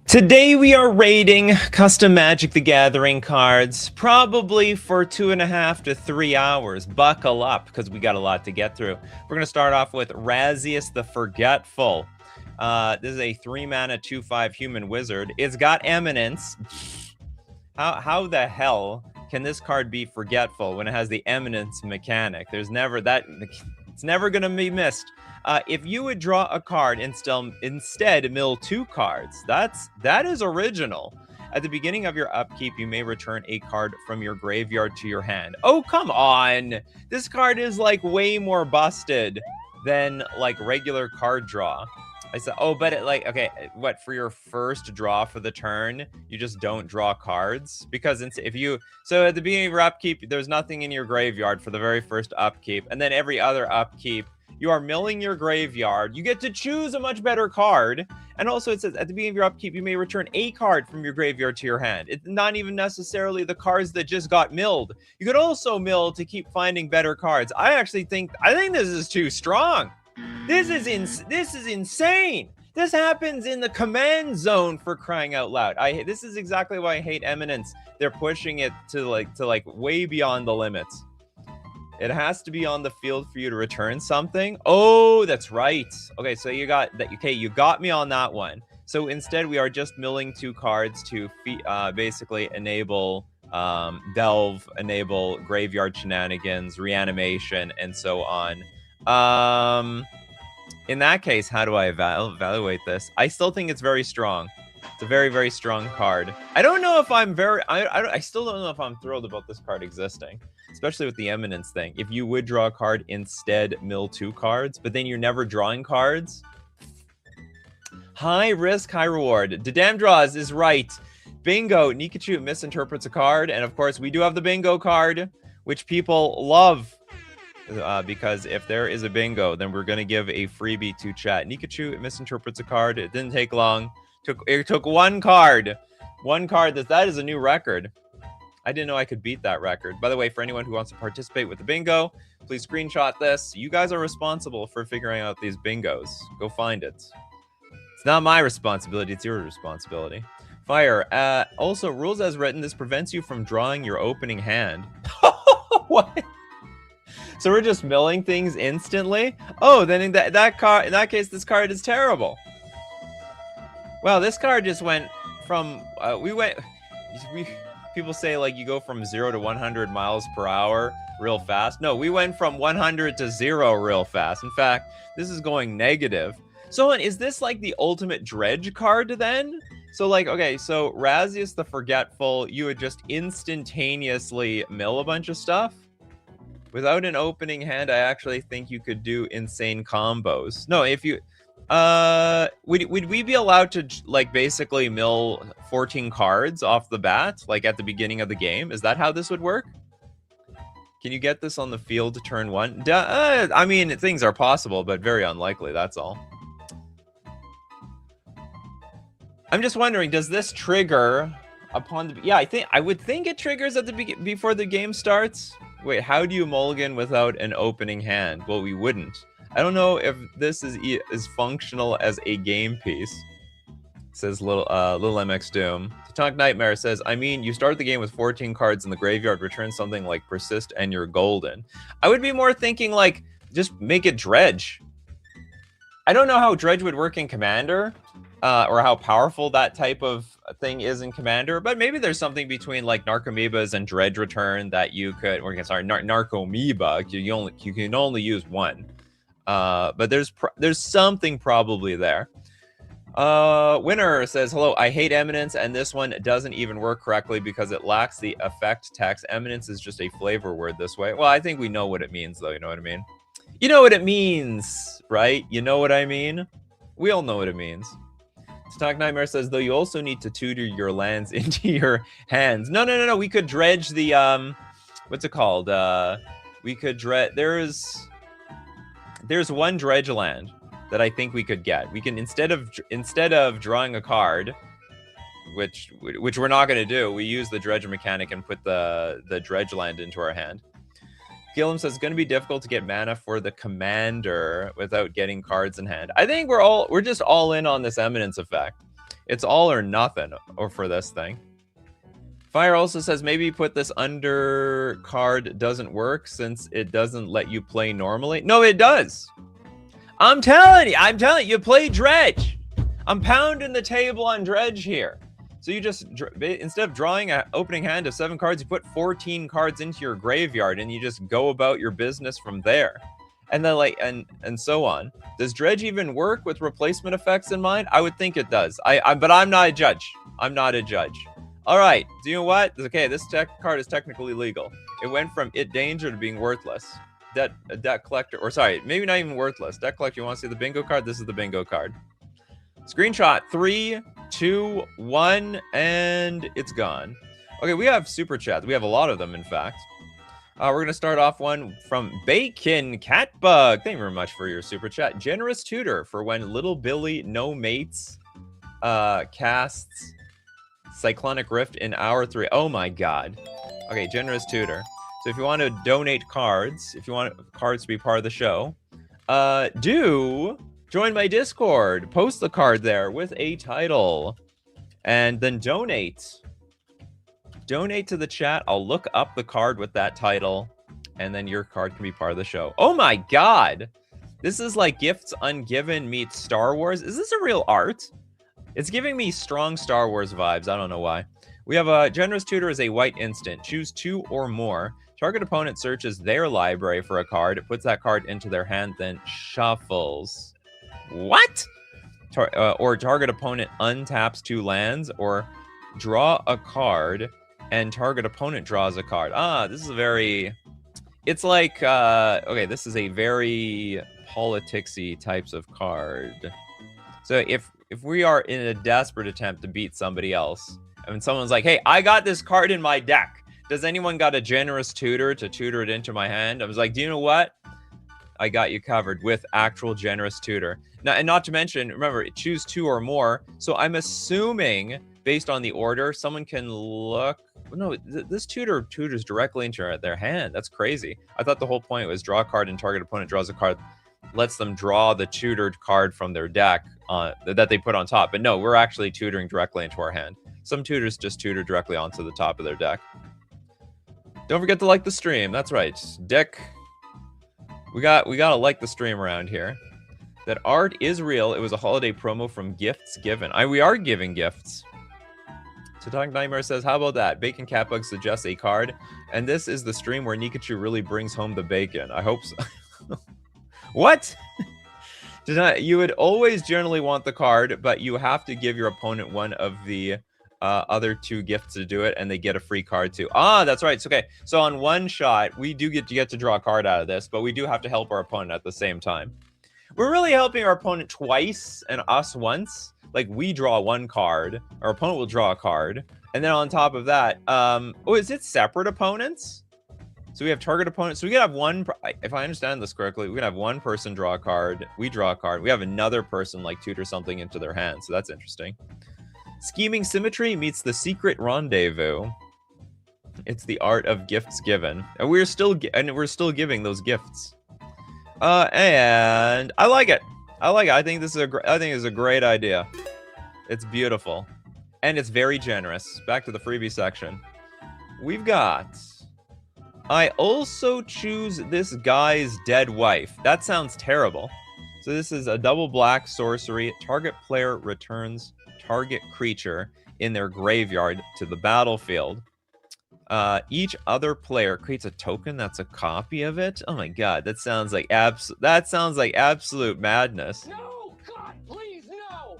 Today we are raiding custom Magic the Gathering cards, probably for 2.5 to 3 hours. Buckle up, because we got a lot to get through. We're going to start off with Razius the Forgetful. This is a 3-mana 2/5 human wizard. It's got Eminence. How the hell can this card be forgetful when it has the Eminence mechanic? There's never that. It's never going to be missed. If you would draw a card and instead mill 2 cards, that is original. At the beginning of your upkeep, you may return a card from your graveyard to your hand. Oh, come on! This card is like way more busted than like regular card draw. I said, oh, but okay, what, for your first draw for the turn, you just don't draw cards? Because so at the beginning of your upkeep, there's nothing in your graveyard for the very first upkeep, and then every other upkeep, you are milling your graveyard. You get to choose a much better card. And also it says at the beginning of your upkeep, you may return a card from your graveyard to your hand. It's not even necessarily the cards that just got milled. You could also mill to keep finding better cards. I think this is too strong. This is insane. This happens in the command zone, for crying out loud. This is exactly why I hate Eminence. They're pushing it to way beyond the limits. It has to be on the field for you to return something. Oh, that's right. Okay, so you got that. Okay, you got me on that one. So instead, we are just milling 2 cards to basically enable delve, enable graveyard shenanigans, reanimation, and so on. In that case, how do I evaluate this? I still think it's very strong. It's a very, very strong card. I don't know if I'm I still don't know if I'm thrilled about this card existing, especially with the Eminence thing. If you would draw a card, instead mill 2 cards, but then you're never drawing cards. High risk, high reward. The damn draws is right. Bingo. Nikachu misinterprets a card, and of course we do have the bingo card, which people love. Because if there is a bingo, then we're going to give a freebie to chat. Nikachu misinterprets a card. It didn't take long. It took 1 card. 1 card. That is a new record. I didn't know I could beat that record. By the way, for anyone who wants to participate with the bingo, please screenshot this. You guys are responsible for figuring out these bingos. Go find it. It's not my responsibility. It's your responsibility. Fire. Also, rules as written, this prevents you from drawing your opening hand. What? So we're just milling things instantly? Oh, then in that case, this card is terrible. Well, this card just went from people say like you go from 0 to 100 miles per hour real fast. No, we went from 100 to 0 real fast. In fact, this is going negative. So is this like the ultimate dredge card then? So okay, so Razius the Forgetful, you would just instantaneously mill a bunch of stuff? Without an opening hand, I actually think you could do insane combos. No, if you... would we be allowed to basically mill 14 cards off the bat, like at the beginning of the game? Is that how this would work? Can you get this on the field to turn 1? I mean, things are possible, but very unlikely, that's all. I'm just wondering, does this trigger upon the... Yeah, I would think it triggers at the before the game starts. Wait, how do you mulligan without an opening hand? Well, we wouldn't. I don't know if this is functional as a game piece. Says little MX Doom. Talk Nightmare says, I mean, you start the game with 14 cards in the graveyard, return something like Persist, and you're golden. I would be more thinking like, just make it Dredge. I don't know how Dredge would work in Commander, or how powerful that type of thing is in Commander, but maybe there's something between like Narcomoebas and Dredge Return that you could, or sorry, Narcomoeba, you can only use 1. But there's something probably there. Winner says, hello, I hate Eminence, and this one doesn't even work correctly because it lacks the effect text. Eminence is just a flavor word this way. Well, I think we know what it means, though. You know what I mean? You know what it means, right? You know what I mean? We all know what it means. Stock Nightmare says, though you also need to tutor your lands into your hands. No. We could dredge the, what's it called? We could dredge, there's 1 dredge land that I think we could get. We can, instead of drawing a card, which we're not going to do, we use the dredge mechanic and put the dredge land into our hand. Gillum says, it's going to be difficult to get mana for the commander without getting cards in hand. I think we're just all in on this Eminence effect. It's all or nothing or for this thing. Fire also says maybe put this under card doesn't work since it doesn't let you play normally. No, it does. I'm telling you, you play dredge. I'm pounding the table on dredge here. So you just, instead of drawing an opening hand of 7 cards, you put 14 cards into your graveyard and you just go about your business from there. And then and so on. Does dredge even work with replacement effects in mind? I would think it does. But I'm not a judge. I'm not a judge. All right, do you know what? Okay, this card is technically legal. It went from it danger to being worthless. Debt collector, or sorry, maybe not even worthless. Debt collector, you want to see the bingo card? This is the bingo card. Screenshot, 3, 2, 1, and it's gone. Okay, we have super chats. We have a lot of them, in fact. We're going to start off one from Bacon Catbug. Thank you very much for your super chat. Generous tutor for when little Billy no mates casts Cyclonic Rift in hour 3. Oh my god. Okay, generous tutor. So if you want to donate cards, if you want cards to be part of the show, do join my Discord. Post the card there with a title. And then donate. Donate to the chat. I'll look up the card with that title. And then your card can be part of the show. Oh my god. This is like Gifts Ungiven meets Star Wars. Is this a real art? It's giving me strong Star Wars vibes. I don't know why. We have a generous tutor as a white instant. Choose 2 or more. Target opponent searches their library for a card. It puts that card into their hand, then shuffles. What? Or target opponent untaps 2 lands, or draw a card, and target opponent draws a card. This is a very... It's like, okay, this is a very politicsy types of card. So if we are in a desperate attempt to beat somebody else, and someone's like, hey, I got this card in my deck. Does anyone got a generous tutor to tutor it into my hand? I was like, do you know what? I got you covered with actual generous tutor. Now, and not to mention, remember, choose 2 or more. So I'm assuming, based on the order, someone can look. No, this tutor tutors directly into their hand. That's crazy. I thought the whole point was draw a card and target opponent draws a card, lets them draw the tutored card from their deck that they put on top. But no, we're actually tutoring directly into our hand. Some tutors just tutor directly onto the top of their deck. Don't forget to like the stream. That's right, Dick. We gotta like the stream around here. That art is real. It was a holiday promo from Gifts Given. We are giving gifts. So Talking Nightmare says, how about that? Bacon Catbug suggests a card. And this is the stream where Nikachu really brings home the bacon. I hope so. What? You would always generally want the card, but you have to give your opponent one of the other 2 gifts to do it, and they get a free card too. That's right. So, okay, so on one shot, we do get to draw a card out of this, but we do have to help our opponent at the same time. We're really helping our opponent twice and us once. Like, we draw 1 card, our opponent will draw a card, and then on top of that, is it separate opponents? So we have target opponents. So we can have one, if I understand this correctly, we can have one person draw a card, we draw a card, we have another person like tutor something into their hand. So that's interesting. Scheming Symmetry meets the Secret Rendezvous. It's the art of gifts given, and we're still giving those gifts. And I like it. I think this is a great idea. It's beautiful, and it's very generous. Back to the freebie section. We've got. I also choose this guy's dead wife. That sounds terrible. So this is a double black sorcery. Target player returns target creature in their graveyard to the battlefield. Each other player creates a token that's a copy of it. Oh my god, that sounds like absolute madness. No, God, please, no.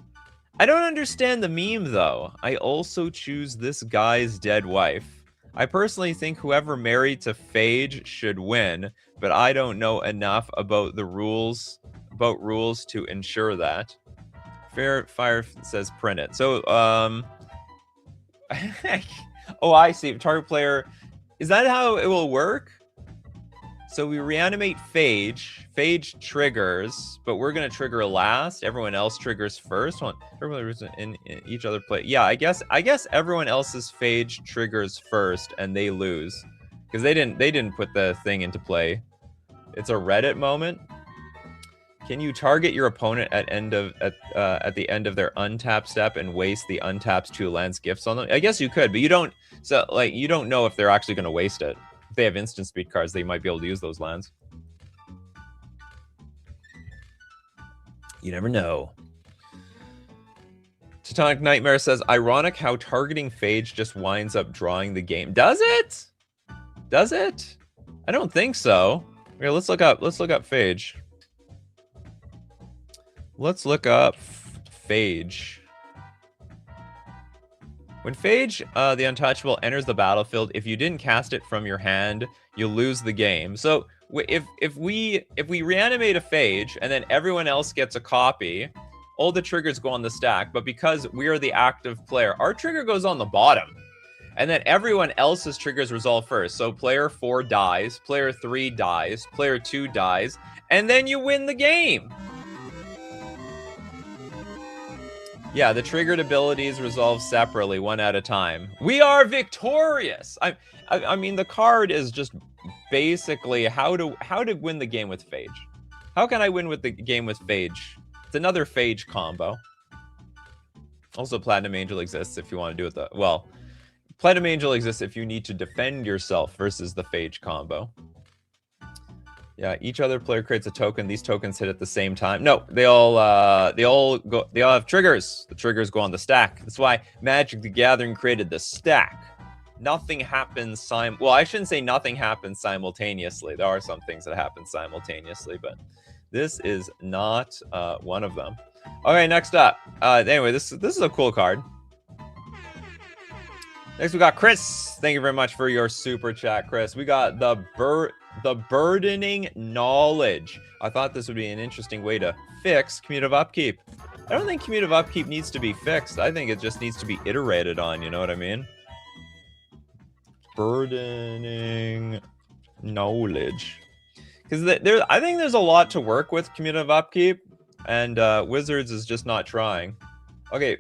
I don't understand the meme though. I also choose this guy's dead wife. I personally think whoever married to Phage should win, but I don't know enough about the rules to ensure that. Fair Fire says print it. So oh, I see. Target player. Is that how it will work? So we reanimate Phage. Phage triggers, but we're gonna trigger last. Everyone else triggers first. Everyone in each other play. Yeah, I guess everyone else's Phage triggers first, and they lose because they didn't put the thing into play. It's a Reddit moment. Can you target your opponent at the end of their untap step and waste the untapped 2 lands gifts on them? I guess you could, but you don't. So like you don't know if they're actually going to waste it. If they have instant speed cards, they might be able to use those lands. You never know. Teutonic Nightmare says, ironic how targeting Phage just winds up drawing the game. Does it? Does it? I don't think so. Okay, let's look up Phage. Let's look up Phage. When Phage, the Untouchable, enters the battlefield, if you didn't cast it from your hand, you lose the game. So if we reanimate a Phage and then everyone else gets a copy, all the triggers go on the stack. But because we are the active player, our trigger goes on the bottom. And then everyone else's triggers resolve first. So player 4 dies, player 3 dies, player 2 dies, and then you win the game. Yeah, the triggered abilities resolve separately, one at a time. We are victorious. I mean, the card is just basically how to win the game with Phage. How can I win with the game with Phage? It's another Phage combo. Also, Platinum Angel exists if you want to do it well. Platinum Angel exists if you need to defend yourself versus the Phage combo. Yeah, each other player creates a token. These tokens hit at the same time. No, they all have triggers. The triggers go on the stack. That's why Magic the Gathering created the stack. Nothing happens well, I shouldn't say nothing happens simultaneously. There are some things that happen simultaneously, but this is not one of them. Okay, next up. Anyway, this is a cool card. Next, we got Chris. Thank you very much for your super chat, Chris. We got the Burdening Knowledge. I thought this would be an interesting way to fix Commutative Upkeep. I don't think Commutative Upkeep needs to be fixed. I think it just needs to be iterated on, you know what I mean? Burdening Knowledge. Because I think there's a lot to work with Commutative Upkeep, and Wizards is just not trying. Okay,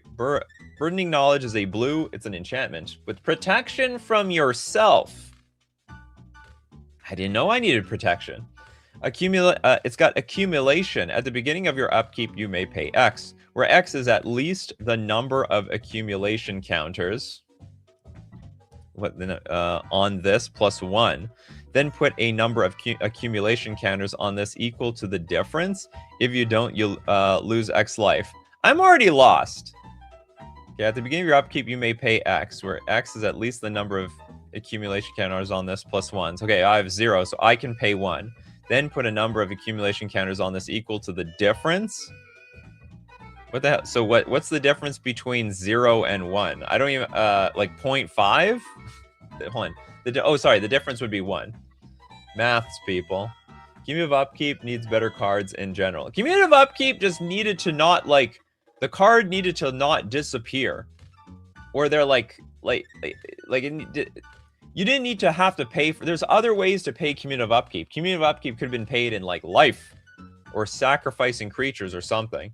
Burdening Knowledge is a blue. It's an enchantment with protection from yourself. I didn't know I needed protection. It's got accumulation. At the beginning of your upkeep, you may pay X, where X is at least the number of accumulation counters. On this plus 1. Then put a number of accumulation counters on this equal to the difference. If you don't, you'll lose X life. I'm already lost. Okay, at the beginning of your upkeep, you may pay X, where X is at least the number of accumulation counters on this plus 1s. Okay, I have 0, so I can pay 1. Then put a number of accumulation counters on this equal to the difference. What the hell? So what's the difference between 0 and 1? I don't even like 0.5? Hold on. The difference would be 1. Maths, people. Cumulative Upkeep needs better cards in general. Cumulative Upkeep just needed to not the card needed to not disappear. Or they're you didn't need to have to pay for. There's other ways to pay Commutative Upkeep. Commutative Upkeep could have been paid in life or sacrificing creatures or something.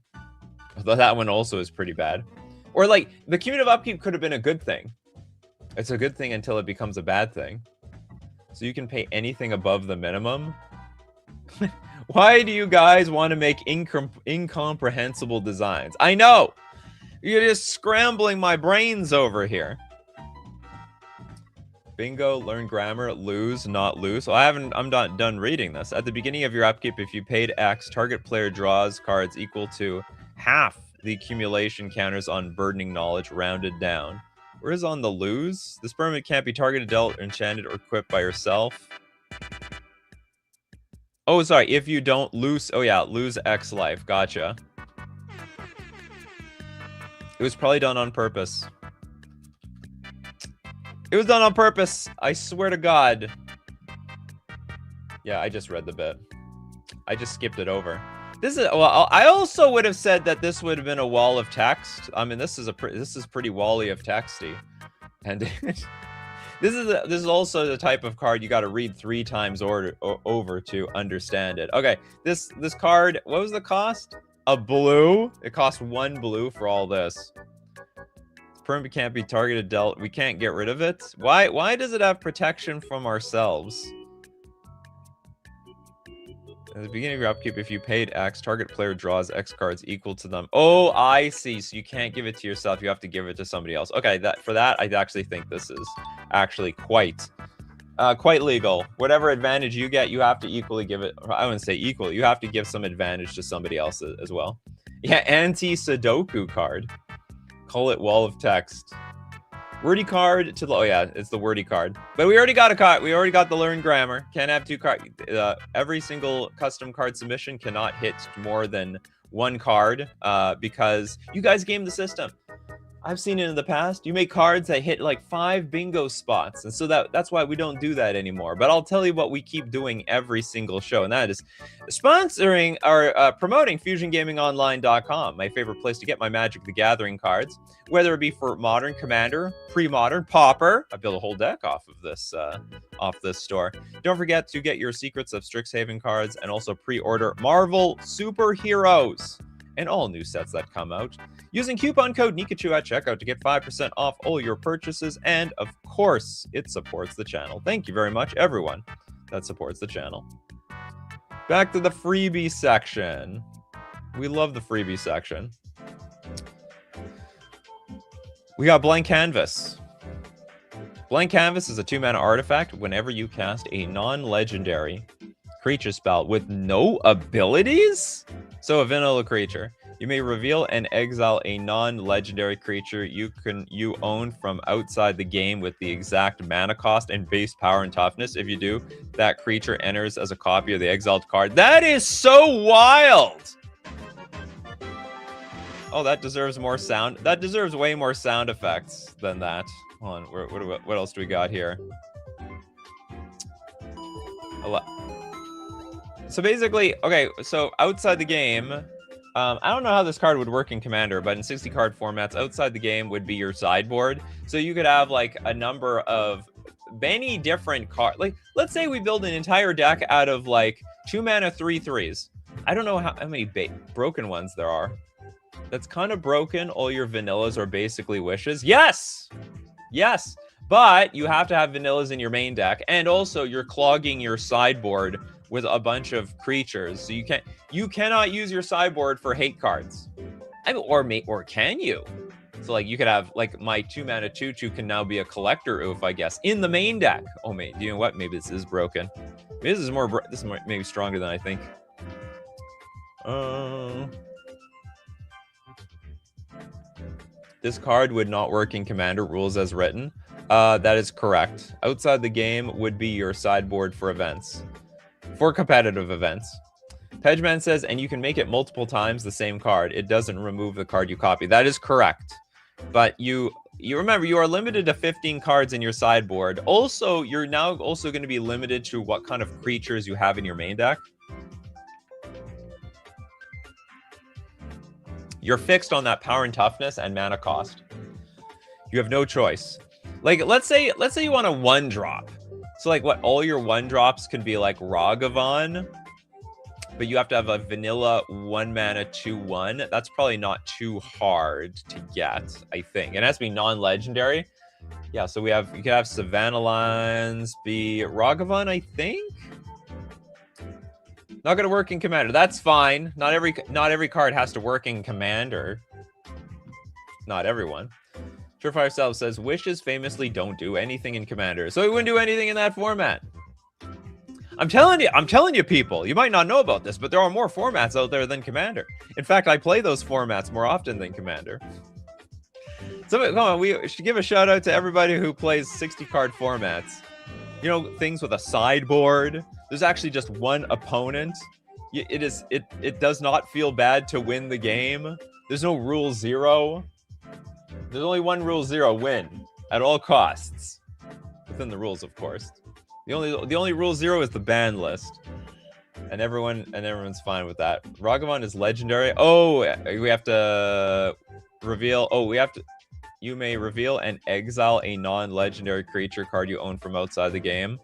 Although that one also is pretty bad. Or the Commutative Upkeep could have been a good thing. It's a good thing until it becomes a bad thing. So you can pay anything above the minimum. Why do you guys want to make incomprehensible designs? I know. You're just scrambling my brains over here. Bingo, learn grammar, lose, not lose. Well, I'm not done reading this. At the beginning of your upkeep, if you paid X, target player draws cards equal to half the accumulation counters on Burdening Knowledge, rounded down. Whereas on the lose, this permanent can't be targeted, dealt, enchanted, or equipped by yourself. Oh, sorry. If you don't lose... Oh, yeah. Lose X life. Gotcha. It was probably done on purpose. It was done on purpose. I swear to God. Yeah, I just read the bit. I just skipped it over. This is... Well, I also would have said that this would have been a wall of text. I mean, this is pretty wally of texty. And... This is also the type of card you got to read 3 times over to understand it. Okay, this card, what was the cost? A blue? It cost 1 blue for all this. Permanent can't be targeted, dealt. We can't get rid of it. Why does it have protection from ourselves? At the beginning of your upkeep, if you paid X, target player draws X cards equal to them. Oh, I see. So you can't give it to yourself. You have to give it to somebody else. Okay, for that, I actually think this is actually quite legal. Whatever advantage you get, you have to equally give it. I wouldn't say equal. You have to give some advantage to somebody else as well. Yeah, anti-Sudoku card. Call it wall of text. Wordy card to the, oh yeah, it's the wordy card. But we already got a card. We already got the learned grammar. Can't have two cards. Every single custom card submission cannot hit more than one card because you guys game the system. I've seen it in the past. You make cards that hit like 5 bingo spots. And so that's why we don't do that anymore. But I'll tell you what we keep doing every single show. And that is sponsoring or promoting FusionGamingOnline.com, my favorite place to get my Magic the Gathering cards, whether it be for Modern, Commander, Pre-Modern, Pauper. I built a whole deck off of this store. Don't forget to get your Secrets of Strixhaven cards and also pre-order Marvel Superheroes and all new sets that come out using coupon code Nikachu at checkout to get 5% off all your purchases. And of course, it supports the channel. Thank you very much, everyone that supports the channel. Back to the freebie section. We love the freebie section. We got Blank Canvas. Blank Canvas is a 2-mana artifact. Whenever you cast a non-legendary creature spell with no abilities, so a vanilla creature, you may reveal and exile a non-legendary creature you own from outside the game with the exact mana cost and base power and toughness. If you do, that creature enters as a copy of the exiled card. That is so wild! Oh, that deserves more sound. That deserves way more sound effects than that. Hold on, what else do we got here? So basically, okay, so outside the game, I don't know how this card would work in Commander, but in 60 card formats, outside the game would be your sideboard. So you could have like a number of many different cards. Like, let's say we build an entire deck out of like 2-mana 3/3s. I don't know how many broken ones there are. That's kind of broken. All your vanillas are basically wishes. Yes! Yes! But you have to have vanillas in your main deck, and also you're clogging your sideboard with a bunch of creatures, so you cannot use your sideboard for hate cards. I mean, or can you? So like you could have like my 2-mana 2/2 can now be a collector oof, I guess, in the main deck. Oh mate, you know what? Maybe this is broken. Maybe this is this is maybe stronger than I think. This card would not work in Commander rules as written. That is correct. Outside the game would be your sideboard for events. For competitive events. Pedgeman says, and you can make it multiple times the same card. It doesn't remove the card you copy. That is correct. But you remember, you are limited to 15 cards in your sideboard. Also, you're now also going to be limited to what kind of creatures you have in your main deck. You're fixed on that power and toughness and mana cost. You have no choice. Like, let's say you want a 1-drop. So like what, all your 1-drops could be like Ragavan, but you have to have a vanilla 1-mana 2/1. That's probably not too hard to get, I think. It has to be non-legendary. Yeah, so you could have Savannah Lands be Ragavan, I think. Not gonna work in Commander. That's fine. Not every card has to work in Commander. Not everyone. Surefire Self says, wishes famously don't do anything in Commander, so he wouldn't do anything in that format. I'm telling you, people, you might not know about this, but there are more formats out there than Commander. In fact, I play those formats more often than Commander. So come on, we should give a shout out to everybody who plays 60-card formats. You know, things with a sideboard. There's actually just one opponent. It does not feel bad to win the game. There's no rule 0. There's only one rule 0, win at all costs. Within the rules, of course. The only rule 0 is the ban list. And everyone's fine with that. Ragavan is legendary. Oh, we have to reveal. Oh, you may reveal and exile a non-legendary creature card you own from outside the game.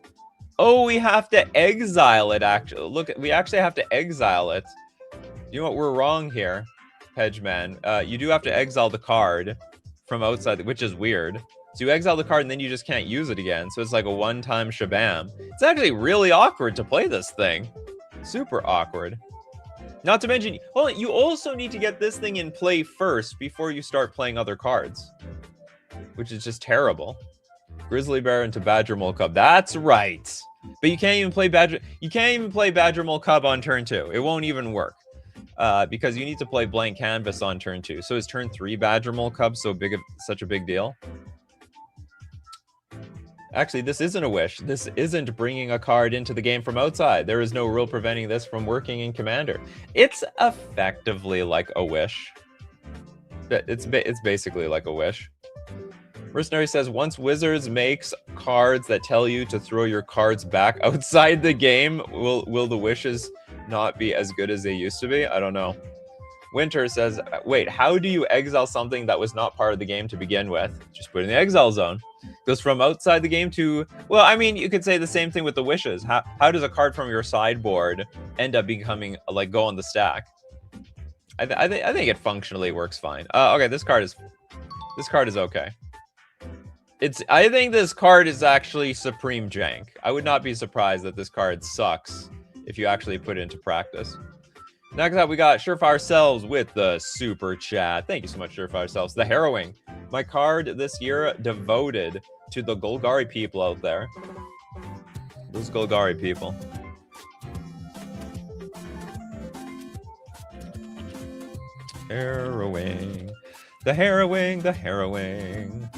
Oh, we have to exile it, actually. Look, we actually have to exile it. You know what? We're wrong here, Hedgeman. You do have to exile the card from outside, which is weird. So you exile the card and then you just can't use it again. So it's like a one-time shabam. It's actually really awkward to play this thing. Super awkward. Not to mention, hold on, you also need to get this thing in play first before you start playing other cards, which is just terrible. Grizzly Bear into Badger Mole Cub. That's right. But you can't even play Badger. You can't even play Badger Mole Cub on turn 2. It won't even work because you need to play Blank Canvas on turn 2. So is turn 3 Badger Mole Cub such a big deal? Actually, this isn't a wish. This isn't bringing a card into the game from outside. There is no rule preventing this from working in Commander. It's effectively like a wish. It's basically like a wish. Mercenary says, once Wizards makes cards that tell you to throw your cards back outside the game, will the wishes not be as good as they used to be? I don't know. Winter says, wait, how do you exile something that was not part of the game to begin with? Just put it in the exile zone. Goes from outside the game to, well, I mean, you could say the same thing with the wishes. How does a card from your sideboard end up becoming, like, go on the stack? I think it functionally works fine. Okay, this card is okay. I think this card is actually supreme jank. I would not be surprised that this card sucks if you actually put it into practice. Next up, we got Surefire Selves with the Super Chat. Thank you so much, Surefire Selves. The Harrowing. My card this year devoted to the Golgari people out there. Those Golgari people. Harrowing. The Harrowing, the Harrowing.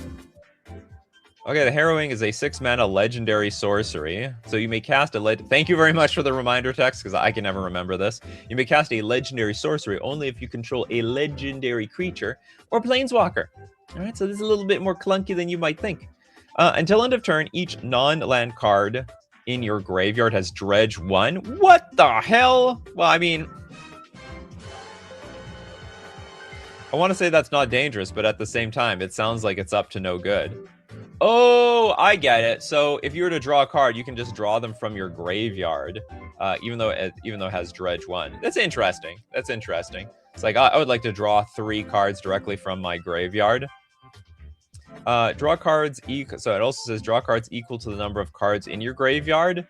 Okay, the Harrowing is a 6-mana legendary sorcery. So you may cast a Thank you very much for the reminder text, because I can never remember this. You may cast a legendary sorcery only if you control a legendary creature or planeswalker. All right, so this is a little bit more clunky than you might think. Until end of turn, each non-land card in your graveyard has dredge 1. What the hell? Well, I mean, I want to say that's not dangerous, but at the same time, it sounds like it's up to no good. Oh, I get it. So if you were to draw a card, you can just draw them from your graveyard, even though it has dredge 1. That's interesting. That's interesting. It's like I would like to draw 3 cards directly from my graveyard. Draw cards equal. So it also says draw cards equal to the number of cards in your graveyard.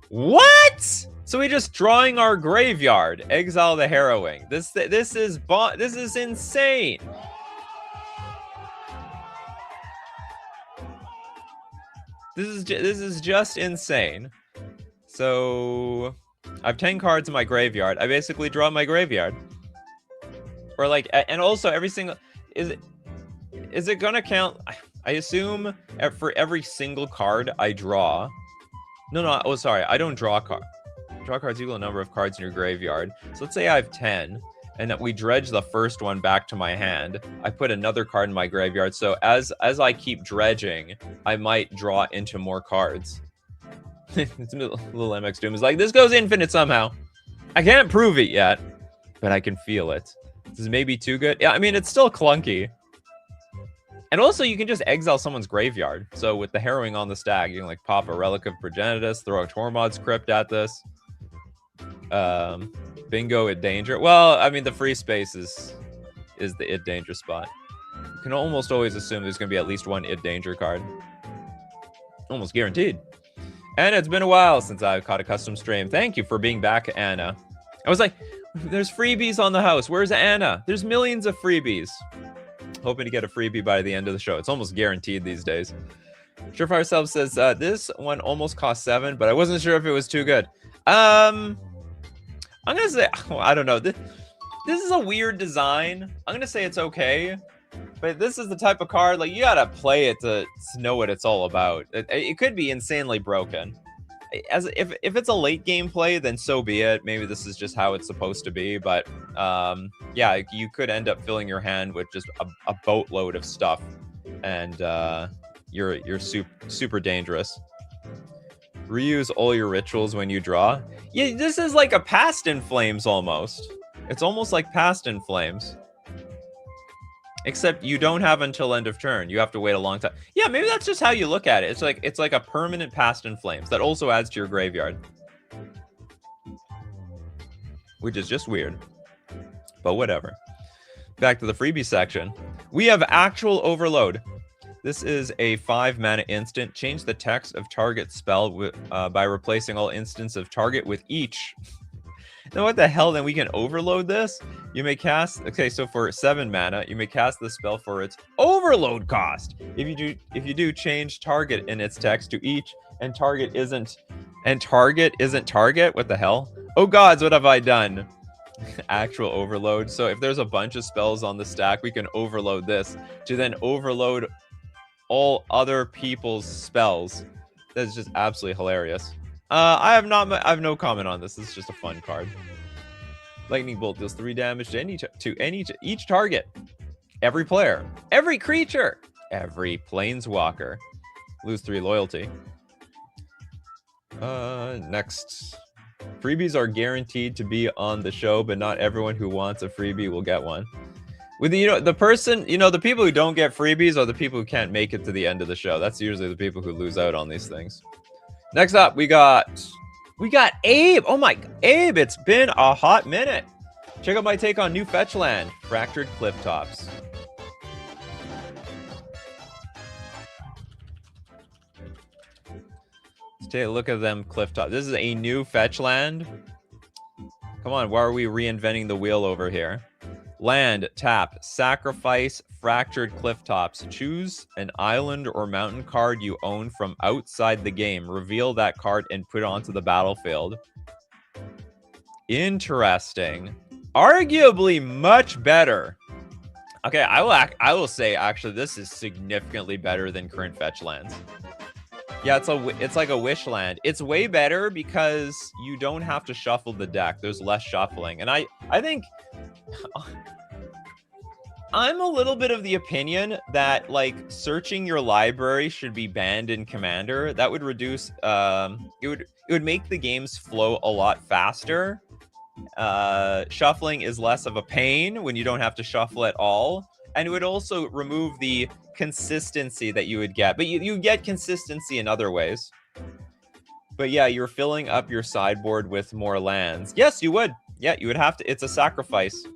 What? So we're just drawing our graveyard. Exile the Harrowing. This is insane. This is just insane. So I have 10 cards in my graveyard. I basically draw my graveyard. Or like, and also every single, is it gonna count? I assume for every single card I draw. No, oh sorry, I don't draw cards. Draw cards equal to the number of cards in your graveyard. So let's say I have 10, and that we dredge the first one back to my hand. I put another card in my graveyard. So as I keep dredging, I might draw into more cards. It's little MX Doom is like, this goes infinite somehow. I can't prove it yet, but I can feel it. This is maybe too good. Yeah, I mean, it's still clunky. And also, you can just exile someone's graveyard. So with the Harrowing on the stack, you can like pop a Relic of Progenitus, throw a Tormod's Crypt at this. Bingo at danger. Well, I mean, the free space is the id danger spot. You can almost always assume there's going to be at least one id danger card. Almost guaranteed. And it's been a while since I've caught a custom stream. Thank you for being back, Anna. I was like, there's freebies on the house. Where's Anna? There's millions of freebies. Hoping to get a freebie by the end of the show. It's almost guaranteed these days. Surefire Self says, this one almost cost 7, but I wasn't sure if it was too good. I'm going to say, I don't know. This is a weird design. I'm going to say it's okay. But this is the type of card, like, you got to play it to know what it's all about. It could be insanely broken. If it's a late game play, then so be it. Maybe this is just how it's supposed to be. But yeah, you could end up filling your hand with just a boatload of stuff, and you're super dangerous. Reuse all your rituals when you draw. Yeah, this is like a Past in Flames almost. It's almost like Past in Flames. Except you don't have until end of turn. You have to wait a long time. Yeah, maybe that's just how you look at it. It's like a permanent Past in Flames that also adds to your graveyard. Which is just weird. But whatever. Back to the freebie section. We have Actual Overload. This is a 5 mana instant. Change the text of target spell by replacing all instants of target with each. Now what the hell? Then we can overload this. You may cast. Okay, so for 7 mana, you may cast the spell for its overload cost. If you do, change target in its text to each, and target isn't target. What the hell? Oh gods, what have I done? Actual overload. So if there's a bunch of spells on the stack, we can overload this to then overload all other people's spells. That's just absolutely hilarious. I have no comment on this. This is just a fun card. Lightning bolt deals 3 damage to each target, every player, every creature, every planeswalker. Lose 3 loyalty. Next. Freebies are guaranteed to be on the show, but not everyone who wants a freebie will get one. With the people who don't get freebies are the people who can't make it to the end of the show. That's usually the people who lose out on these things. Next up, we got Abe. Oh my, Abe, it's been a hot minute. Check out my take on new fetch land, Fractured Clifftops. Let's take a look at them clifftops. This is a new fetch land. Come on, why are we reinventing the wheel over here? Land, tap, sacrifice, Fractured Clifftops. Choose an island or mountain card you own from outside the game. Reveal that card and put it onto the battlefield. Interesting. Arguably much better. Okay, I will say actually this is significantly better than current fetch lands. Yeah, it's like a wish land. It's way better because you don't have to shuffle the deck. There's less shuffling. And I think I'm a little bit of the opinion that like searching your library should be banned in Commander. That would reduce it would make the games flow a lot faster. Shuffling is less of a pain when you don't have to shuffle at all. And it would also remove the consistency that you would get. But you get consistency in other ways. But yeah, you're filling up your sideboard with more lands. Yes, you would. Yeah, you would have to. It's a sacrifice.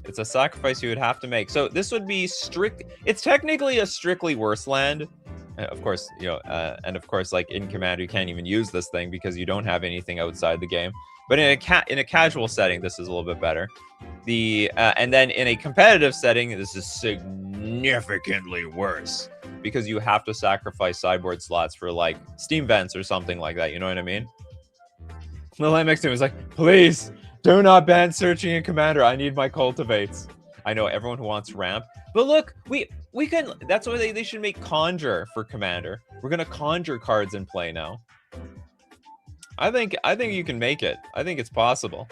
It's a sacrifice you would have to make. So this would be strict. It's technically a strictly worse land. Of course, and of course, like in Commander, you can't even use this thing because you don't have anything outside the game. But in a casual setting, this is a little bit better. And then in a competitive setting, this is significantly worse because you have to sacrifice sideboard slots for like Steam Vents or something like that. You know what I mean? The line next to him was like, please do not ban searching in Commander. I need my cultivates. I know everyone who wants ramp, but look, we can. That's why they should make conjure for Commander. We're gonna conjure cards in play now. I think you can make it. I think it's possible.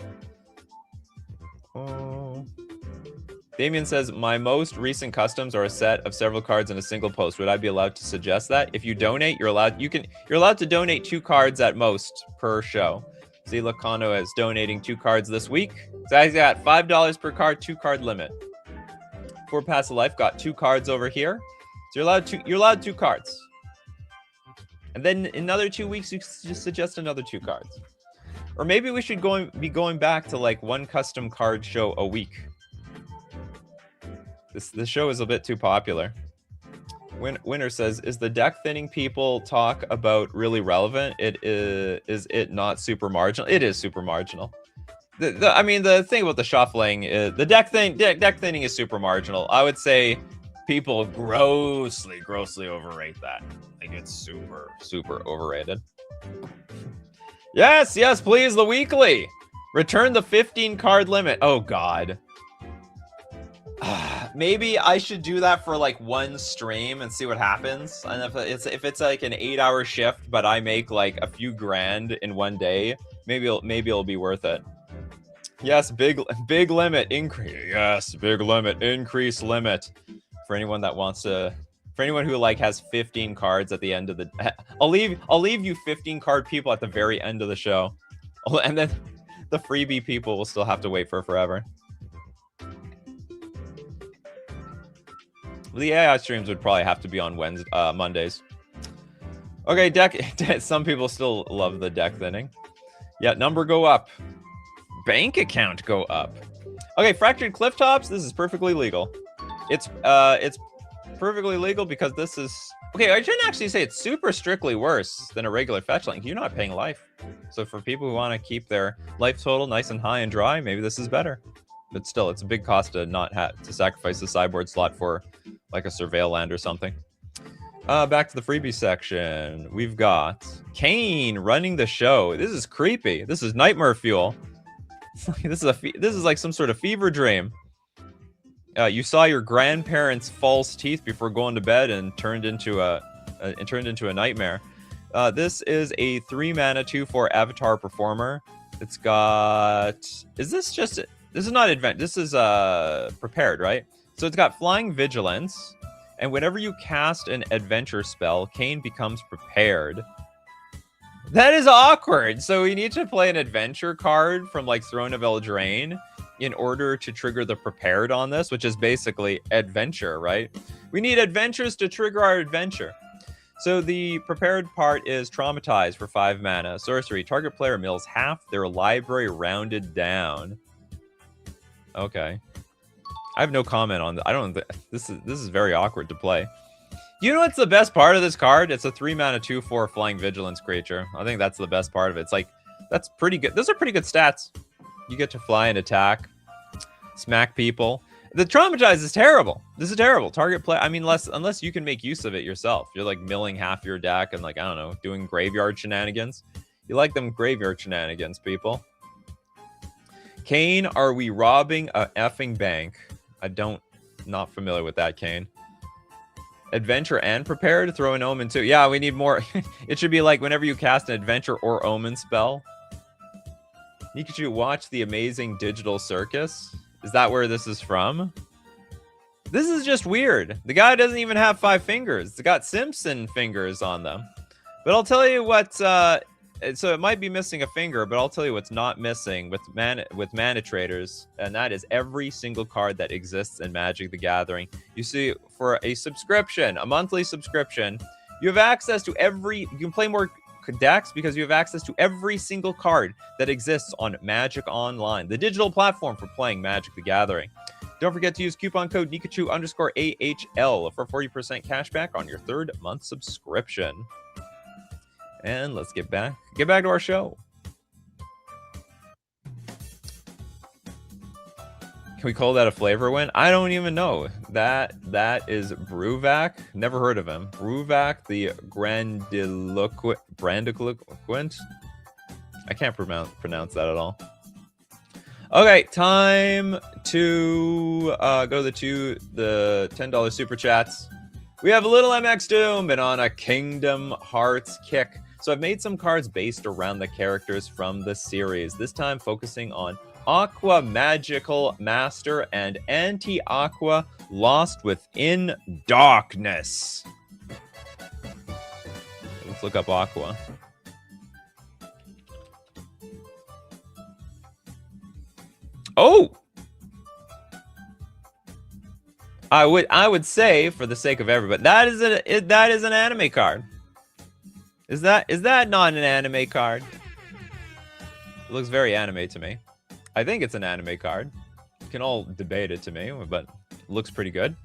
Damien says, my most recent customs are a set of several cards in a single post. Would I be allowed to suggest that? If you donate, you're allowed to donate 2 cards at most per show. See, Lacano is donating 2 cards this week. So I got $5 per card, 2-card limit. For Pass of Life, got 2 cards over here. So you're allowed 2 cards. And then in another 2 weeks, you just suggest another 2 cards. Or maybe we should be going back to like 1 custom card show a week. This show is a bit too popular. Winner says, is the deck thinning people talk about really relevant? Is it not super marginal? It is super marginal. I mean, the thing about the shuffling, the deck thinning is super marginal. I would say people grossly overrate that. I think it's super overrated. Yes, please, the weekly. Return the 15-card limit. Oh, God. Maybe I should do that for like 1 stream and see what happens. And if it's like an 8-hour shift, but I make like a few grand in 1 day, maybe it'll be worth it. Yes, big limit increase. Yes, big limit increase limit for anyone that wants to. For anyone who like has 15 cards at the end of the, I'll leave you 15 card people at the very end of the show, and then the freebie people will still have to wait for forever. The AI streams would probably have to be on Mondays. Okay, deck. Some people still love the deck thinning. Yeah, number go up. Bank account go up. Okay, Fractured Clifftops. This is perfectly legal. It's perfectly legal because this is... Okay, I shouldn't actually say it's super strictly worse than a regular fetch link. You're not paying life. So for people who want to keep their life total nice and high and dry, maybe this is better. But still, it's a big cost to not have to sacrifice the sideboard slot for like a surveil land or something. Back to the freebie section. We've got Kane running the show. This is creepy. This is nightmare fuel. This is like some sort of fever dream. You saw your grandparents' false teeth before going to bed and turned into a nightmare. This is a 3-mana 2/4 avatar performer. It's got... This is not advent. This is prepared, right? So it's got flying vigilance. And whenever you cast an adventure spell, Kane becomes prepared. That is awkward. So we need to play an adventure card from like Throne of Eldraine in order to trigger the prepared on this, which is basically adventure, right? We need adventures to trigger our adventure. So the prepared part is traumatized for 5 mana. Sorcery. Target player mills half their library rounded down. Okay. I have no comment on that. I don't. This is very awkward to play. You know what's the best part of this card? It's a 3-mana 2/4 flying vigilance creature. I think that's the best part of it. It's like that's pretty good. Those are pretty good stats. You get to fly and attack, smack people. The traumatize is terrible. This is terrible. Target play. I mean, unless you can make use of it yourself. You're like milling half your deck and like I don't know, doing graveyard shenanigans. You like them graveyard shenanigans, people. Kane, are we robbing a effing bank? Not familiar with that, Kane. Adventure and prepared, throw an omen too. Yeah, we need more. It should be like whenever you cast an adventure or omen spell. Nikachu, watch the amazing digital circus. Is that where this is from? This is just weird. The guy doesn't even have 5 fingers. It's got Simpson fingers on them. But I'll tell you what, so it might be missing a finger, but I'll tell you what's not missing with mana traders, and that is every single card that exists in Magic the Gathering. You see, for a subscription, a monthly subscription, you have access to you can play more decks because you have access to every single card that exists on Magic Online, the digital platform for playing Magic the Gathering. Don't forget to use coupon code Nikachu_AHL for 40% cash back on your 3rd month subscription. And let's get back to our show. Can we call that a flavor win? I don't even know. That is Bruvac. Never heard of him. Bruvac the Grandiloquent. I can't pronounce that at all. Okay, time to go to the $10 super chats. We have a little MX Doom been on a Kingdom Hearts kick. So I've made some cards based around the characters from the series, this time focusing on Aqua Magical Master and Anti-Aqua Lost Within Darkness. Let's look up Aqua. Oh! I would say, for the sake of everybody, that is an anime card. Is that not an anime card? It looks very anime to me. I think it's an anime card. You can all debate it to me, but it looks pretty good.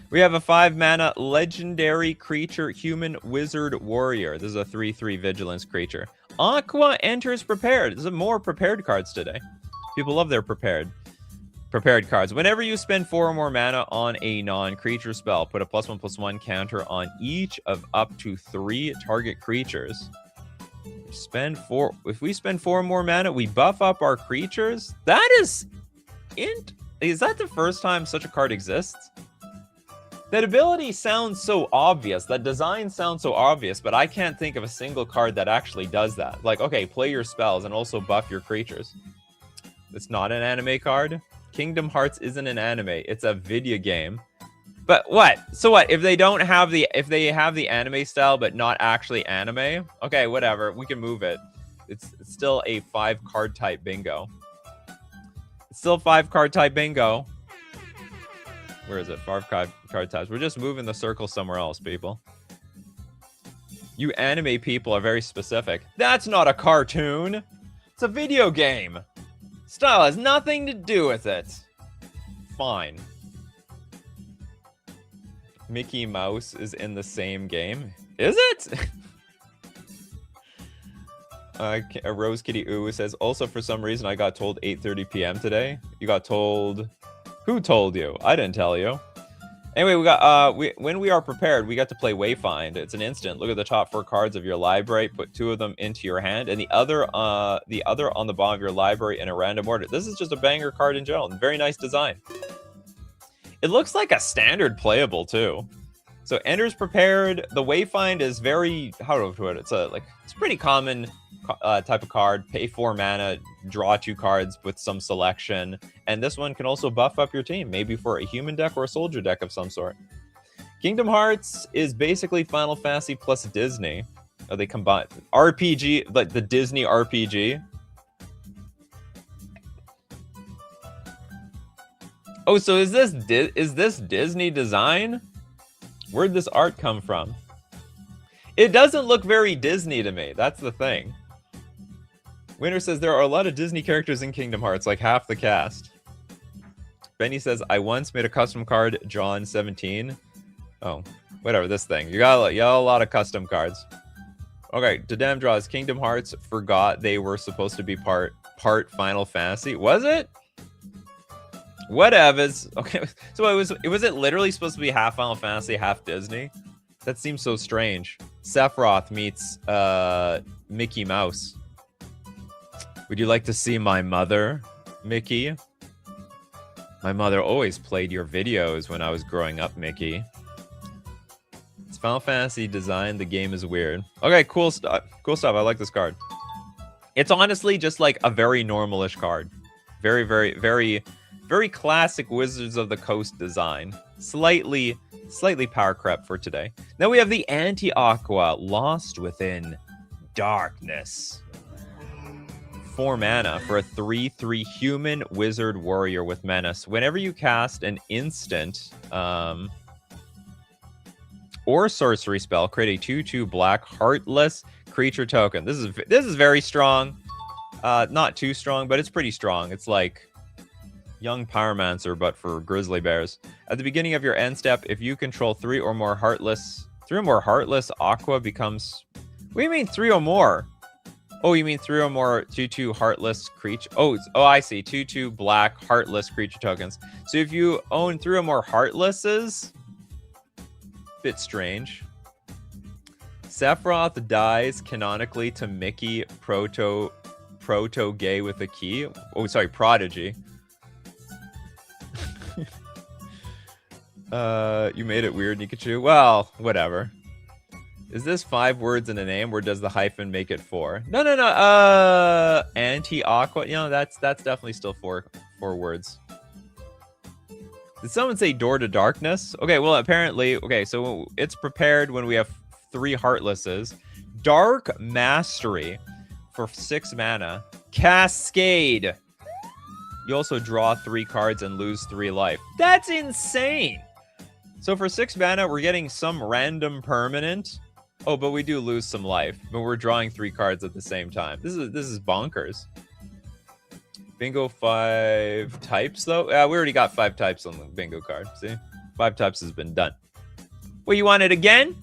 We have a 5-mana legendary creature, human wizard warrior. This is a 3/3 vigilance creature. Aqua enters prepared. There's more prepared cards today. People love their prepared cards. Whenever you spend 4 or more mana on a non-creature spell, put a +1/+1 counter on each of up to 3 target creatures. If we spend 4 or more mana, we buff up our creatures. That is that the first time such a card exists? That ability sounds so obvious. That design sounds so obvious, but I can't think of a single card that actually does that. Like, okay, play your spells and also buff your creatures. It's not an anime card. Kingdom Hearts isn't an anime. It's a video game. But what? So what? If they have the anime style but not actually anime, okay, whatever. We can move it. It's still a 5-card type bingo. It's still 5-card type bingo. Where is it? 5-card types. We're just moving the circle somewhere else, people. You anime people are very specific. That's not a cartoon. It's a video game. Style has nothing to do with it. Fine. Mickey Mouse is in the same game. Is it? Rose Kitty Ooh says, also for some reason I got told 8:30 p.m. today. You got told... Who told you? I didn't tell you. Anyway, we got when we are prepared, we got to play Wayfind. It's an instant. Look at the top 4 cards of your library. Put 2 of them into your hand, and the other on the bottom of your library in a random order. This is just a banger card in general. Very nice design. It looks like a standard playable too. So enters prepared. The Wayfind is very, how do I put it? It's a it's a pretty common type of card. Pay 4 mana, draw 2 cards with some selection, and this one can also buff up your team, maybe for a human deck or a soldier deck of some sort. Kingdom Hearts is basically Final Fantasy plus Disney. Oh, they combine RPG, like the Disney RPG. Oh, so is this Disney design? Where'd this art come from? It doesn't look very Disney to me. That's the thing. Winter says there are a lot of Disney characters in Kingdom Hearts, like half the cast. Benny says, I once made a custom card, John 17. Oh, whatever, this thing. You got a lot of custom cards. Okay, Dadam draws Kingdom Hearts forgot they were supposed to be part Final Fantasy. Was it? Whatevers. Okay, so was it literally supposed to be half Final Fantasy, half Disney? That seems so strange. Sephiroth meets Mickey Mouse. Would you like to see my mother, Mickey? My mother always played your videos when I was growing up, Mickey. It's Final Fantasy design. The game is weird. Okay, cool stuff. Cool stuff. I like this card. It's honestly just like a very normalish card. Very, very, very, very classic Wizards of the Coast design. Slightly power creep for today. Now we have the Anti-Aqua, Lost Within Darkness. 4 mana for a 3/3 human wizard warrior with menace. Whenever you cast an instant or sorcery spell, create a 2/2 black heartless creature token. This is very strong. Not too strong, but it's pretty strong. It's like Young Pyromancer, but for grizzly bears. At the beginning of your end step, if you control 3 or more heartless Aqua becomes... What do you mean 3 or more? Oh, you mean 3 or more 2/2 heartless creature? Oh, I see. 2/2 black heartless creature tokens. So if you own 3 or more heartlesses, bit strange. Sephiroth dies canonically to Mickey Proto Gay with a key. Oh, sorry, Prodigy. You made it weird, Nikachu. Well, whatever. Is this 5 words in a name, or does the hyphen make it 4? No. Anti-Aqua. You know, that's definitely still 4 words. Did someone say Door to Darkness? Okay, well, apparently... Okay, so it's prepared when we have 3 Heartlesses. Dark Mastery for 6 mana. Cascade. You also draw 3 cards and lose 3 life. That's insane! So for 6 mana, we're getting some random permanent. Oh, but we do lose some life. But we're drawing 3 cards at the same time. This is bonkers. Bingo 5 types, though? Yeah, we already got 5 types on the bingo card. See? 5 types has been done. Well, you want it again?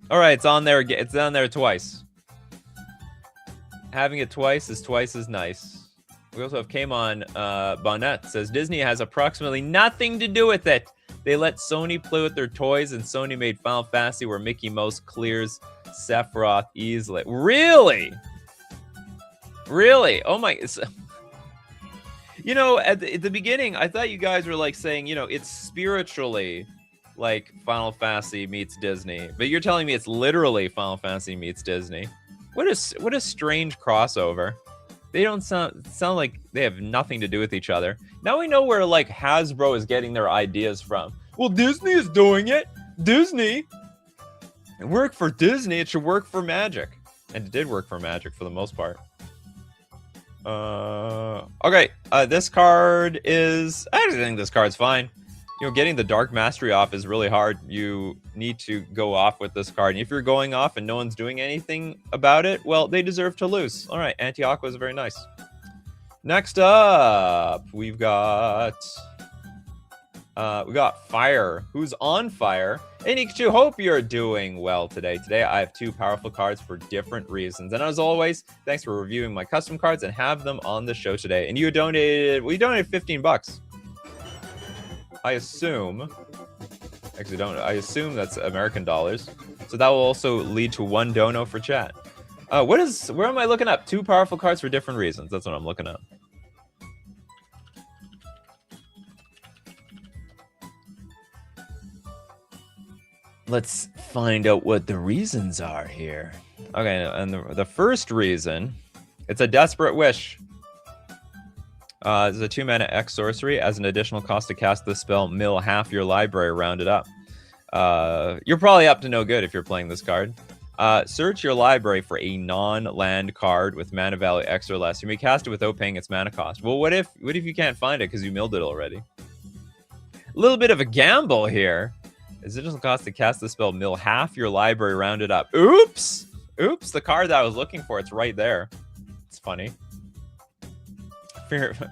All right, it's on there. It's on there twice. Having it twice is twice as nice. We also have Kamon Bonnet says Disney has approximately nothing to do with it. They let Sony play with their toys, and Sony made Final Fantasy where Mickey Mouse clears Sephiroth easily. Really? Really? Oh my... You know, at the beginning, I thought you guys were like saying, you know, it's spiritually like Final Fantasy meets Disney, but you're telling me it's literally Final Fantasy meets Disney. What a strange crossover. They don't sound like they have nothing to do with each other. Now we know where like Hasbro is getting their ideas from. Well, Disney is doing it. Disney. It worked for Disney. It should work for Magic. And it did work for Magic for the most part. Okay. This card is... I actually think this card's fine. You know, getting the Dark Mastery off is really hard. You need to go off with this card. And if you're going off and no one's doing anything about it, well, they deserve to lose. All right, Anti-Aqua is very nice. Next up, we've got We got Fire, who's on fire. Hey, Nikachu, hope you're doing well today. Today, I have 2 powerful cards for different reasons. And as always, thanks for reviewing my custom cards and have them on the show today. And you donated 15 bucks. I assume, actually I assume that's American dollars. So that will also lead to 1 dono for chat. Where am I looking up? 2 powerful cards for different reasons. That's what I'm looking up. Let's find out what the reasons are here. Okay, and the first reason, it's a Desperate Wish. It's a 2-mana X sorcery. As an additional cost to cast this spell, mill half your library rounded up. You're probably up to no good if you're playing this card. Search your library for a non-land card with mana value X or less. You may cast it without paying its mana cost. Well, what if you can't find it because you milled it already? A little bit of a gamble here. As additional cost to cast the spell, mill half your library rounded up. Oops! Oops, the card that I was looking for, it's right there. It's funny.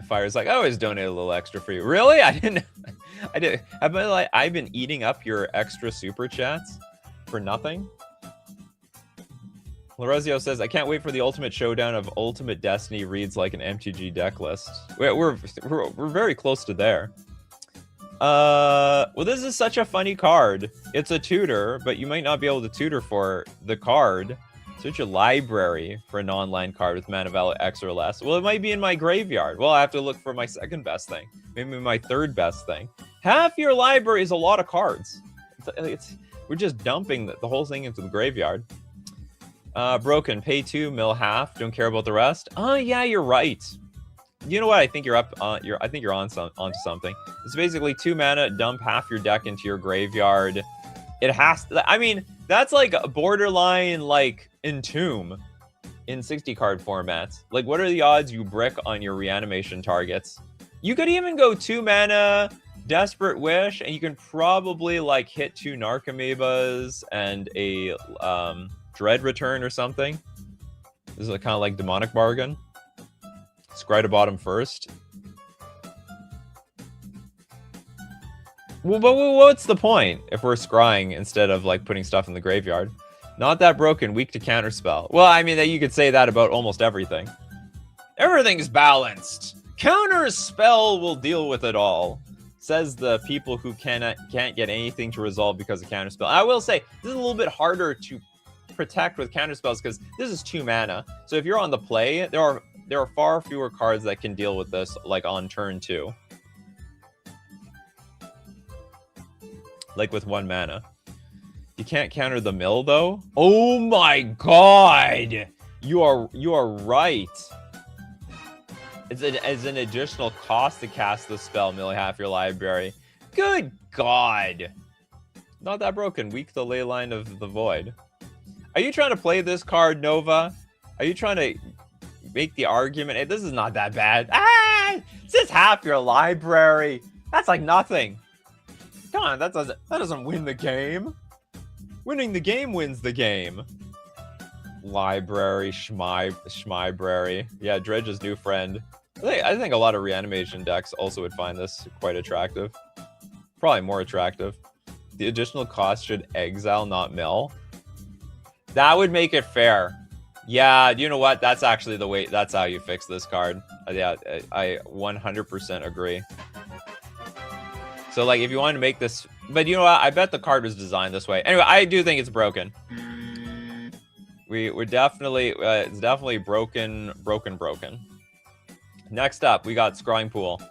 Fire's like, I always donate a little extra for you. Really? I didn't. I've been eating up your extra super chats for nothing. Lorezio says, I can't wait for the ultimate showdown of Ultimate Destiny reads like an MTG deck list. We're very close to there. Well, this is such a funny card. It's a tutor, but you might not be able to tutor for the card. Search your library for a non-land card with mana value X or less. Well, it might be in my graveyard. Well, I have to look for my second best thing. Maybe my third best thing. Half your library is a lot of cards. We're just dumping the whole thing into the graveyard. Broken. Pay 2, mill half. Don't care about the rest. Oh, yeah, you're right. You know what? I think you're up. I think you're onto something. It's basically 2 mana. Dump half your deck into your graveyard. It has to. I mean, that's like a borderline like Entomb in 60 card formats. Like, what are the odds you brick on your reanimation targets? You could even go 2 mana Desperate Wish, and you can probably like hit 2 Narcomoebas and a Dread Return or something. This is kind of like Demonic Bargain. Scry to bottom first. Well, but what's the point if we're scrying instead of like putting stuff in the graveyard? Not that broken, weak to counterspell. Well, I mean, you could say that about almost everything. Everything's balanced. Counterspell will deal with it all, says the people who can't get anything to resolve because of counterspell. I will say this is a little bit harder to protect with counterspells because this is 2 mana. So if you're on the play, there are far fewer cards that can deal with this, like on turn 2. Like with 1 mana. You can't counter the mill though. Oh my god! You are right. It's an additional cost to cast the spell, mill half your library. Good god! Not that broken. Weak the ley line of the void. Are you trying to play this card, Nova? Are you trying to make the argument? Hey, this is not that bad. Ah! It's just half your library. That's like nothing. Come on, that doesn't win the game. Winning the game wins the game. Library, Schmibrary. Yeah, Dredge's new friend. I think a lot of reanimation decks also would find this quite attractive. Probably more attractive. The additional cost should exile, not mill. That would make it fair. Yeah, you know what? That's actually the way. That's how you fix this card. Yeah, I 100% agree. So, like, if you want to make this... But you know what? I bet the card was designed this way. Anyway, I do think it's broken. We're definitely... it's definitely broken. Next up, we got Scrying Pool.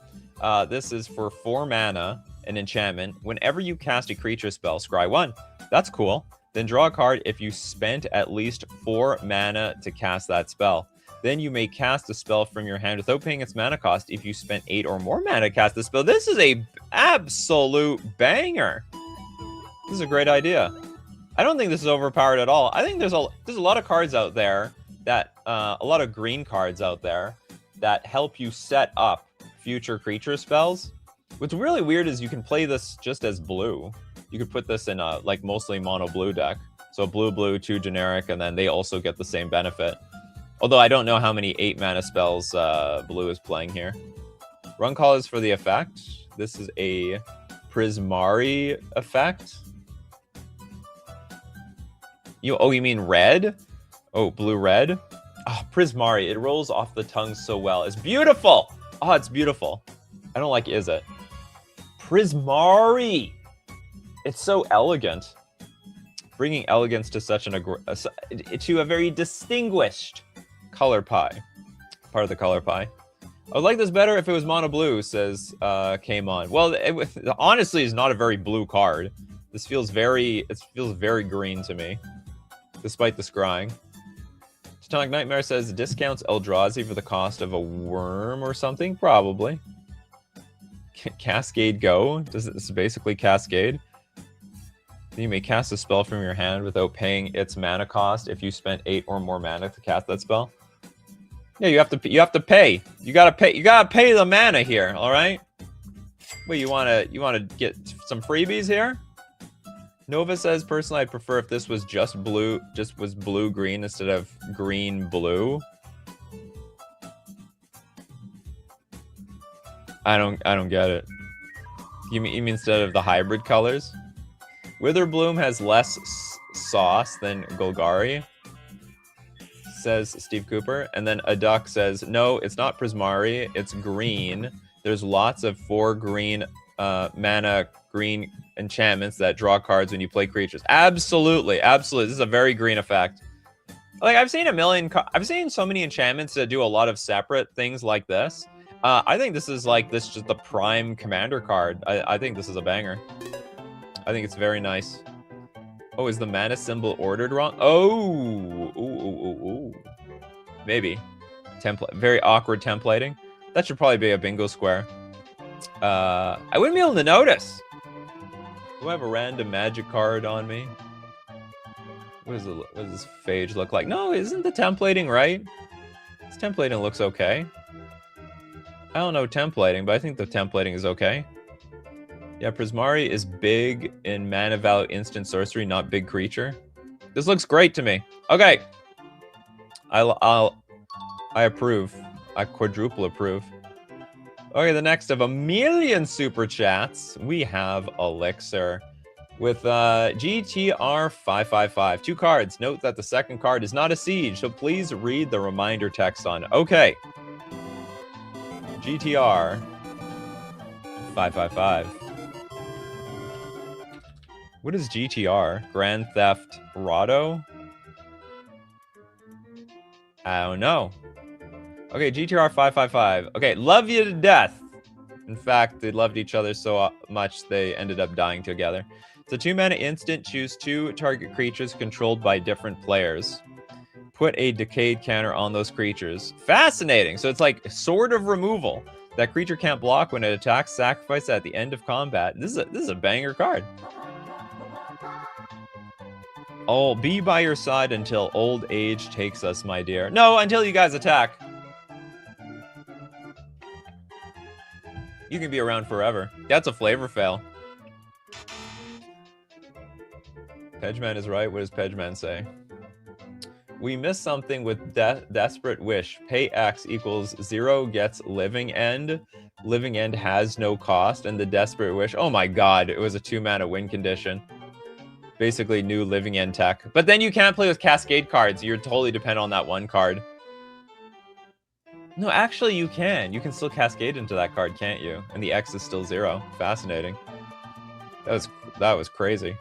This is for 4 mana, an enchantment. Whenever you cast a creature spell, scry 1. That's cool. Then draw a card if you spent at least 4 mana to cast that spell. Then you may cast a spell from your hand without paying its mana cost if you spent 8 or more mana to cast the spell. This is a absolute banger. This is a great idea. I don't think this is overpowered at all. I think there's a lot of cards out there that a lot of green cards out there that help you set up future creature spells. What's really weird is you can play this just as blue. You could put this in a like mostly mono blue deck. So blue, 2 generic, and then they also get the same benefit. Although I don't know how many 8 mana spells blue is playing here. Run call is for the effect. This is a Prismari effect. Oh, you mean red? Oh, blue-red? Oh, Prismari. It rolls off the tongue so well. It's beautiful! Oh, it's beautiful. I don't like is it. Prismari! It's so elegant. Bringing elegance to such to a very distinguished color pie. Part of the color pie. I would like this better if it was mono blue, says Came On. Well, honestly, it's not a very blue card. This feels very green to me, despite the scrying. Tonic Nightmare says discounts Eldrazi for the cost of a worm or something. Probably. Cascade Go. This is basically Cascade. You may cast a spell from your hand without paying its mana cost if you spent 8 or more mana to cast that spell. Yeah, you have to pay. You gotta pay the mana here, alright? Wait, you wanna get some freebies here? Nova says, personally, I'd prefer if this was just was blue-green instead of green-blue. I don't get it. You mean instead of the hybrid colors? Witherbloom has less sauce than Golgari, says Steve Cooper. And then a duck says, no, it's not Prismari, it's green. There's lots of 4 green mana green enchantments that draw cards when you play creatures. Absolutely. This is a very green effect. Like, I've seen so many enchantments that do a lot of separate things like this. I think this is just the prime commander card. I think this is a banger. I think it's very nice. Oh, is the mana symbol ordered wrong? Oh, ooh. Maybe. Very awkward templating. That should probably be a bingo square. I wouldn't be able to notice. Do I have a random magic card on me? What does this phage look like? No, isn't the templating right? This templating looks okay. I don't know templating, but I think the templating is okay. Yeah, Prismari is big in mana value instant sorcery, not big creature. This looks great to me. Okay. I approve. I quadruple approve. Okay, the next of a million super chats, we have Elixir with GTR 555. 2 cards. Note that the second card is not a siege, so please read the reminder text on it. Okay. GTR 555. What is GTR? Grand Theft Auto? I don't know. Okay, GTR 555. Okay, love you to death. In fact, they loved each other so much they ended up dying together. It's a 2-mana instant. Choose 2 target creatures controlled by different players. Put a decayed counter on those creatures. Fascinating. So it's like Sword of Removal. That creature can't block when it attacks. Sacrifice at the end of combat. This is a banger card. I'll be by your side until old age takes us, my dear. No, until you guys attack. You can be around forever. That's a flavor fail. Pedgeman is right. What does Pedgeman say? We missed something with Desperate Wish. Pay X equals 0 gets Living End. Living End has no cost. And the Desperate Wish... Oh my god, it was a 2-mana win condition. Basically new Living End tech. But then you can't play with Cascade cards. You're totally dependent on that one card. No, actually you can. You can still Cascade into that card, can't you? And the X is still 0. Fascinating. That was crazy.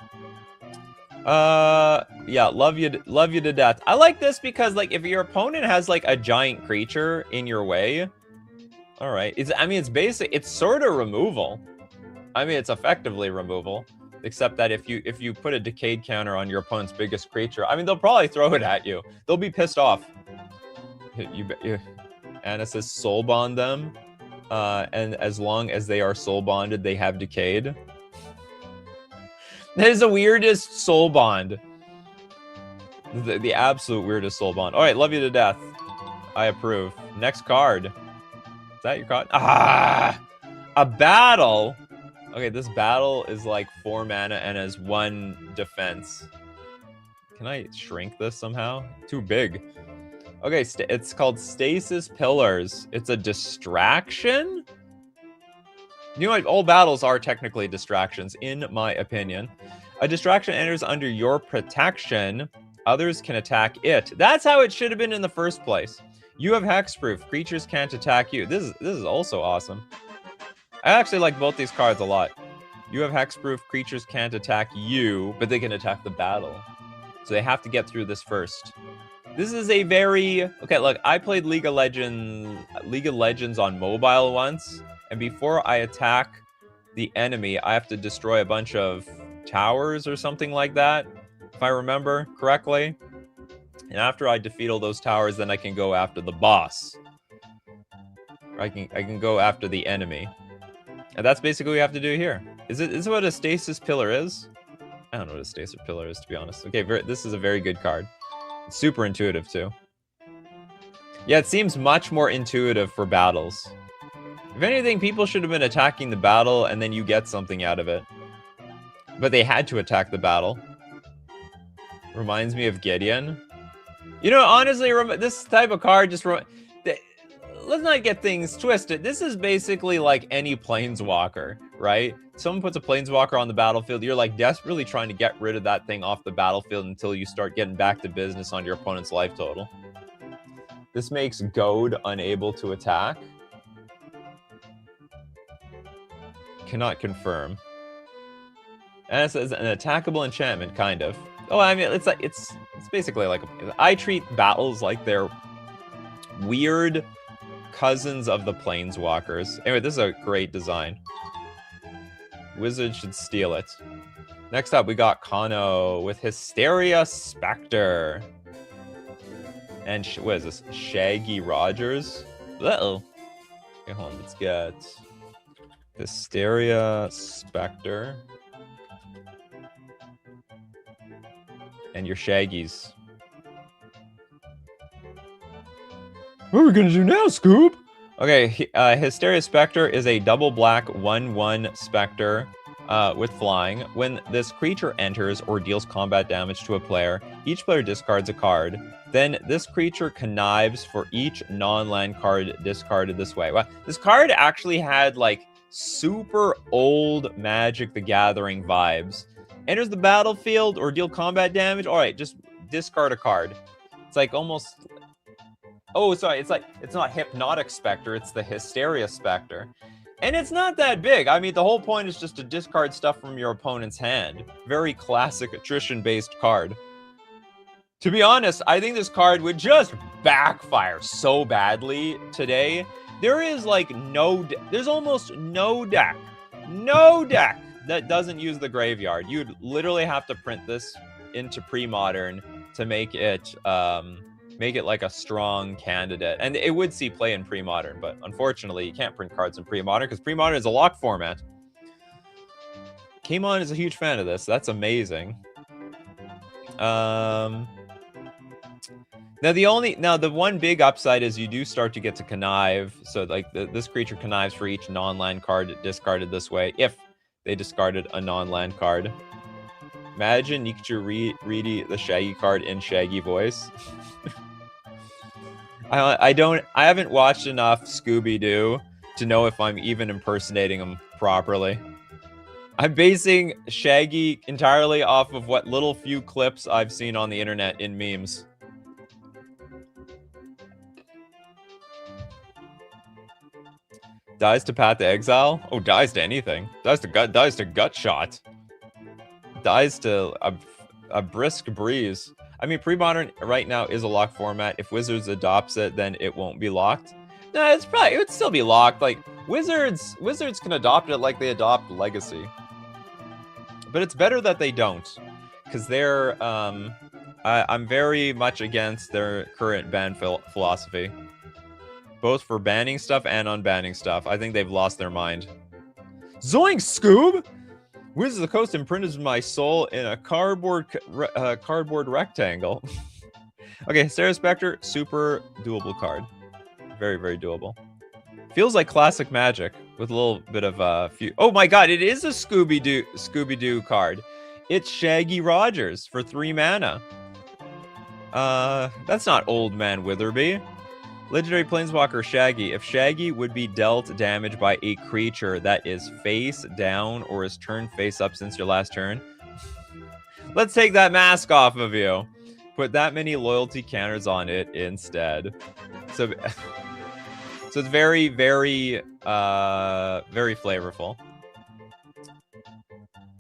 Yeah, love you to death. I like this because, like, if your opponent has like a giant creature in your way, all right, it's sort of removal. I mean, it's effectively removal, except that if you put a decayed counter on your opponent's biggest creature, I mean, they'll probably throw it at you. They'll be pissed off. Anna says soul bond them, and as long as they are soul bonded, they have decayed. That is the weirdest soul bond. The absolute weirdest soul bond. All right, love you to death. I approve. Next card. Is that your card? Ah! A battle. Okay, this battle is like 4 mana and has 1 defense. Can I shrink this somehow? Too big. Okay, it's called Stasis Pillars. It's a distraction? You know what? All battles are technically distractions, in my opinion. A distraction enters under your protection. Others can attack it. That's how it should have been in the first place. You have hexproof. Creatures can't attack you. This is also awesome. I actually like both these cards a lot. You have hexproof. Creatures can't attack you, but they can attack the battle. So they have to get through this first. This is a very... Okay, look, I played League of Legends on mobile once, and before I attack the enemy, I have to destroy a bunch of towers or something like that, if I remember correctly. And after I defeat all those towers, then I can go after the boss. I can go after the enemy. And that's basically what you have to do here. Is it what a stasis pillar is? I don't know what a stasis pillar is, to be honest. Okay, this is a very good card. It's super intuitive, too. Yeah, it seems much more intuitive for battles. If anything, people should have been attacking the battle, and then you get something out of it. But they had to attack the battle. Reminds me of Gideon. You know, honestly, this type of card just... Let's not get things twisted. This is basically like any planeswalker, right? Someone puts a planeswalker on the battlefield. You're like desperately trying to get rid of that thing off the battlefield until you start getting back to business on your opponent's life total. This makes Goad unable to attack. Cannot confirm. And it says an attackable enchantment, kind of. Oh, I mean, it's like it's basically like I treat battles like they're weird cousins of the planeswalkers. Anyway, this is a great design. Wizard should steal it. Next up, we got Kano with Hysteria Spectre. And what is this? Shaggy Rogers? Uh-oh. Okay, hold on. Let's get Hysteria Spectre. And your Shaggies. What are we gonna do now, Scoob? Okay, Hysteria Spectre is a double black 1/1 Spectre with flying. When this creature enters or deals combat damage to a player, each player discards a card. Then this creature connives for each non-land card discarded this way. Well, this card actually had like super old Magic the Gathering vibes. Enters the battlefield or deal combat damage. All right, just discard a card. It's like almost... Oh, sorry, it's not Hypnotic Spectre, it's the Hysteria Spectre. And it's not that big. I mean, the whole point is just to discard stuff from your opponent's hand. Very classic attrition-based card. To be honest, I think this card would just backfire so badly today. There is like there's almost no deck that doesn't use the graveyard. You'd literally have to print this into pre-modern to make it like a strong candidate. And it would see play in pre-modern, but unfortunately you can't print cards in pre-modern because pre-modern is a lock format. Kamon is a huge fan of this. That's amazing. Now the one big upside is you do start to get to connive. So like this creature connives for each non-land card discarded this way, if they discarded a non-land card. Imagine Nikachu reading the Shaggy card in Shaggy voice. I haven't watched enough Scooby-Doo to know if I'm even impersonating him properly. I'm basing Shaggy entirely off of what little few clips I've seen on the internet in memes. Dies to Path to Exile? Oh, dies to anything. Dies to gut shot. Dies to a brisk breeze. I mean, pre-modern right now is a locked format. If Wizards adopts it, then it won't be locked. No, it would still be locked. Like Wizards can adopt it like they adopt Legacy. But it's better that they don't, because they're I'm very much against their current ban philosophy, both for banning stuff and unbanning stuff. I think they've lost their mind. Zoink, Scoob! Wizards of the Coast imprinted my soul in a cardboard rectangle. Okay, Hysteria Spectre, super doable card. Very, very doable. Feels like classic Magic with a little bit of a few. Oh my god, it is a Scooby-Doo card. It's Shaggy Rogers for 3 mana. That's not Old Man Witherby. Legendary Planeswalker Shaggy. If Shaggy would be dealt damage by a creature that is face down or is turned face up since your last turn, let's take that mask off of you. Put that many loyalty counters on it instead. So, so it's very, very, very flavorful.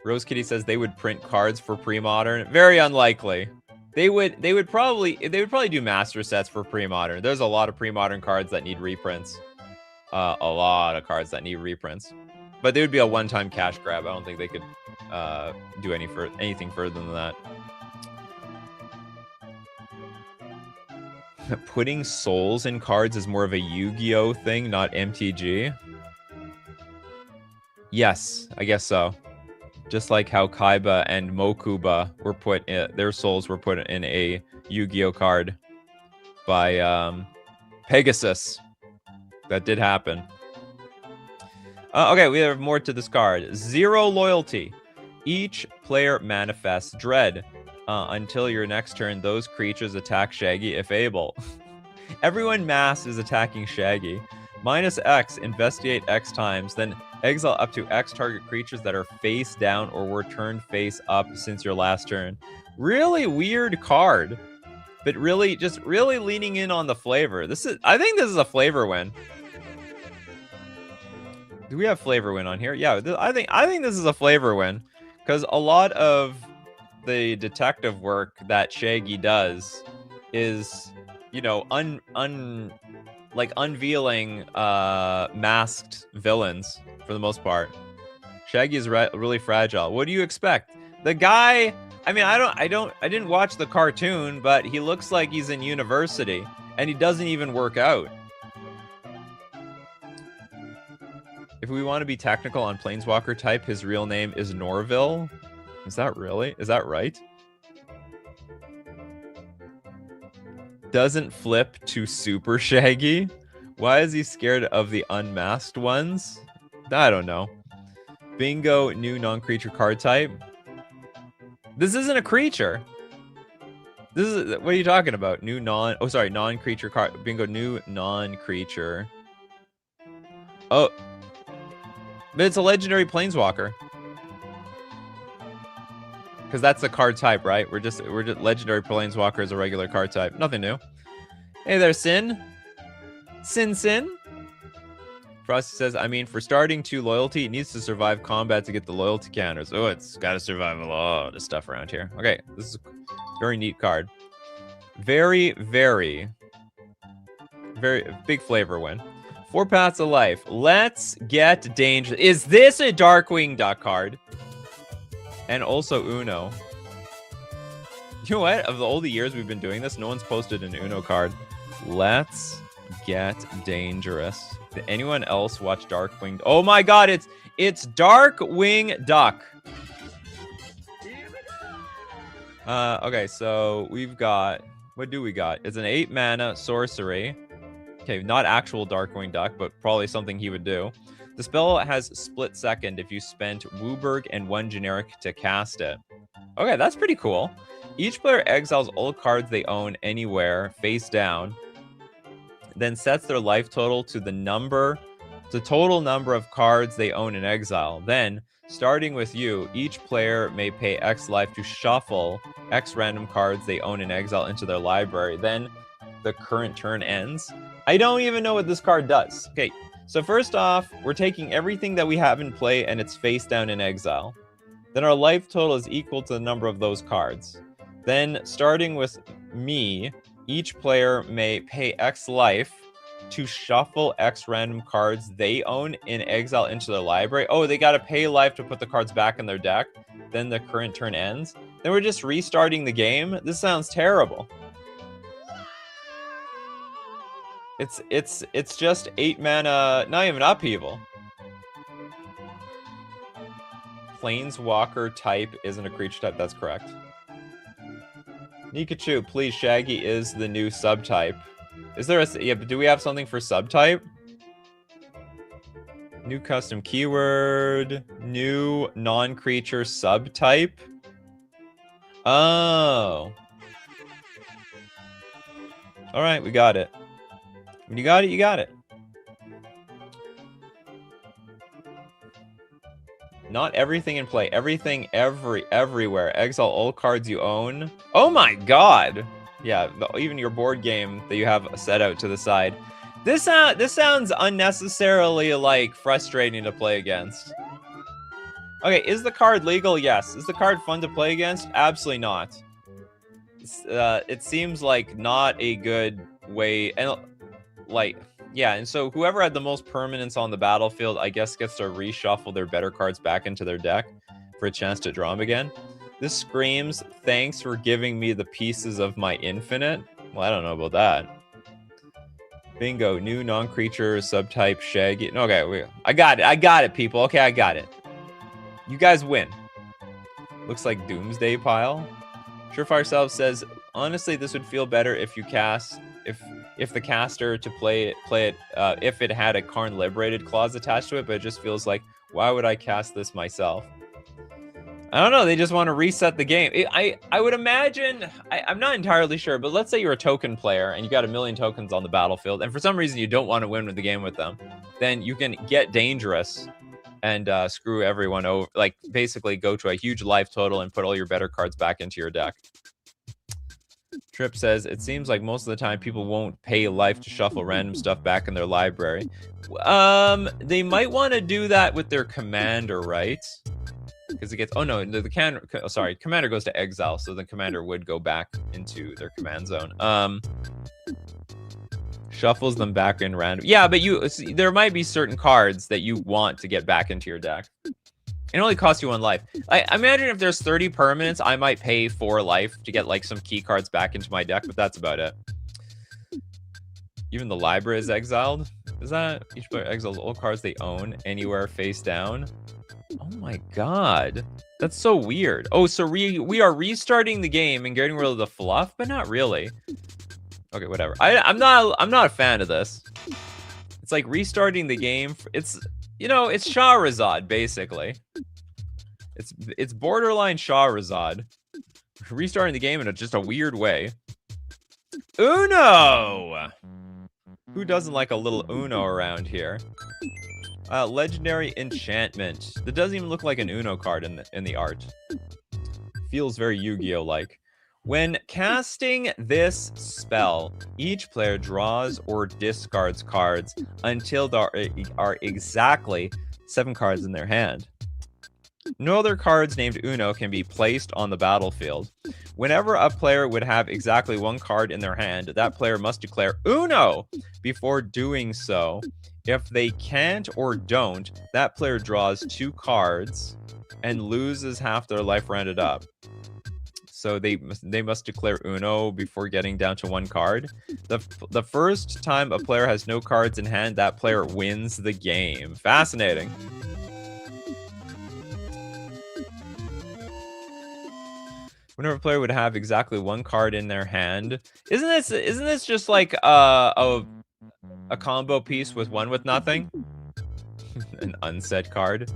Rose Kitty says they would print cards for pre-modern. Very unlikely. They would probably do master sets for pre-modern. There's a lot of pre-modern cards that need reprints. A lot of cards that need reprints. But they would be a one-time cash grab. I don't think they could do anything further than that. Putting souls in cards is more of a Yu-Gi-Oh thing, not MTG. Yes, I guess so. Just like how Kaiba and Mokuba were put in, their souls were put in a Yu-Gi-Oh card by Pegasus. That did happen. Okay, we have more to this card. 0 loyalty. Each player manifests dread. Until your next turn, those creatures attack Shaggy if able. Everyone mass is attacking Shaggy. -X, investigate X times, then exile up to X target creatures that are face down or were turned face up since your last turn. Really weird card, but really leaning in on the flavor. I think this is a flavor win. Do we have flavor win on here? Yeah, I think this is a flavor win because a lot of the detective work that Shaggy does is, you know, unveiling masked villains for the most part. Shaggy is really fragile. What do you expect? The guy, I mean, I didn't watch the cartoon, but he looks like he's in university and he doesn't even work out. If we want to be technical on Planeswalker type, his real name is Norville. Is that right? Doesn't flip to Super Shaggy? Why is he scared of the unmasked ones? I don't know. Bingo, new non-creature card type. This isn't a creature. This is, what are you talking about? Non-creature card. Bingo, new non-creature. Oh. But it's a legendary Planeswalker. Because that's the card type, right? We're just legendary Planeswalker is a regular card type. Nothing new. Hey there, Sin. Sin. Frosty says, I mean, for starting 2 loyalty, it needs to survive combat to get the loyalty counters. Oh, it's got to survive a lot of stuff around here. Okay, this is a very neat card. Very, very, very big flavor win. 4 Paths of Life. Let's get dangerous. Is this a Darkwing Duck card? And also Uno. You know what? Of all the years we've been doing this, no one's posted an Uno card. Let's get dangerous. Did anyone else watch Darkwing? Oh my god, it's Darkwing Duck. Okay, so we've got, what do we got? It's an 8 mana sorcery. Okay, not actual Darkwing Duck, but probably something he would do. The spell has split second if you spent Wooburg and 1 generic to cast it. Okay, that's pretty cool. Each player exiles all cards they own anywhere, face down, then sets their life total to the total number of cards they own in exile. Then, starting with you, each player may pay X life to shuffle X random cards they own in exile into their library. Then, the current turn ends. I don't even know what this card does. Okay. So first off, we're taking everything that we have in play and it's face down in exile. Then our life total is equal to the number of those cards. Then starting with me, each player may pay X life to shuffle X random cards they own in exile into their library. Oh, they got to pay life to put the cards back in their deck. Then the current turn ends. Then we're just restarting the game. This sounds terrible. It's just 8 mana, not even upheaval. Planeswalker type isn't a creature type, that's correct. Nikachu, please, Shaggy is the new subtype. Is there yeah, but do we have something for subtype? New custom keyword, new non-creature subtype. Oh. All right, we got it. When you got it, you got it. Not everything in play. Everything everywhere. Exile all cards you own. Oh my god. Yeah, even your board game that you have set out to the side. This sounds unnecessarily like frustrating to play against. Okay, is the card legal? Yes. Is the card fun to play against? Absolutely not. It seems like not a good way, and like, yeah, and so whoever had the most permanents on the battlefield, I guess, gets to reshuffle their better cards back into their deck for a chance to draw them again. This screams, thanks for giving me the pieces of my infinite. Well, I don't know about that. Bingo, new non-creature subtype Shaggy. Okay, I got it, people. Okay, I got it. You guys win. Looks like Doomsday Pile. Surefire Self says, honestly, this would feel better if you cast, if the caster to play it, if it had a Karn Liberated clause attached to it, but it just feels like, why would I cast this myself? I don't know, they just want to reset the game. I would imagine, I'm not entirely sure, but let's say you're a token player and you got 1 million tokens on the battlefield, and for some reason you don't want to win with the game with them, then you can get dangerous and screw everyone over, like basically go to a huge life total and put all your better cards back into your deck. Trip says, it seems like most of the time people won't pay life to shuffle random stuff back in their library. They might want to do that with their commander, right? Because it gets, oh no, commander goes to exile, so the commander would go back into their command zone. Shuffles them back in random. Yeah, but there might be certain cards that you want to get back into your deck. It only costs you 1 life. I imagine if there's 30 permanents, I might pay 4 life to get like some key cards back into my deck, but that's about it. Even the library is exiled. Is that each player exiles all cards they own anywhere face down? Oh my god, that's so weird. Oh, so we are restarting the game and getting rid of the fluff, but not really. Okay, whatever. I'm not a fan of this. It's like restarting the game. It's, you know, it's Shahrazad basically. It's borderline Shahrazad. Restarting the game in just a weird way. Uno. Who doesn't like a little Uno around here? Legendary enchantment. That doesn't even look like an Uno card in the art. Feels very Yu-Gi-Oh like. When casting this spell, each player draws or discards cards until there are exactly 7 cards in their hand. No other cards named Uno can be placed on the battlefield. Whenever a player would have exactly 1 card in their hand, that player must declare Uno before doing so. If they can't or don't, that player draws 2 cards and loses half their life rounded up. So they must declare Uno before getting down to 1 card. The first time a player has no cards in hand, that player wins the game. Fascinating. Whenever a player would have exactly 1 card in their hand, isn't this just like a combo piece with 1 with nothing? An unset card.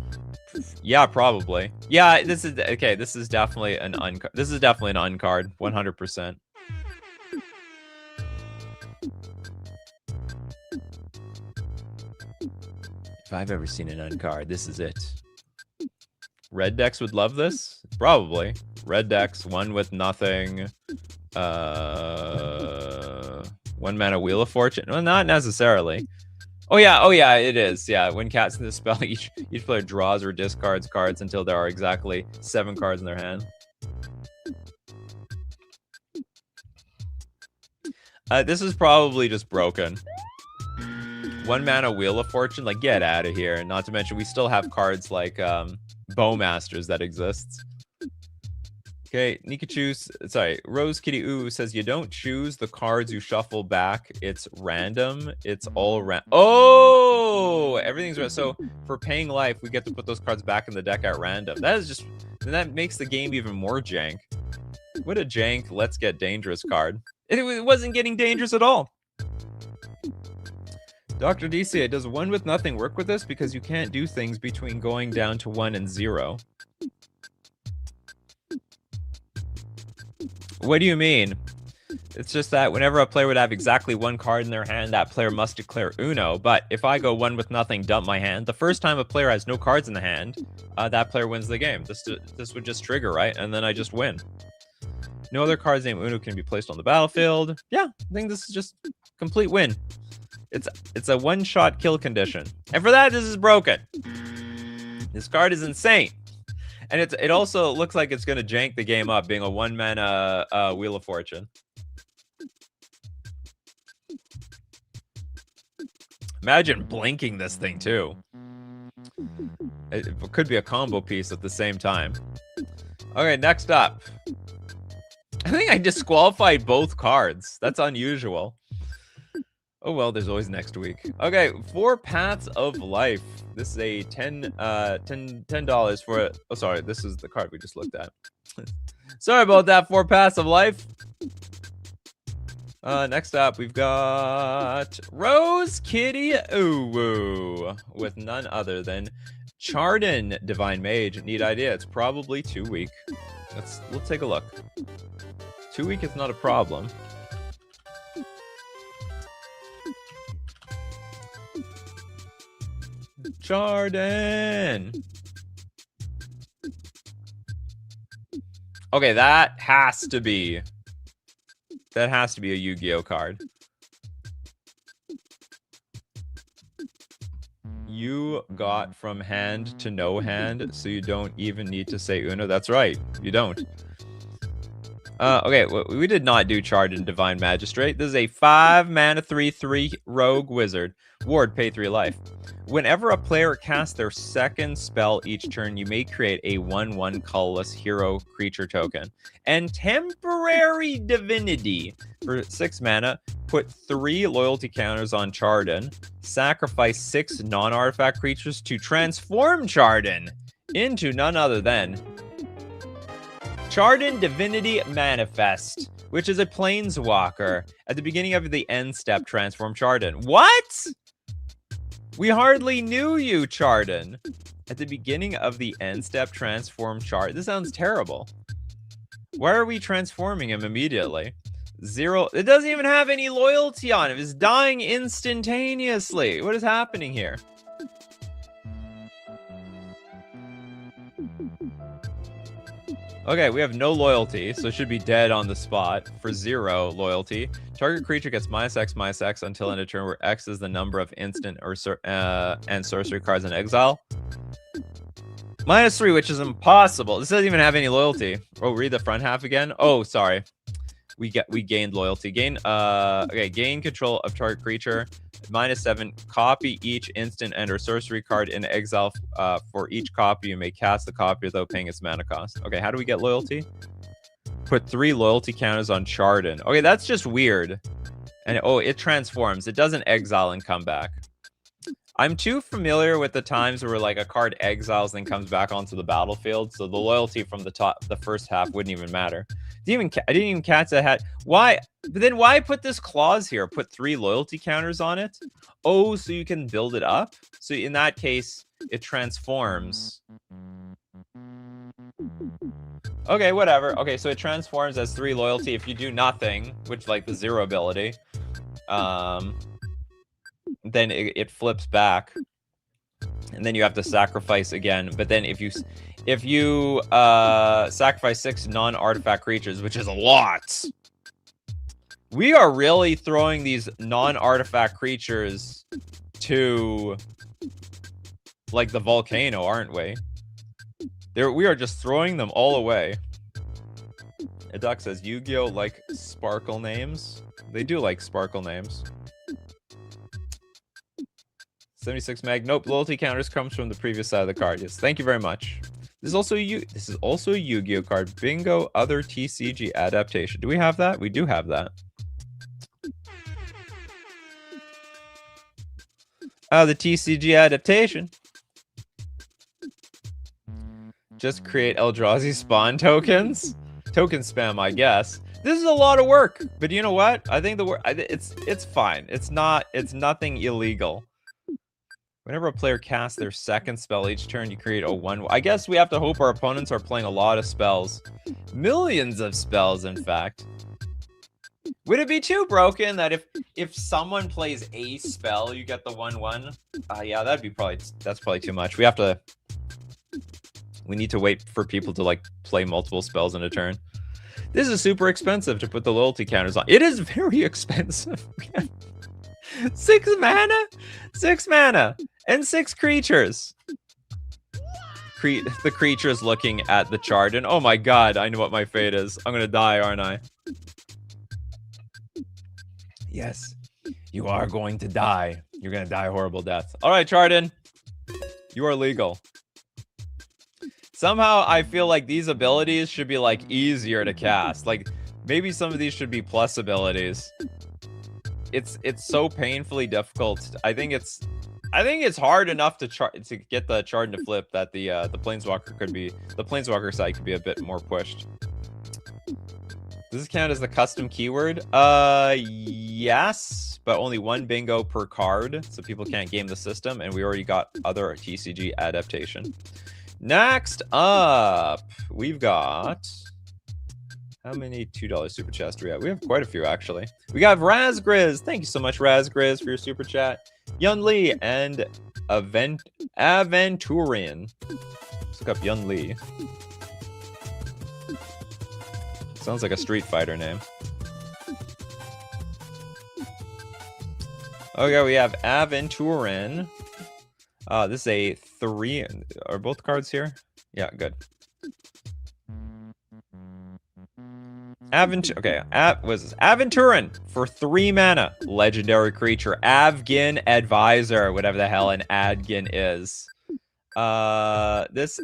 Yeah, probably. Yeah, this is okay. This is definitely an uncard. This is definitely an uncard, 100%. If I've ever seen an uncard, this is it. Red decks would love this, probably. Red decks, 1 with nothing. 1 mana Wheel of Fortune. Well, not necessarily. Oh yeah, it is. Yeah, when casting this spell, each player draws or discards cards until there are exactly 7 cards in their hand. This is probably just broken. 1 mana Wheel of Fortune, like, get out of here. Not to mention, we still have cards like Bowmasters that exists. Okay, Nikachu, sorry, Rose Kitty Ooh says you don't choose the cards you shuffle back. It's random. It's all random. Oh, everything's random. So for paying life, we get to put those cards back in the deck at random. That is just, that makes the game even more jank. What a jank Let's Get Dangerous card. It wasn't getting dangerous at all. Dr. DC, does 1 with nothing work with this? Because you can't do things between going down to 1 and 0. What do you mean? It's just that whenever a player would have exactly one card in their hand, that player must declare Uno. But if I go one with nothing, dump my hand, the first time a player has no cards in the hand, that player wins the game. This would just trigger, right? And then I just win. No other cards named Uno can be placed on the battlefield. Yeah, I think this is just complete win. It's a one-shot kill condition. And for that, this is broken. This card is insane. And it also looks like it's going to jank the game up, being a one-mana Wheel of Fortune. Imagine blinking this thing, too. It could be a combo piece at the same time. Okay, next up. I think I disqualified both cards. That's unusual. Oh, well, there's always next week. Okay, 4 Paths of Life. This is a $10 for it. Oh, sorry, this is the card we just looked at. Sorry about that, 4 Paths of Life. Next up, we've got Rose Kitty Uwu with none other than Chardon Divine Mage. Neat idea. It's probably 2 week. Let's take a look. 2 week is not a problem. Chardon. Okay, that has to be a Yu-Gi-Oh card. You got from hand to no hand, so you don't even need to say Uno. That's right, you don't. Okay, we did not do Chardon Divine Magistrate. This is a 5-mana 3/3 rogue wizard. Ward, pay 3 life. Whenever a player casts their second spell each turn, you may create a 1/1 colorless hero creature token. And temporary divinity for 6 mana. Put 3 loyalty counters on Chardon. Sacrifice 6 non-artifact creatures to transform Chardon into none other than Chardon Divinity Manifest, which is a planeswalker. At the beginning of the end step, transform Chardon. What? We hardly knew you, Chardon. At the beginning of the end step, transform Chardon. This sounds terrible. Why are we transforming him immediately? 0. It doesn't even have any loyalty on him. It's dying instantaneously. What is happening here? Okay, we have no loyalty, so it should be dead on the spot for 0 loyalty. Target creature gets -X/-X until end of turn, where X is the number of instant or and sorcery cards in exile. -3, which is impossible. This doesn't even have any loyalty. Oh, read the front half again. Oh, sorry. We gained loyalty. Gain control of target creature. -7. Copy each instant and or sorcery card in exile. For each copy, you may cast the copy without paying its mana cost. Okay, how do we get loyalty? Put 3 loyalty counters on Chardon. Okay, that's just weird. And oh, it transforms. It doesn't exile and come back. I'm too familiar with the times where like a card exiles and then comes back onto the battlefield, so the loyalty from the first half wouldn't even matter. I didn't even catch that hat. Why? But then why put this clause here? Put 3 loyalty counters on it? Oh, so you can build it up? So in that case, it transforms. Okay, whatever. Okay, so it transforms as 3 loyalty if you do nothing, which like the 0 ability. Then it flips back. And then you have to sacrifice again. But then if you sacrifice 6 non-artifact creatures, which is a lot. We are really throwing these non-artifact creatures to like the volcano, aren't we? We are just throwing them all away. A duck says Yu-Gi-Oh like sparkle names. They do like sparkle names. 76 mag. Nope, loyalty counters comes from the previous side of the card. Yes, thank you very much. This is also a Yu-Gi-Oh card. Bingo, other TCG adaptation. Do we have that? We do have that. The TCG adaptation. Just create Eldrazi spawn tokens. Token spam, I guess. This is a lot of work, but you know what? I think it's fine. It's nothing illegal. Whenever a player casts their second spell each turn, you create a 1. I guess we have to hope our opponents are playing a lot of spells. Millions of spells, in fact. Would it be too broken that if someone plays a spell, you get the 1/1? Yeah, that's probably too much. We need to wait for people to like play multiple spells in a turn. This is super expensive to put the loyalty counters on. It is very expensive. 6 mana, and 6 creatures. The creature's looking at the chart, and oh my god, I know what my fate is. I'm gonna die, aren't I? Yes, you are going to die. You're gonna die a horrible death. All right, Chardon, you are legal. Somehow I feel like these abilities should be like easier to cast. Like maybe some of these should be plus abilities. It's so painfully difficult. I think it's hard enough to get the Chardon to flip that the Planeswalker side could be a bit more pushed. Does this count as the custom keyword? Yes, but only 1 bingo per card, so people can't game the system, and we already got other TCG adaptation. Next up, we've got... How many $2 super chats do we have? We have quite a few, actually. We got Razgriz. Thank you so much, Razgriz, for your super chat. Yun Lee and Aventurian. Let's look up Yun Lee. Sounds like a Street Fighter name. Okay, we have Aventurin. This is a 3. Are both cards here? Yeah, good. What is this? Aventurin for 3 mana. Legendary creature. Avgin Advisor, whatever the hell an Adgin is. This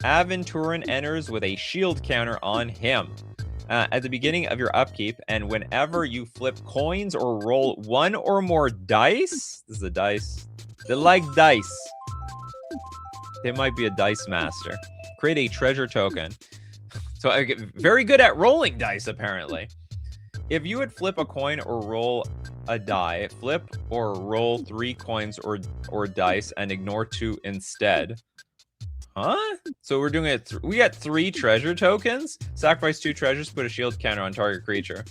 Aventurin enters with a shield counter on him. At the beginning of your upkeep, and whenever you flip coins or roll 1 or more dice, this is a dice. They like dice. They might be a dice master. Create a treasure token. So I get very good at rolling dice, apparently. If you would flip a coin or roll a die, flip or roll 3 coins or dice and ignore 2 instead. Huh? So we're doing it. We got 3 treasure tokens. Sacrifice 2 treasures, put a shield counter on target creature.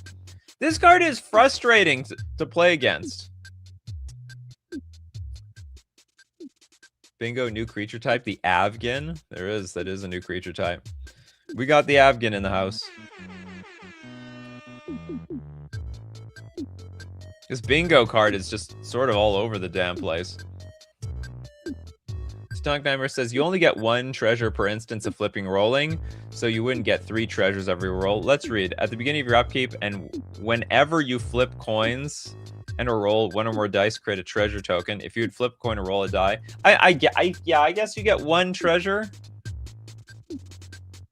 This card is frustrating to play against. Bingo, new creature type, the Avgin. That is a new creature type. We got the Avgin in the house. This bingo card is just sort of all over the damn place. Stunk Nightmare says you only get 1 treasure per instance of flipping rolling, so you wouldn't get 3 treasures every roll. Let's read. At the beginning of your upkeep, and whenever you flip coins and or roll 1 or more dice, create a treasure token. If you would flip a coin or roll a die, I guess you get 1 treasure.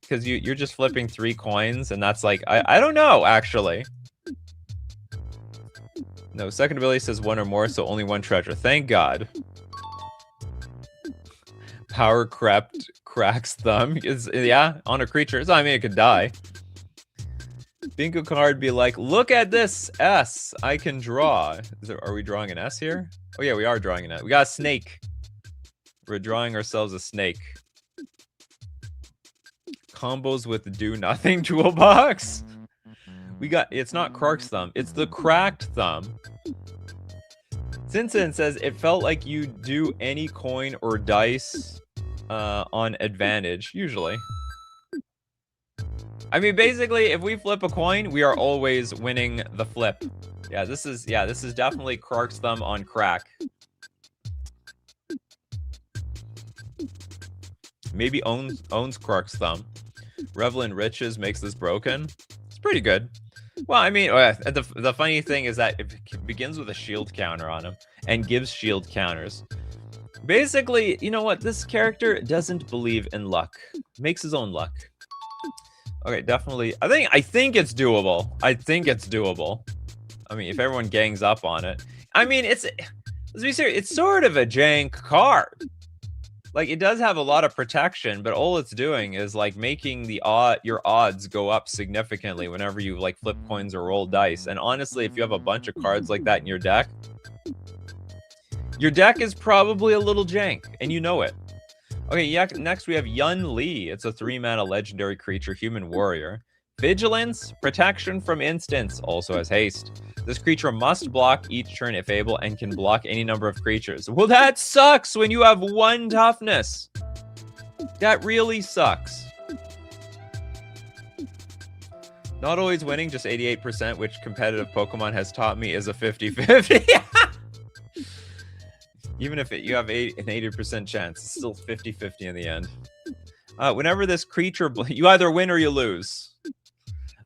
Because you're just flipping 3 coins, and that's like, I don't know, actually. No, second ability says 1 or more, so only 1 treasure. Thank God. Power cracks thumb. Yeah, on a creature. So, I mean, it could die. Bingo card be like, look at this S I can draw. Are we drawing an S here? Oh yeah, we are drawing an S. We got a snake. We're drawing ourselves a snake. Combos with the do nothing toolbox. We got, it's not Krark's thumb, it's the cracked thumb. Sinsen says it felt like you do any coin or dice on advantage, usually. I mean, basically, if we flip a coin, we are always winning the flip. Yeah, this is definitely Krark's thumb on crack. Maybe owns Krark's thumb. Revel in Riches makes this broken. It's pretty good. Well, I mean, the funny thing is that it begins with a shield counter on him and gives shield counters. Basically, you know what? This character doesn't believe in luck. Makes his own luck. Okay, definitely. I think it's doable. I think it's doable. I mean, if everyone gangs up on it. I mean, let's be serious. It's sort of a jank card. Like, it does have a lot of protection, but all it's doing is like making your odds go up significantly whenever you like flip coins or roll dice. And honestly, if you have a bunch of cards like that in your deck is probably a little jank, and you know it. Okay, yeah, next we have Yun Lee. It's a 3-mana legendary creature, human warrior. Vigilance, protection from instants, also has haste. This creature must block each turn if able and can block any number of creatures. Well, that sucks when you have 1 toughness. That really sucks. Not always winning, just 88%, which competitive Pokemon has taught me is a 50-50. Even if you have an 80% chance, it's still 50-50 in the end. Whenever this creature... You either win or you lose.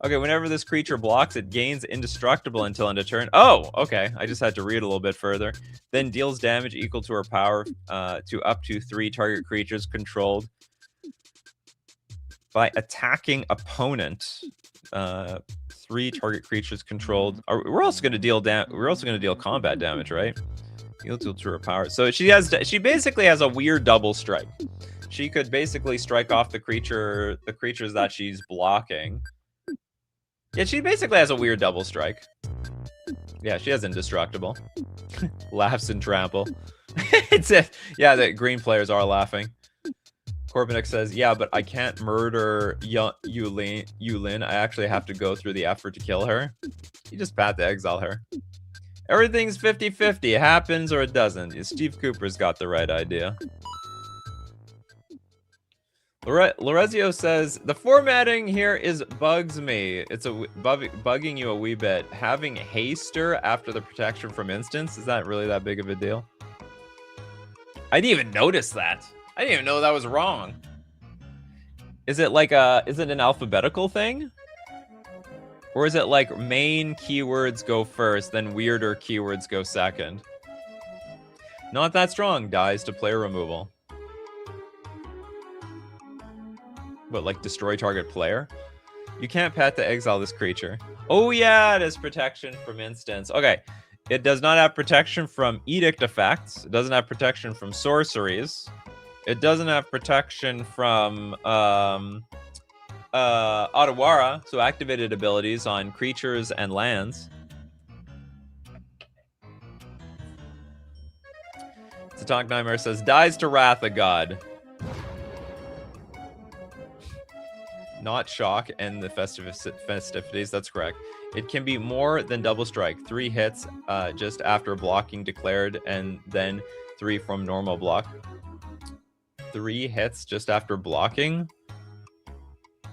Okay, whenever this creature blocks, it gains indestructible until end of turn. Oh, okay. I just had to read a little bit further. Then deals damage equal to her power to up to 3 target creatures controlled by attacking opponent. 3 target creatures controlled. We're also going to deal combat damage, right? Equal to her power. So she basically has a weird double strike. She could basically strike off the creatures that she's blocking. Yeah, she basically has a weird double strike. Yeah, she has indestructible. Laughs and trample. Yeah, the green players are laughing. Corbinick says, yeah, but I can't murder Yulin. I actually have to go through the effort to kill her. You just pat to exile her. Everything's 50-50. It happens or it doesn't. Steve Cooper's got the right idea. Lorezio says, the formatting here bugs me. It's bugging you a wee bit. Having haster after the protection from instants, is that really that big of a deal? I didn't even notice that. I didn't even know that was wrong. Is it like is it an alphabetical thing? Or is it like main keywords go first, then weirder keywords go second? Not that strong, dies to player removal. What, like destroy target player? You can't pat to exile this creature. Oh yeah, it has protection from instants. Okay, it does not have protection from edict effects. It doesn't have protection from sorceries. It doesn't have protection from Otawara, so activated abilities on creatures and lands. Satonk Nightmare says, dies to Wrath of God. Not shock and the festivities, that's correct. It can be more than double strike. 3 hits just after blocking declared, and then 3 from normal block. 3 hits just after blocking.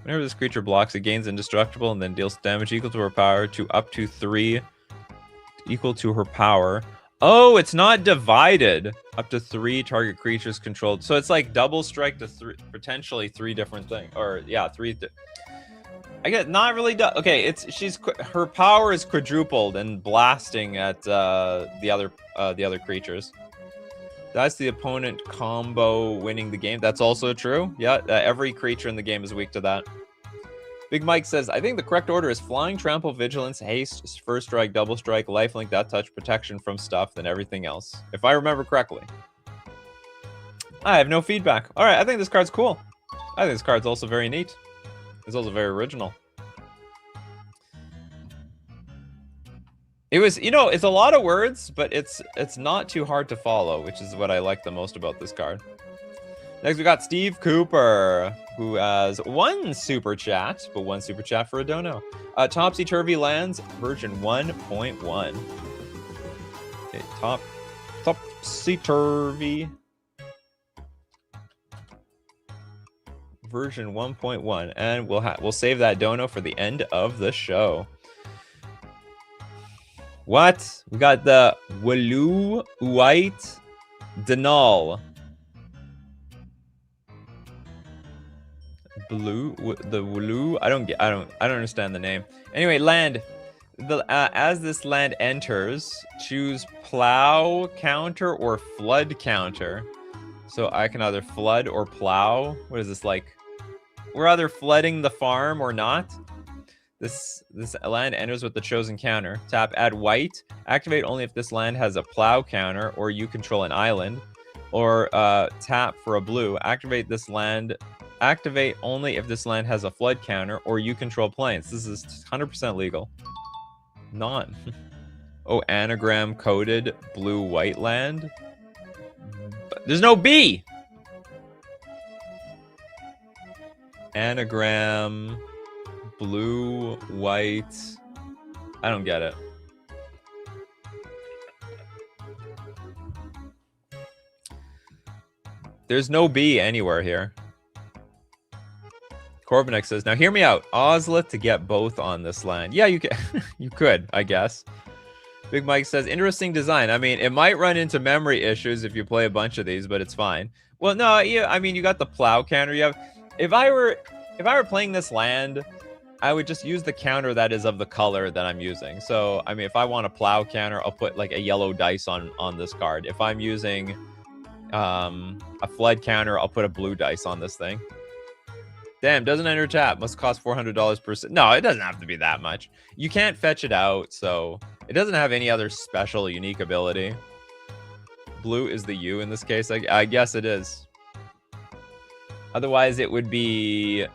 Whenever this creature blocks, it gains indestructible and then deals damage equal to her power to up to 3 equal to her power. Oh, it's not divided. Up to 3 target creatures controlled. So it's like double strike to potentially 3 different things. Or yeah, 3. I get not really. Okay, her power is quadrupled and blasting at the other creatures. That's the opponent combo winning the game. That's also true. Yeah, every creature in the game is weak to that. Big Mike says, I think the correct order is flying, trample, vigilance, haste, first strike, double strike, lifelink, that touch, protection from stuff, then everything else. If I remember correctly. I have no feedback. All right, I think this card's cool. I think this card's also very neat. It's also very original. It was, it's a lot of words, but it's not too hard to follow, which is what I like the most about this card. Next, we got Steve Cooper, who has 1 super chat, but 1 super chat for a dono. Topsy-Turvy Lands, version 1.1. Okay, Topsy-Turvy. Version 1.1, and we'll save that dono for the end of the show. What? We got the Waloo White Denal. Blue, the Waloo. I don't understand the name. Anyway, land. As this land enters, choose plow counter or flood counter. So I can either flood or plow. What is this like? We're either flooding the farm or not. This land enters with the chosen counter. Tap add white. Activate only if this land has a plow counter or you control an island. Or tap for a blue. Activate this land. Activate only if this land has a flood counter or you control plains. This is 100% legal. Not. Oh, anagram coded blue-white land. There's no B. Anagram Blue, white. I don't get it. There's no B anywhere here. Corbinek says, now hear me out. Ozlet to get both on this land. Yeah, you can. You could, I guess. Big Mike says, interesting design. I mean, it might run into memory issues if you play a bunch of these, but it's fine. Well, no, yeah, I mean, you got the plow counter. You have. If I were playing this land, I would just use the counter that is of the color that I'm using. So, I mean, if I want a plow counter, I'll put like a yellow dice on this card. If I'm using a flood counter, I'll put a blue dice on this thing. Damn, doesn't enter tap. Must cost $400 per set. No, it doesn't have to be that much. You can't fetch it out, so it doesn't have any other special unique ability. Blue is the U in this case. I guess it is. Otherwise, it would be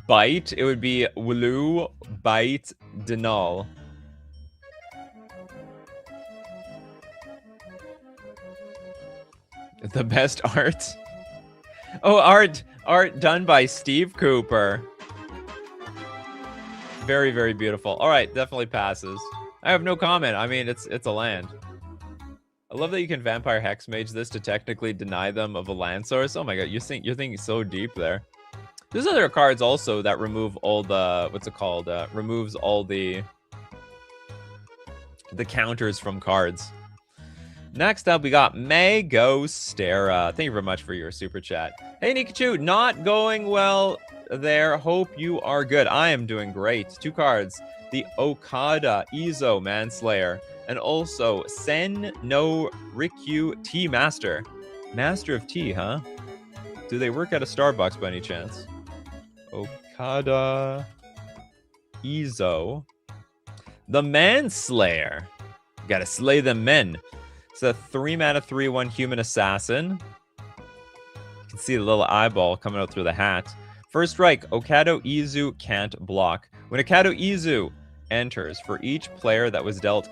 bite. It would be Wulu, bite, denal. The best art. Oh, art done by Steve Cooper. Very, very beautiful. All right, definitely passes. I have no comment. I mean, it's a land. I love that you can Vampire Hexmage this to technically deny them of a land source. Oh my god, you're thinking so deep there. There's other cards also that remove all the what's it called? Removes all the counters from cards. Next up, we got Magostera. Thank you very much for your super chat. Hey, Nikachu, not going well there. Hope you are good. I am doing great. 2 cards. The Okada Izo Manslayer. And also Sen no Rikyu Tea Master. Master of Tea, huh? Do they work at a Starbucks by any chance? Okada Izo. The Manslayer. Gotta slay the men. It's a 3-mana 3/1 human assassin. You can see the little eyeball coming out through the hat. First strike, Okado Izu can't block. When Okado Izu enters, for each player that was dealt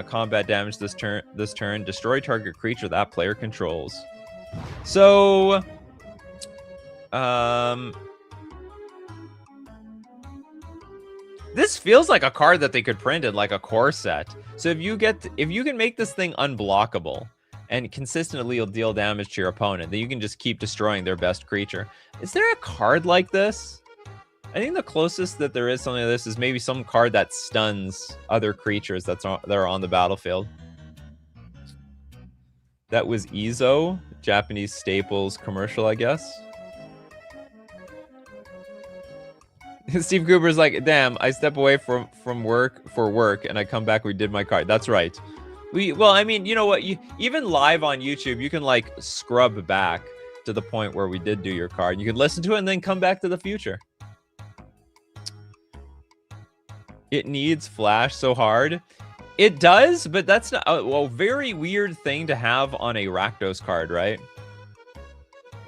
combat damage this turn, destroy target creature that player controls. So, this feels like a card that they could print in like a core set. So if you can make this thing unblockable and consistently you'll deal damage to your opponent, then you can just keep destroying their best creature. Is there a card like this? I think the closest that there is something like this is maybe some card that stuns other creatures that are on the battlefield. That was Izo, Japanese staples commercial, I guess. Steve Cooper's like, damn, I step away from work for work and I come back, we did my card. That's right. Well, I mean, you know what? Even live on YouTube, you can like scrub back to the point where we did do your card. You can listen to it and then come back to the future. It needs flash so hard. It does, but that's not a very weird thing to have on a Rakdos card, right?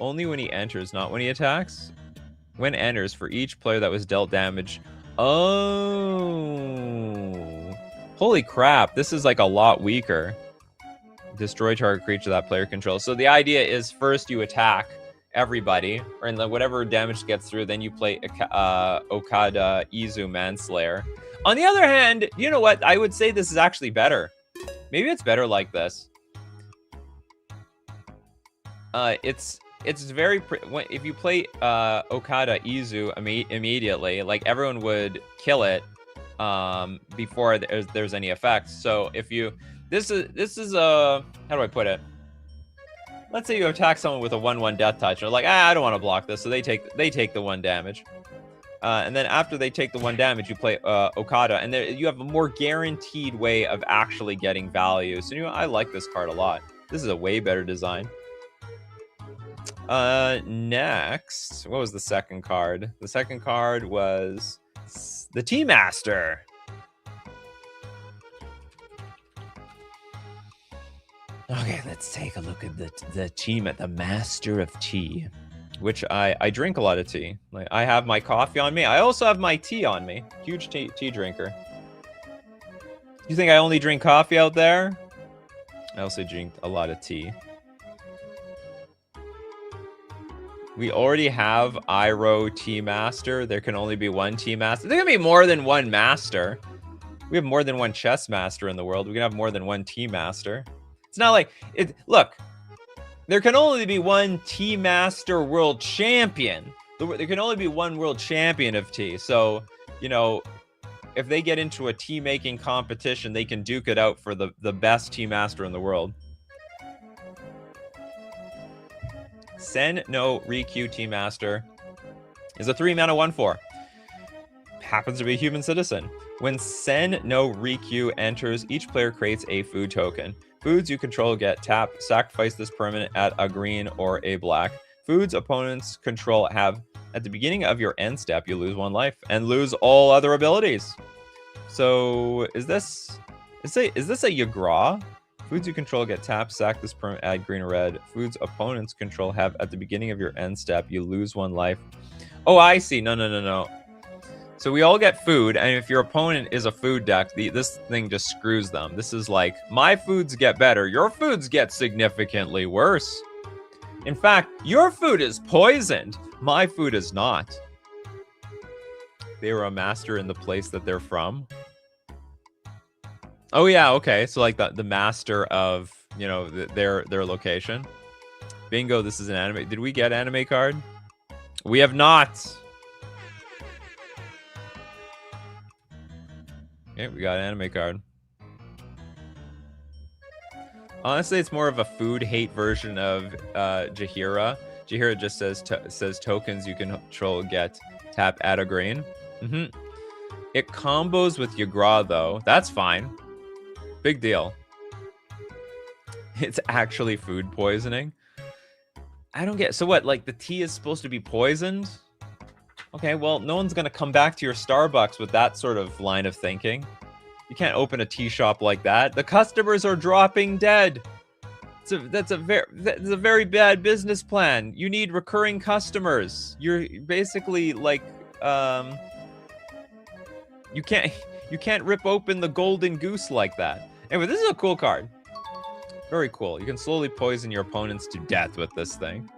Only when he enters, not when he attacks. When enters, for each player that was dealt damage. Oh. Holy crap. This is like a lot weaker. Destroy target creature that player controls. So the idea is first you attack everybody, or in whatever damage gets through, then you play Okada Izu Manslayer. On the other hand, you know what? I would say this is actually better. Maybe it's better like this. It's very if you play Okada Izu immediately, like everyone would kill it before there's any effects. So if you this is a how do I put it? Let's say you attack someone with a 1/1 death touch. They're like, I don't want to block this, so they take the 1 damage. And then after they take the 1 damage, you play Okada, and you have a more guaranteed way of actually getting value. So I like this card a lot. This is a way better design. Next, what was the second card? The second card was the Tea Master. Okay, let's take a look at the team at the Master of Tea, which I drink a lot of tea. Like I have my coffee on me. I also have my tea on me. Huge tea drinker. You think I only drink coffee out there? I also drink a lot of tea. We already have Iroh Tea Master. There can only be one Tea Master. There can be more than one Master. We have more than one Chess Master in the world. We can have more than one Tea Master. It's not like it. Look, there can only be one Tea Master World Champion. There can only be one World Champion of tea. So, you know, if they get into a tea making competition, they can duke it out for the best Tea Master in the world. Sen no Rikyu Tea Master is a 3-mana 1/4. Happens to be a human citizen. When Sen no Rikyu enters, each player creates a food token. Foods you control get tapped. Sacrifice this permanent at a green or a black. Foods opponents control have at the beginning of your end step, you lose 1 life and lose all other abilities. So is this a Yagra? Foods you control get tapped. Sack this permanent, add green or red. Foods opponents control have at the beginning of your end step, you lose 1 life. Oh, I see. No. So we all get food, and if your opponent is a food deck, this thing just screws them. This is like, my foods get better, your foods get significantly worse. In fact, your food is poisoned, my food is not. They were a master in the place that they're from. Oh yeah, okay. So like the master of, you know, their location. Bingo, this is an anime. Did we get anime card? We have not. Okay, we got an anime card. Honestly, it's more of a food hate version of Jaheira. Jaheira just says tokens you control get tap add a green. It combos with Yagra though. That's fine. Big deal. It's actually food poisoning. I don't get. So what? Like the tea is supposed to be poisoned? Okay, well, no one's gonna come back to your Starbucks with that sort of line of thinking. You can't open a tea shop like that. The customers are dropping dead. That's a very bad business plan. You need recurring customers. You're basically like you can't rip open the golden goose like that. Anyway, this is a cool card. Very cool. You can slowly poison your opponents to death with this thing.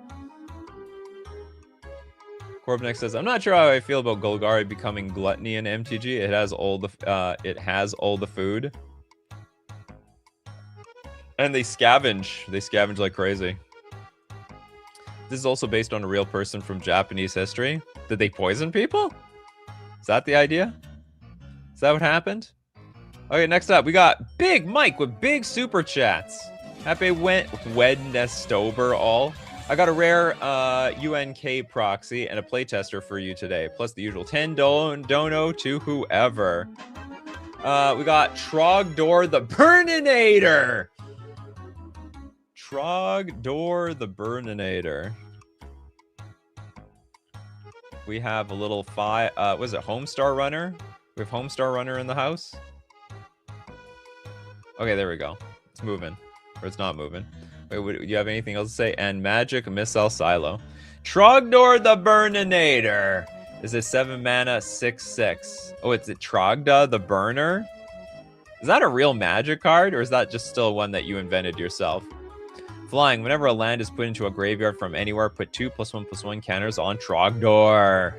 Corbnick says, I'm not sure how I feel about Golgari becoming gluttony in MTG. It has all the food. And they scavenge. They scavenge like crazy. This is also based on a real person from Japanese history. Did they poison people? Is that the idea? Is that what happened? Okay, next up, we got Big Mike with big super chats. Happy Wednesday all. I got a rare UNK proxy and a playtester for you today, plus the usual 10 dono to whoever. We got Trogdor the Burninator. Trogdor the Burninator. We have a little was it Homestar Runner? We have Homestar Runner in the house. Okay, there we go. It's moving. Or it's not moving. Wait, do you have anything else to say? And Magic Missile Silo. Trogdor the Burninator is a 7-mana 6/6. Oh, it's Trogda the Burner? Is that a real Magic card, or is that just still one that you invented yourself? Flying. Whenever a land is put into a graveyard from anywhere, put 2+1/+1 counters on Trogdor.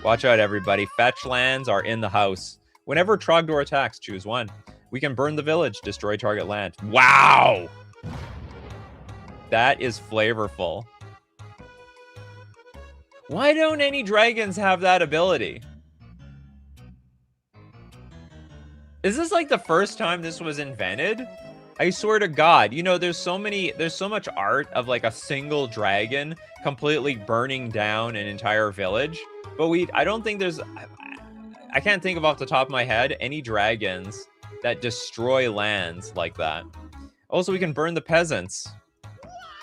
Watch out, everybody. Fetch lands are in the house. Whenever Trogdor attacks, choose one. We can burn the village, destroy target land. Wow! That is flavorful. Why don't any dragons have that ability? Is this like the first time this was invented? I swear to God, you know, there's so much art of like a single dragon completely burning down an entire village. But I don't think I can't think of off the top of my head any dragons that destroy lands like that. Also, we can burn the peasants.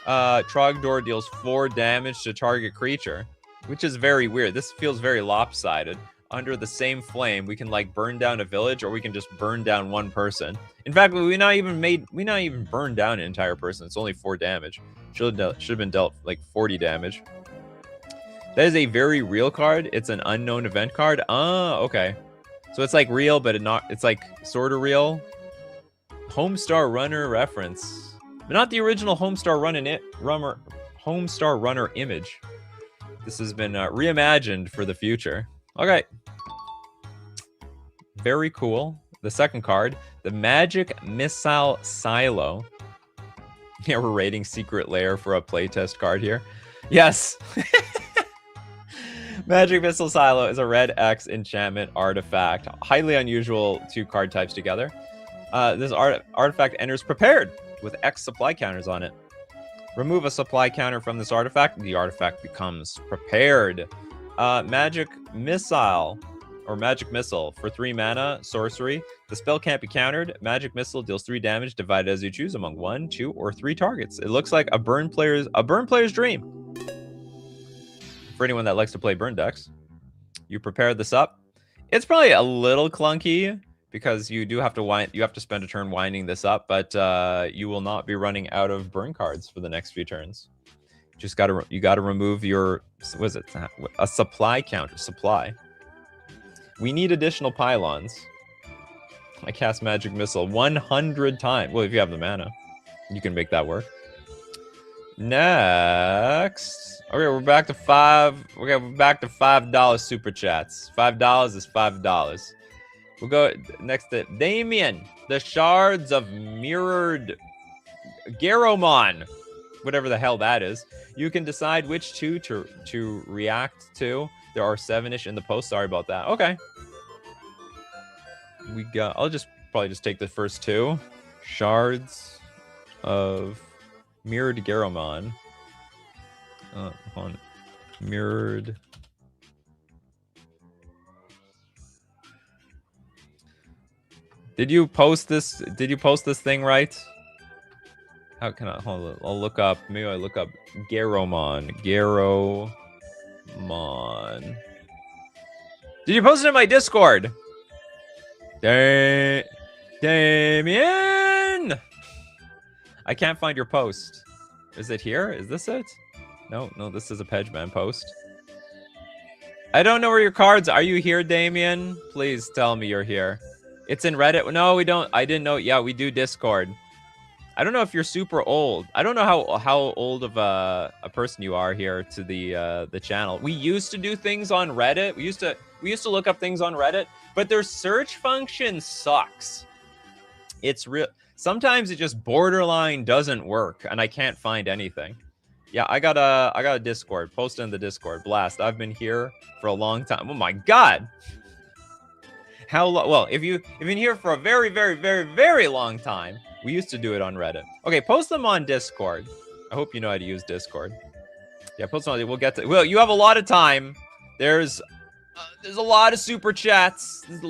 Trogdor deals 4 damage to target creature, which is very weird. This feels very lopsided. Under the same flame, we can like burn down a village, or we can just burn down one person. In fact, we not even burned down an entire person. It's only 4 damage. Should have been dealt like 40 damage. That is a very real card. It's an unknown event card. Okay. So it's like real, but it's like sort of real. Homestar Runner reference. But not the original Homestar Runner image. This has been reimagined for the future. Okay. Very cool. The second card, the Magic Missile Silo. Yeah, we're rating Secret Lair for a playtest card here. Yes. Magic Missile Silo is a red X enchantment artifact. Highly unusual 2 card types together. This artifact enters prepared with X supply counters on it. Remove a supply counter from this artifact. The artifact becomes prepared. Magic Missile or Magic Missile for 3 mana, sorcery. The spell can't be countered. Magic Missile deals 3 damage, divided as you choose among 1, 2, or 3 targets. It looks like a burn player's dream. For anyone that likes to play burn decks, you prepare this up. It's probably a little clunky because you do have to spend a turn winding this up, but you will not be running out of burn cards for the next few turns. You gotta remove your a supply counter. We need additional pylons. I cast Magic Missile 100 times. Well, if you have the mana, you can make that work. Next. Okay, we're back to $5 super chats. $5 is $5. We'll go next to Damien. The Shards of Mirrored Garomon. Whatever the hell that is. You can decide which 2 to react to. There are 7-ish in the post. Sorry about that. Okay. I'll probably just take the first 2. Shards of Mirrored Garomon. Hold on. Mirrored. Did you post this thing right? How can I hold it? I'll look up. Maybe I look up Garomon. Garomon. Did you post it in my Discord? Damien! I can't find your post. Is it here? Is this it? No, this is a Pegman post. I don't know where your cards are. Are you here, Damien? Please tell me you're here. It's in Reddit. No, we don't. I didn't know. Yeah, we do Discord. I don't know if you're super old. I don't know how old of a person you are here to the channel. We used to do things on Reddit. We used to look up things on Reddit, but their search function sucks. It's real. Sometimes it just borderline doesn't work, and I can't find anything. Yeah, I got a Discord. Post in the Discord. Blast. I've been here for a long time. Oh my god. How long? Well, if you've been here for a very, very, very, very long time, we used to do it on Reddit. Okay, post them on Discord. I hope you know how to use Discord. Yeah, post them on. We'll get to. Well, you have a lot of time. There's a lot of super chats. There's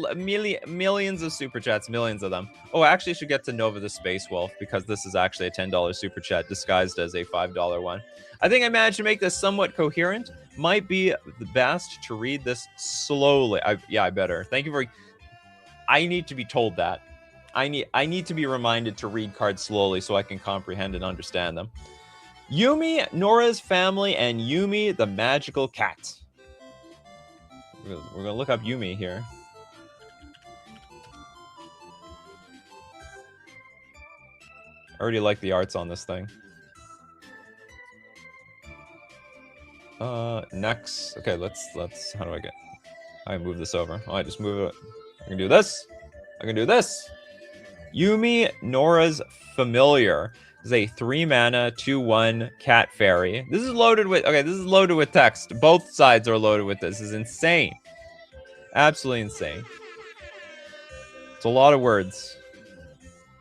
millions of super chats, millions of them. Oh, I actually should get to Nova the Space Wolf because this is actually a $10 super chat disguised as a $5 one. I think I managed to make this somewhat coherent. Might be the best to read this slowly. I better. Thank you for. I need to be told that. I need to be reminded to read cards slowly so I can comprehend and understand them. Yumi, Nora's family, and Yumi the magical cat. We're gonna look up Yumi here. I already like the arts on this thing. Next. Okay, let's how do I move this over? Oh, I just move it. I can do this. I can do this. Yumi, Nora's Familiar is a 3-mana 2/1 cat fairy. This is loaded with text. Both sides are loaded with this. This is insane. Absolutely insane. It's a lot of words.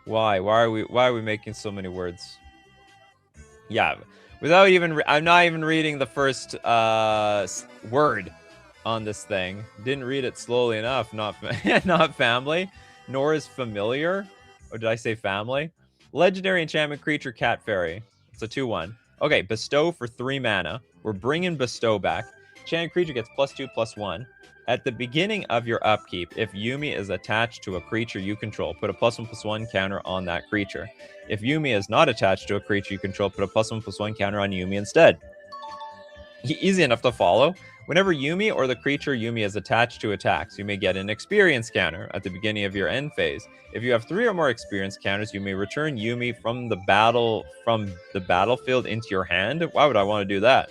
Why? Why are we making so many words? Yeah, I'm not even reading the first word on this thing. Didn't read it slowly enough. Not family. Nora's Familiar. Or did I say family? Legendary enchantment creature cat fairy. It's a 2/1. Okay, bestow for 3 mana. We're bringing bestow back. Enchanted creature gets +2/+1. At the beginning of your upkeep, if Yumi is attached to a creature you control, put a +1/+1 counter on that creature. If Yumi is not attached to a creature you control, put a +1/+1 counter on Yumi instead. Easy enough to follow. Whenever Yumi or the creature Yumi is attached to attacks, you may get an experience counter at the beginning of your end phase. If you have 3 or more experience counters, you may return Yumi from the battlefield into your hand. Why would I want to do that?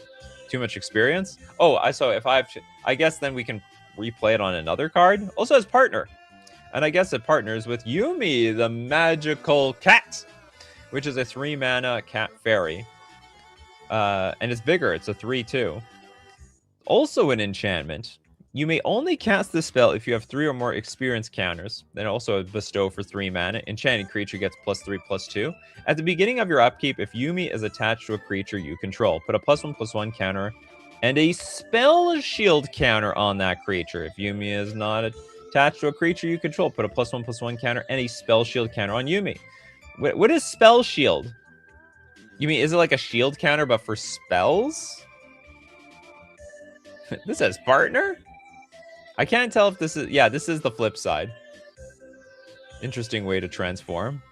Too much experience? Oh, so if I guess then we can replay it on another card. Also has partner. And I guess it partners with Yumi, the magical cat, which is a 3-mana cat fairy. And it's bigger. It's a 3/2. Also an enchantment. You may only cast this spell if you have 3 or more experience counters. Then also a bestow for 3 mana. Enchanted creature gets +3/+2. At the beginning of your upkeep, if Yumi is attached to a creature you control, put a +1/+1 counter and a spell shield counter on that creature. If Yumi is not attached to a creature you control, put a +1/+1 counter and a spell shield counter on Yumi. What is spell shield? You mean, is it like a shield counter but for spells? This says partner? I can't tell if this is... Yeah, this is the flip side. Interesting way to transform.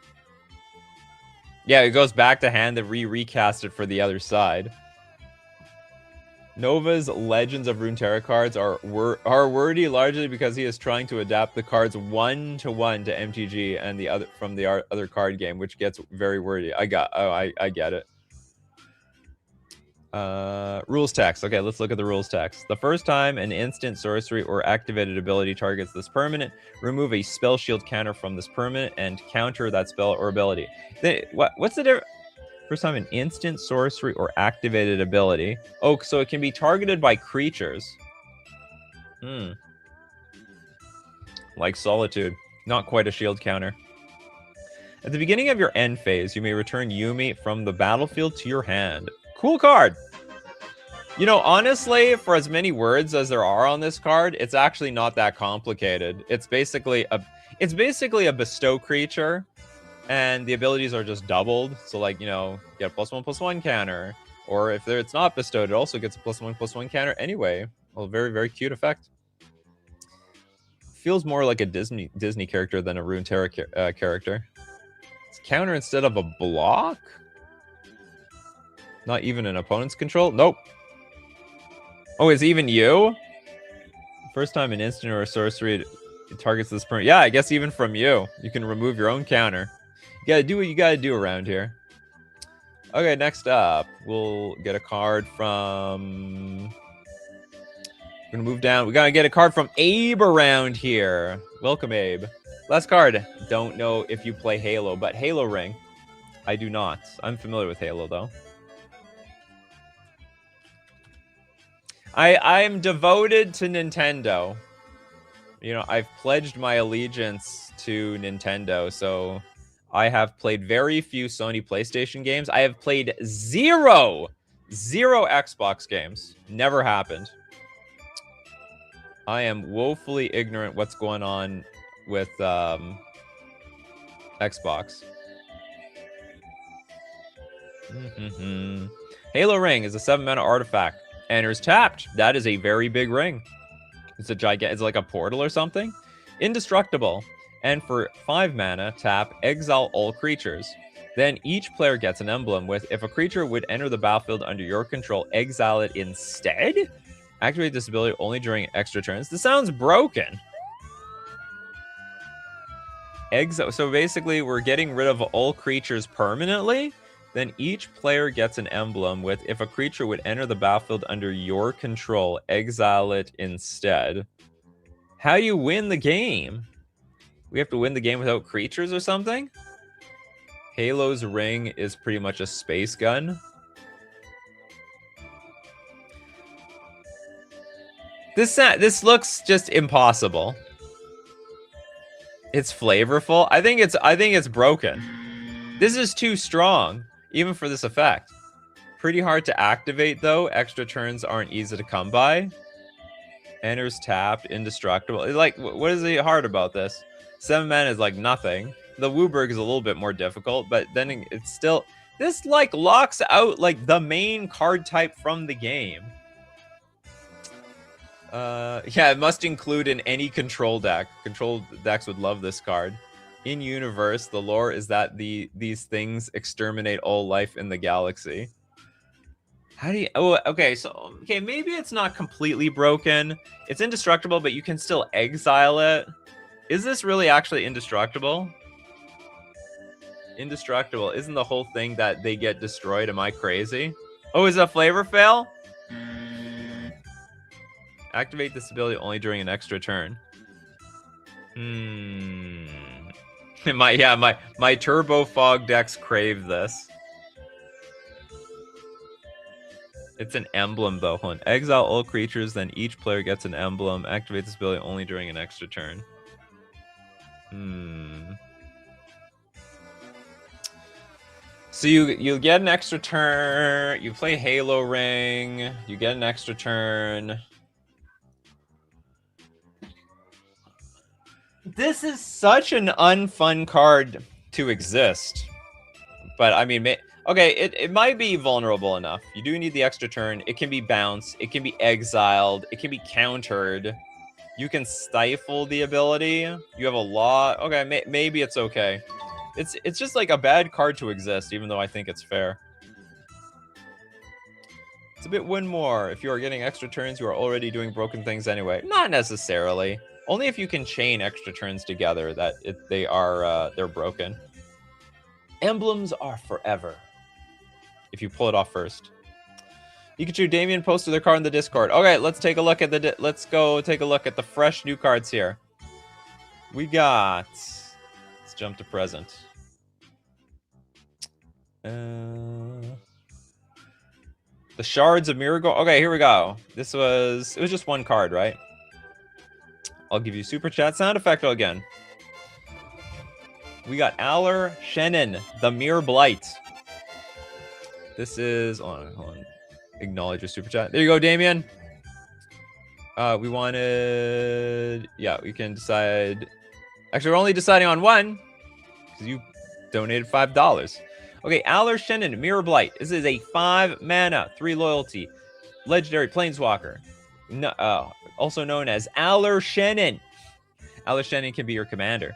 Yeah, it goes back to hand that recast it for the other side. Nova's Legends of Runeterra cards are wordy largely because he is trying to adapt the cards 1-to-1 to MTG and the other from the other card game, which gets very wordy. I get it. Rules text. Okay, let's look at the rules text. The first time an instant, sorcery, or activated ability targets this permanent, remove a spell shield counter from this permanent and counter that spell or ability. What's the difference? First time an instant, sorcery, or activated ability. Oh, so it can be targeted by creatures. Like Solitude. Not quite a shield counter. At the beginning of your end phase, you may return Yumi from the battlefield to your hand. Cool card. You know, honestly, for as many words as there are on this card, it's actually not that complicated. It's basically a bestow creature, and the abilities are just doubled. So, like, you know, get a +1/+1 counter, or if it's not bestowed, it also gets a +1/+1 counter anyway. Well, very, very cute effect. Feels more like a Disney character than a Runeterra character. It's counter instead of a block. Not even an opponent's control? Nope. Oh, it's even you? First time an instant or a sorcery it targets this permanent. Yeah, I guess even from you. You can remove your own counter. You gotta do what you gotta do around here. Okay, next up, we'll get a card from... We're gonna move down. We gotta get a card from Abe around here. Welcome, Abe. Last card. Don't know if you play Halo, but Halo Ring. I do not. I'm familiar with Halo, though. I'm devoted to Nintendo. You know, I've pledged my allegiance to Nintendo, so I have played very few Sony PlayStation games. I have played zero Xbox games. Never happened. I am woefully ignorant what's going on with Xbox. Halo Ring is a 7-mana artifact. Enters tapped. That is a very big ring. It's a it's like a portal or something. Indestructible. And for 5 mana, tap, exile all creatures. Then each player gets an emblem with, if a creature would enter the battlefield under your control, exile it instead? Activate this ability only during extra turns. This sounds broken. Exile. So basically, we're getting rid of all creatures permanently. Then each player gets an emblem with, if a creature would enter the battlefield under your control, exile it instead. How do you win the game? We have to win the game without creatures or something? Halo's ring is pretty much a space gun. This looks just impossible. It's flavorful. I think it's broken. This is too strong. Even for this effect. Pretty hard to activate, though. Extra turns aren't easy to come by. Enters tapped, indestructible. Like, what is hard about this? 7 mana is like nothing. The Wooburg is a little bit more difficult, but then it's still... This, like, locks out, like, the main card type from the game. Yeah, it must include in any control deck. Control decks would love this card. In universe, the lore is that these things exterminate all life in the galaxy. How do you... Oh, okay, so... Okay, maybe it's not completely broken. It's indestructible, but you can still exile it. Is this really actually indestructible? Indestructible. Isn't the whole thing that they get destroyed? Am I crazy? Oh, is it a flavor fail? Activate this ability only during an extra turn. My Turbo Fog decks crave this. It's an emblem, though. Hold on. Exile all creatures, then each player gets an emblem. Activate this ability only during an extra turn. So you get an extra turn. You play Halo Ring. You get an extra turn. This is such an unfun card to exist. But, I mean, okay, it might be vulnerable enough. You do need the extra turn. It can be bounced. It can be exiled. It can be countered. You can stifle the ability. You have a lot. Okay, maybe it's okay. It's just like a bad card to exist, even though I think it's fair. It's a bit win more. If you are getting extra turns, you are already doing broken things anyway. Not necessarily. Only if you can chain extra turns together that they're broken. Emblems are forever. If you pull it off first. Nikachu, Damien posted their card in the Discord. Okay, let's take a look at let's go take a look at the fresh new cards here. We got. Let's jump to present. The Shards of Miracle. Okay, here we go. It was just one card, right? I'll give you super chat sound effect again. We got Aller Shannon, the Mere Blight. This is hold on. Acknowledge your super chat. There you go, Damien. We wanted, yeah, we can decide. Actually, we're only deciding on one because you donated $5. Okay, Aller Shannon, Mirror Blight. This is a 5 mana, 3 loyalty, legendary planeswalker, also known as Aller Shannon. Aller Shannon can be your commander.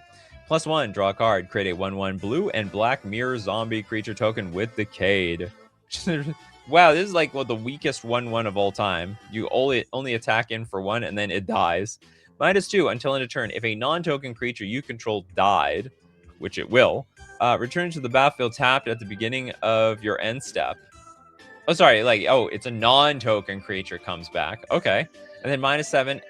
+1, draw a card, create a 1/1 blue and black mirror zombie creature token with Decayed. Wow, this is like the weakest 1/1 of all time. You only attack in for 1 and then it dies. -2, until end of turn. If a non-token creature you control died, which it will, return to the battlefield tapped at the beginning of your end step. Oh, sorry, it's a non-token creature comes back. Okay. And then -7,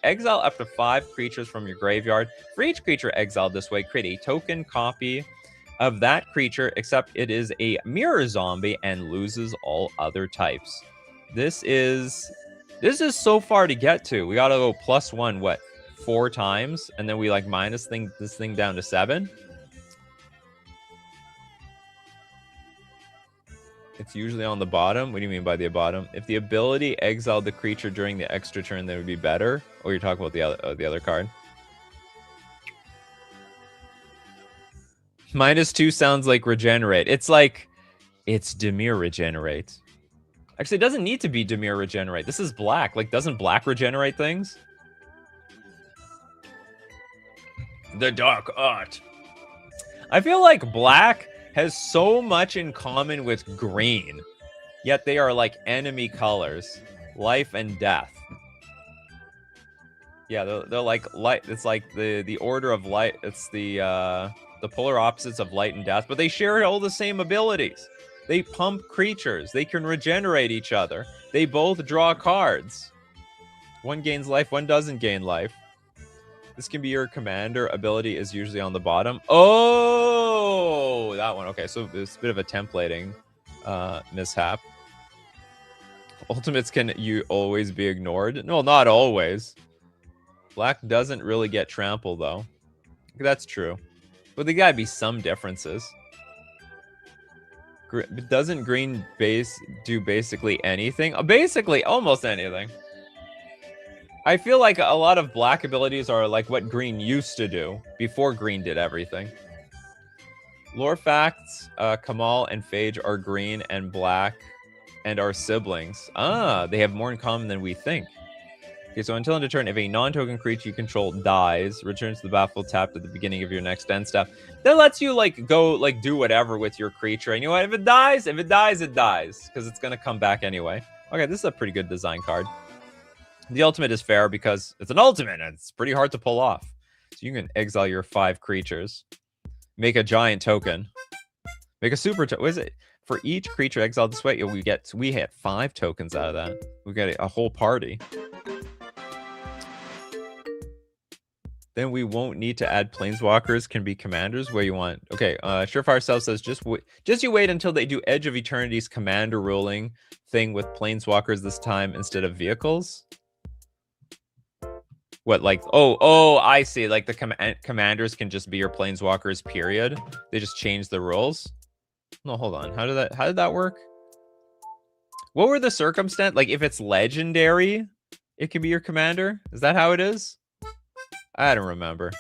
exile up to 5 creatures from your graveyard. For each creature exiled this way, create a token copy of that creature, except it is a mirror zombie and loses all other types. This is so far to get to. We gotta go +1, 4 times, and then we minus this thing down to 7. It's usually on the bottom. What do you mean by the bottom? If the ability exiled the creature during the extra turn, that would be better. Or you're talking about the other card. -2 sounds like regenerate. It's Dimir regenerate. Actually, it doesn't need to be Dimir regenerate. This is black. Doesn't black regenerate things? The dark art. I feel like black has so much in common with green, yet they are enemy colors, life and death. Yeah, they're like light. It's like the order of light. It's the polar opposites of light and death, but they share all the same abilities. They pump creatures. They can regenerate each other. They both draw cards. One gains life, one doesn't gain life. This can be your commander. Ability is usually on the bottom. Oh, that one. Okay, so there's a bit of a templating mishap. Ultimates can you always be ignored? No, not always. Black doesn't really get trample, though. That's true. But there gotta be some differences. Doesn't green do basically anything? Basically, almost anything. I feel like a lot of black abilities are like what green used to do before green did everything. Lore facts, Kamal and Phage are green and black and are siblings. Ah, they have more in common than we think. Okay, so until end of turn, if a non-token creature you control dies, returns to the battlefield tapped at the beginning of your next end step. That lets you go do whatever with your creature. And you know what? If it dies, it dies. Because it's gonna come back anyway. Okay, this is a pretty good design card. The ultimate is fair because it's an ultimate and it's pretty hard to pull off. So you can exile your 5 creatures. Make a giant token. Make a super token. What is it? For each creature exiled this way, we had 5 tokens out of that. We got a whole party. Then we won't need to add planeswalkers. Can be commanders where you want. Okay, Surefire Self says just you wait until they do Edge of Eternity's commander ruling thing with planeswalkers this time instead of vehicles. What, like, oh, I see. Like the commanders can just be your planeswalkers, period. They just change the rules. No, hold on. How did that work? What were the circumstance? Like if it's legendary, it can be your commander? Is that how it is? I don't remember.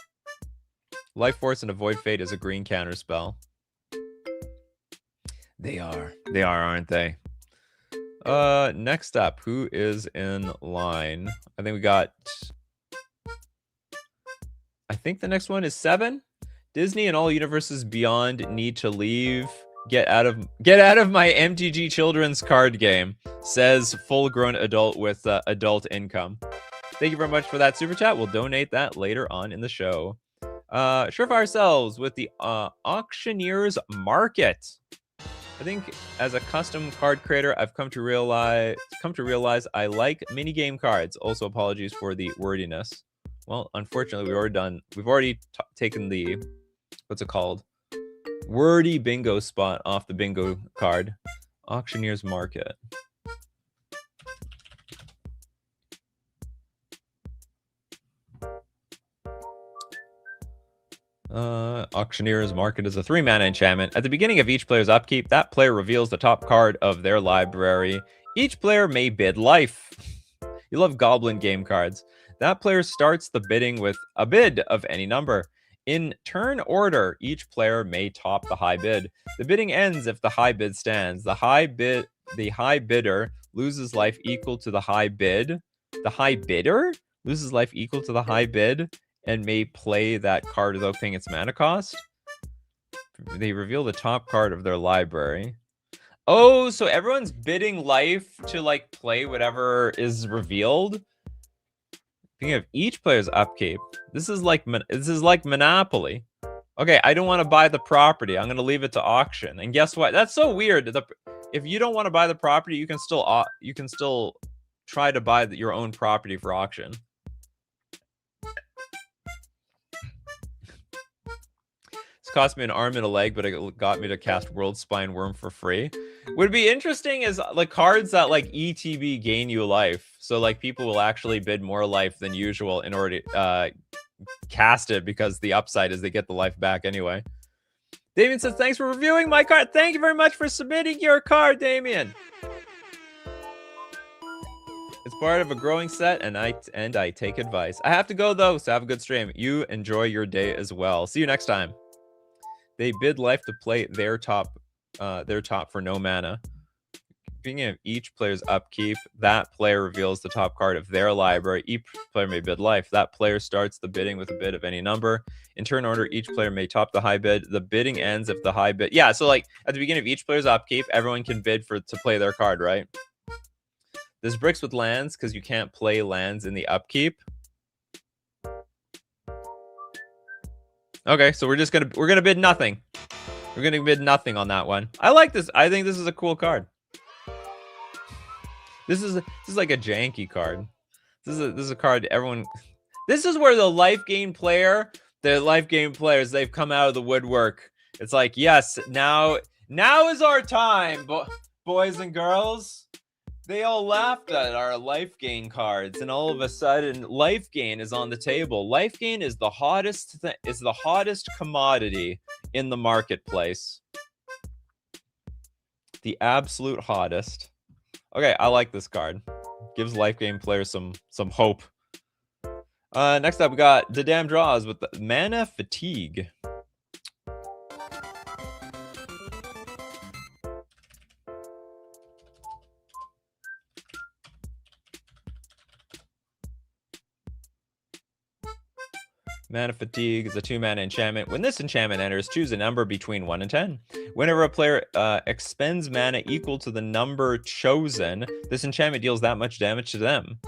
Life Force and Avoid Fate is a green counter spell. They are, aren't they? Next up, who is in line? I think the next one is 7. Disney and all universes beyond need to leave. Get out of my MTG children's card game, says full-grown adult with adult income. Thank you very much for that super chat. We'll donate that later on in the show. Surefire Selves with the Auctioneer's Market. I think as a custom card creator, I've come to realize I like mini game cards. Also, apologies for the wordiness. Well, unfortunately, we've already taken the, what's it called? Wordy bingo spot off the bingo card. Auctioneer's Market. Auctioneer's Market is a 3-mana enchantment. At the beginning of each player's upkeep, that player reveals the top card of their library. Each player may bid life. You love Goblin game cards. That player starts the bidding with a bid of any number. In turn order, each player may top the high bid. The bidding ends if the high bid stands. The high bidder loses life equal to the high bid. The high bidder loses life equal to the high bid and may play that card without paying its mana cost. They reveal the top card of their library. Oh, so everyone's bidding life to like play whatever is revealed. Thinking of each player's upkeep. This is like Monopoly. Okay, I don't want to buy the property. I'm going to leave it to auction. And guess what? That's so weird. If you don't want to buy the property, you can still try to buy your own property for auction. This cost me an arm and a leg, but it got me to cast World Spine Worm for free. Would be interesting is like cards that like ETB gain you life. So like people will actually bid more life than usual in order to cast it because the upside is they get the life back anyway. Damien says, thanks for reviewing my card. Thank you very much for submitting your card, Damien. It's part of a growing set, and I take advice. I have to go though, so have a good stream. You enjoy your day as well. See you next time. They bid life to play their top for no mana. Beginning of each player's upkeep, that player reveals the top card of their library. Each player may bid life. That player starts the bidding with a bid of any number. In turn order, each player may top the high bid. The bidding ends if the high bid. Yeah, so like at the beginning of each player's upkeep, everyone can bid to play their card, right? There's bricks with lands because you can't play lands in the upkeep. Okay, so we're gonna bid nothing. We're gonna bid nothing on that one. I like this. I think this is a cool card. This is like a janky card. This is a card everyone. This is where the life gain players, they've come out of the woodwork. It's like, yes, now is our time, boys and girls. They all laughed at our life gain cards, and all of a sudden, life gain is on the table. Life gain is the hottest commodity in the marketplace. The absolute hottest. Okay, I like this card. Gives life game players some hope. Next up, we got the damn draws with the Mana Fatigue. Mana Fatigue is a 2-mana enchantment. When this enchantment enters, choose a number between 1 and 10. Whenever a player expends mana equal to the number chosen, this enchantment deals that much damage to them.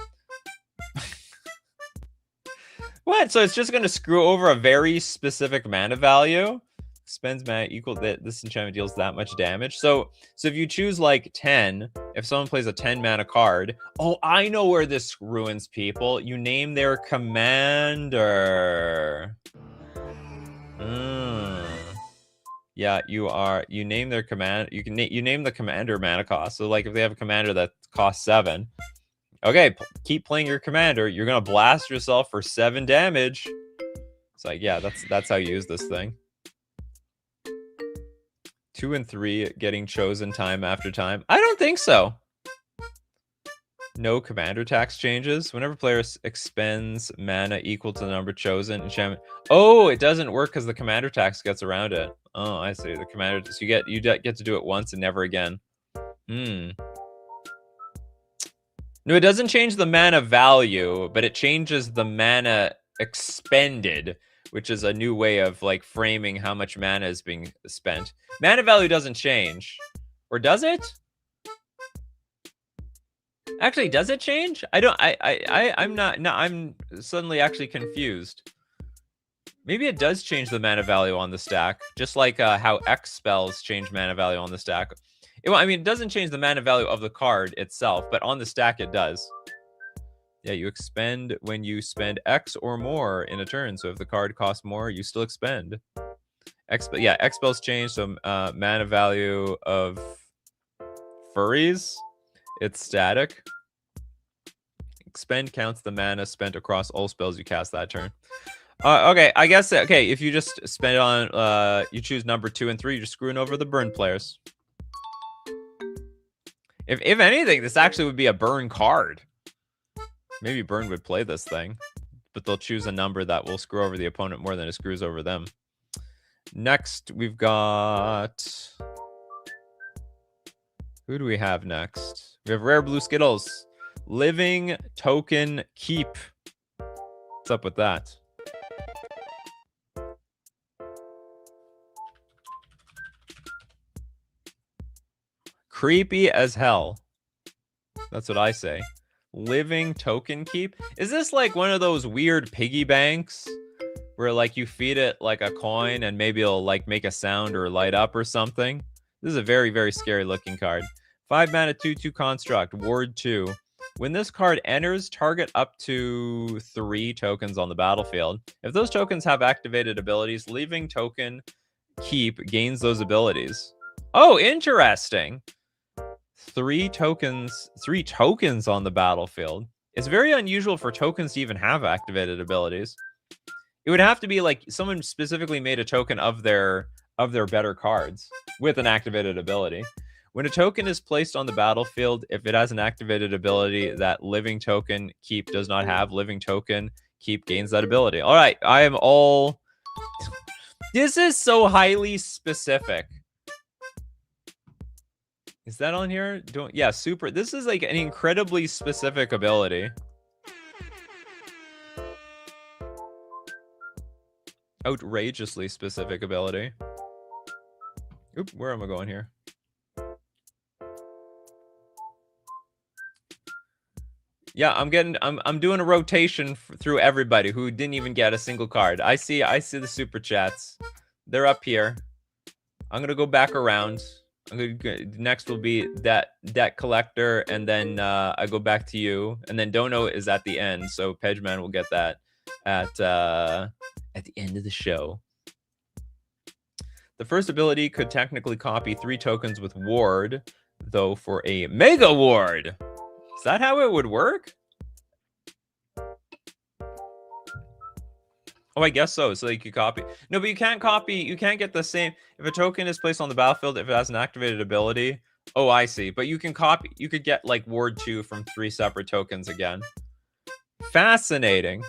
What? So it's just going to screw over a very specific mana value? expends mana equal that this enchantment deals that much damage. So if you choose like 10, if someone plays a 10 mana card, oh, I know where this ruins people. You name their commander. Yeah, you name their command. You name the commander mana cost. So like if they have a commander that costs 7, okay, keep playing your commander. You're gonna blast yourself for 7 damage. It's like, yeah, that's how you use this thing. 2 and 3 getting chosen time after time. I don't think so. No commander tax changes. Whenever player expends mana equal to the number chosen, enchantment. Oh, it doesn't work because the commander tax gets around it. Oh, I see. The commander. So you get to do it once and never again. No, it doesn't change the mana value, but it changes the mana expended, which is a new way of like framing how much mana is being spent. Mana value doesn't change, or does it? Actually, does it change? I'm suddenly actually confused. Maybe it does change the mana value on the stack, just like how X spells change mana value on the stack. I mean, it doesn't change the mana value of the card itself, but on the stack it does. Yeah, you expend when you spend X or more in a turn. So if the card costs more, you still expend. X spells change. So mana value of furries, it's static. Expend counts the mana spent across all spells you cast that turn. Okay, I guess, okay, if you just spend it on, you choose number 2 and 3, you're just screwing over the burn players. If anything, this actually would be a burn card. Maybe burn would play this thing, but they'll choose a number that will screw over the opponent more than it screws over them. Next, we've got... Who do we have next? We have Rare Blue Skittles. Living Token Keep. What's up with that? Creepy as hell. That's what I say. Living Token Keep. Is this like one of those weird piggy banks where like you feed it like a coin and maybe it'll like make a sound or light up or something? This is a very, very scary looking card. 5 mana 2/2 construct. Ward 2. When this card enters, target up to 3 tokens on the battlefield. If those tokens have activated abilities, Living Token Keep gains those abilities. Oh, interesting. 3 tokens on the battlefield. It's very unusual for tokens to even have activated abilities. It would have to be like someone specifically made a token of their better cards with an activated ability. When a token is placed on the battlefield, if it has an activated ability that Living Token Keep does not have, Living Token Keep gains that ability. All right, I am all... This is so highly specific. Is that on here? Yeah, super. This is like an incredibly specific ability. Outrageously specific ability. Oop, where am I going here? Yeah, I'm doing a rotation through everybody who didn't even get a single card. I see the super chats. They're up here. I'm gonna go back around. Next will be that collector, and then I go back to you, and then Dono is at the end. So Pejman will get that at the end of the show. The first ability could technically copy 3 tokens with ward, though for a mega ward. Is that how it would work? Oh, I guess so. So you could copy. No, but you can't copy. You can't get the same. If a token is placed on the battlefield, if it has an activated ability. Oh, I see. But you can copy. You could get like ward 2 from 3 separate tokens again. Fascinating.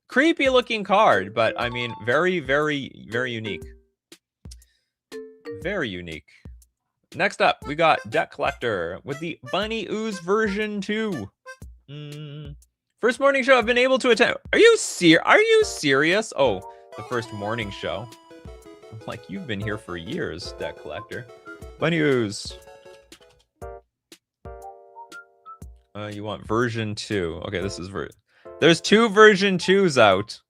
Creepy looking card, but I mean, very, very, very unique. Very unique. Next up, we got Deck Collector with the Bunny Ooze version 2. First morning show I've been able to attend. Are you serious? Oh, the first morning show. I'm like, you've been here for years, Deck Collector. Bunny Ooze. You want version 2. Okay, this is there's 2 version 2s out.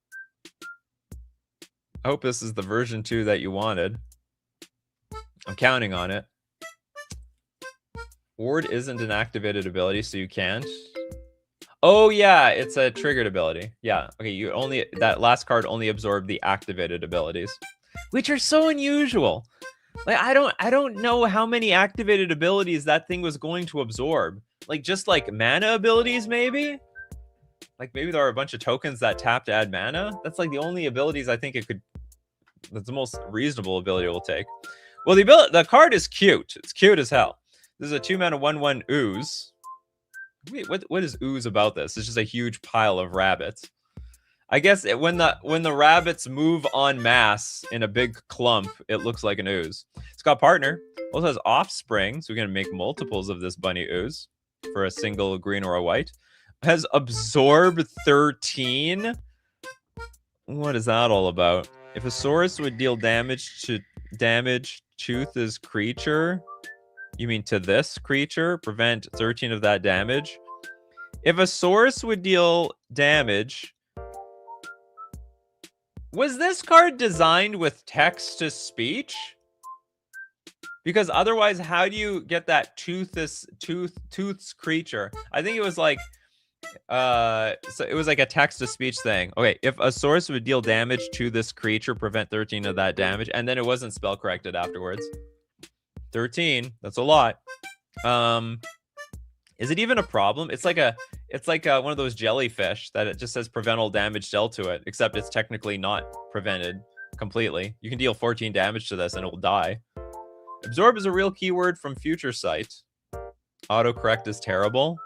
I hope this is the version 2 that you wanted. I'm counting on it. Ward isn't an activated ability, so you can't. Oh yeah, it's a triggered ability. Yeah. Okay, that last card only absorbed the activated abilities, which are so unusual. Like I don't know how many activated abilities that thing was going to absorb. Like just like mana abilities, maybe? Like maybe there are a bunch of tokens that tap to add mana. That's like the only abilities I think it could. That's the most reasonable ability it will take. Well, the card is cute. It's cute as hell. This is a 2-mana 1/1 ooze. Wait, what is ooze about this? It's just a huge pile of rabbits. I guess when the rabbits move en masse in a big clump, it looks like an ooze. It's got partner. Also has offspring, so we're gonna make multiples of this bunny ooze for a single green or a white. Has absorb 13. What is that all about? If a source would deal damage to Tues' creature, you mean to this creature, prevent 13 of that damage. If a source would deal damage, was this card designed with text to speech? Because otherwise, how do you get that Tues creature? I think it was like so it was like a text-to-speech thing. Okay, if a source would deal damage to this creature, prevent 13 of that damage, and then it wasn't spell corrected afterwards. 13, that's a lot. Is it even a problem? It's like one of those jellyfish that it just says prevent all damage dealt to it, except it's technically not prevented completely. You can deal 14 damage to this and it will die. Absorb is a real keyword from Future Sight. Autocorrect is terrible.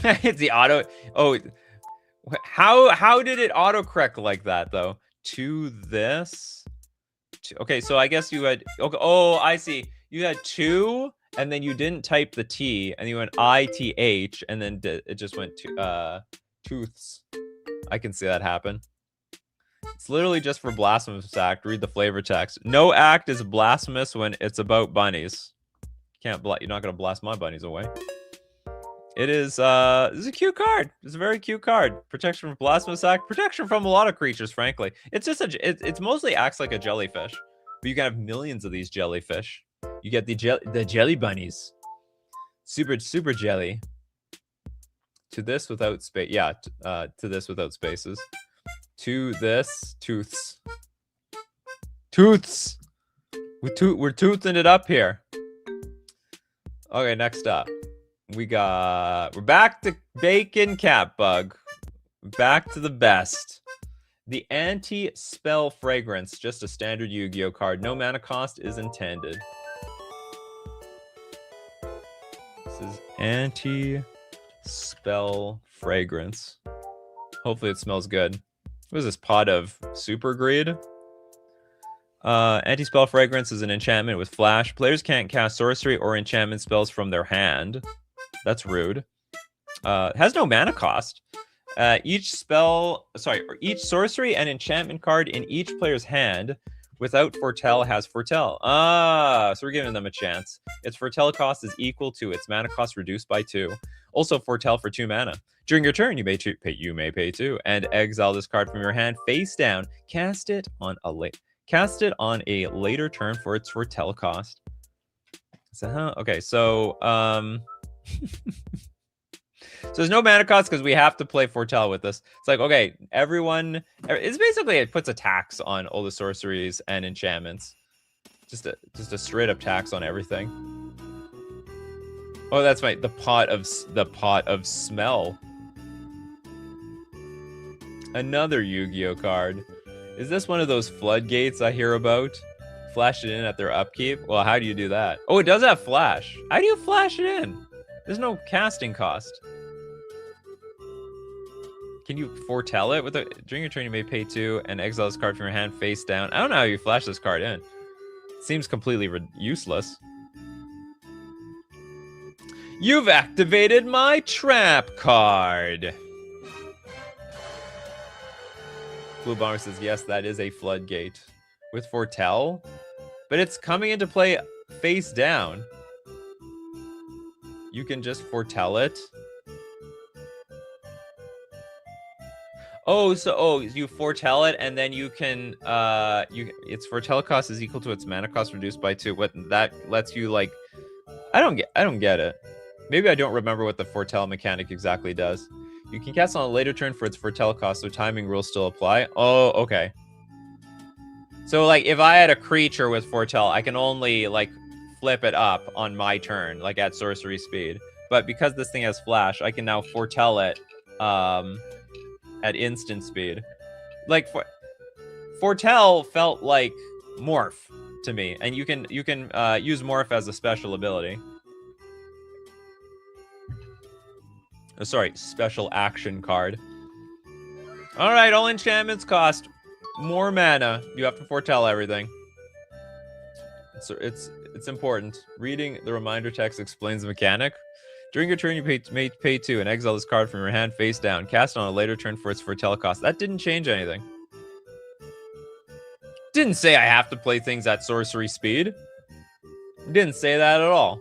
It's the auto. Oh, how did it autocorrect like that though? To this. Okay, so I guess you had. Okay, oh, I see. You had 2, and then you didn't type the T, and you went ITH, and then it just went to tooths. I can see that happen. It's literally just for blasphemous act. Read the flavor text. No act is blasphemous when it's about bunnies. You're not gonna blast my bunnies away. It is this is a cute card. It's a very cute card. Protection from blasphemous act. Protection from a lot of creatures, frankly. It's just it's mostly acts like a jellyfish. But you can have millions of these jellyfish. You get the jelly bunnies. Super jelly. To this without space. Yeah, to this without spaces. To this tooths. Tooths. We're toothing it up here. Okay, next up. We're back to Bacon Catbug. Back to the best. The anti-spell fragrance, just a standard Yu-Gi-Oh card. No mana cost is intended. This is anti-spell fragrance. Hopefully it smells good. What is this, pot of super greed? Anti-spell fragrance is an enchantment with flash. Players can't cast sorcery or enchantment spells from their hand. That's rude. Has no mana cost. Each sorcery and enchantment card in each player's hand without foretell has foretell. So we're giving them a chance. Its foretell cost is equal to its mana cost reduced by 2. Also foretell for 2 mana. During your turn, you may pay 2 and exile this card from your hand face down. Cast it on a later turn for its foretell cost. So okay, so so there's no mana cost because we have to play foretell with this. It's like, okay, it's basically, it puts a tax on all the sorceries and enchantments. Just a straight up tax on everything. Oh, that's right. The pot of smell. Another Yu-Gi-Oh card. Is this one of those floodgates I hear about? Flash it in at their upkeep? Well, how do you do that? Oh, it does have flash. How do you flash it in? There's no casting cost. Can you foretell it? During your turn, you may pay 2 and exile this card from your hand face down. I don't know how you flash this card in. It seems completely useless. You've activated my trap card. Blue Bomber says, yes, that is a floodgate. With foretell? But it's coming into play face down. You can just foretell it. Oh, so you foretell it, and then you can its foretell cost is equal to its mana cost reduced by 2. What that lets you like I don't get it. Maybe I don't remember what the foretell mechanic exactly does. You can cast on a later turn for its foretell cost, so timing rules still apply. Oh, okay. So like if I had a creature with foretell, I can only like flip it up on my turn, like at sorcery speed. But because this thing has flash, I can now foretell it at instant speed. Like foretell felt like morph to me, and you can use morph as a special ability. Oh, sorry, special action card. All right, all enchantments cost more mana. You have to foretell everything. It's important. Reading the reminder text explains the mechanic. During your turn, you may pay 2 and exile this card from your hand face down. Cast on a later turn for its foretell cost. That didn't change anything. Didn't say I have to play things at sorcery speed. Didn't say that at all.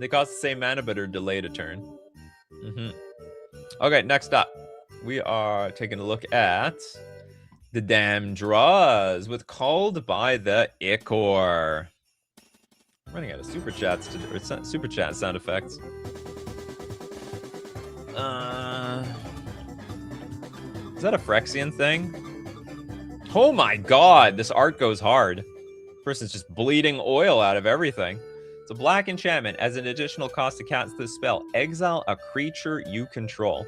They cost the same mana but are delayed a turn. Okay, next up. We are taking a look at the damn draws with Called by the Ichor. Running out of super chats or super chat sound effects. Is that a Phyrexian thing? Oh my god, this art goes hard. Person's just bleeding oil out of everything. It's a black enchantment. As an additional cost to cast this spell, exile a creature you control.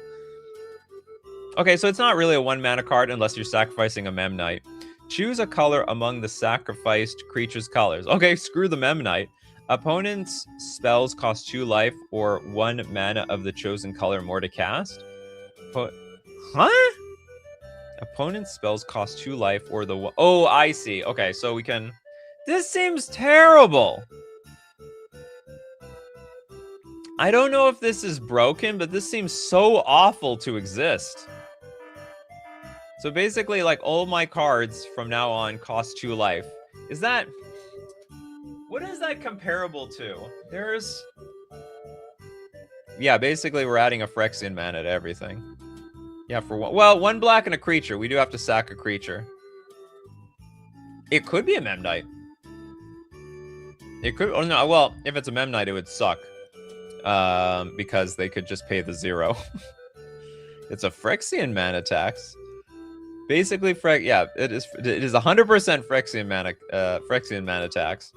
Okay, so it's not really a 1 mana card unless you're sacrificing a Memnite. Choose a color among the sacrificed creature's colors. Okay, screw the Memnite. Opponent's spells cost 2 life or 1 mana of the chosen color more to cast. Huh? Opponent's spells cost 2 life or the... Oh, I see. Okay, so we can... This seems terrible. I don't know if this is broken, but this seems so awful to exist. So basically, like, all my cards from now on cost 2 life. Is that... What is that comparable to? There's... Yeah, basically we're adding a Phyrexian mana to everything. Yeah, for one... Well, 1 black and a creature. We do have to sack a creature. It could be a Memnite. It could... Oh, no, well, if it's a Memnite, it would suck. Because they could just pay the 0. It's a Phyrexian mana tax. Basically, yeah, it is 100% Phyrexian mana tax.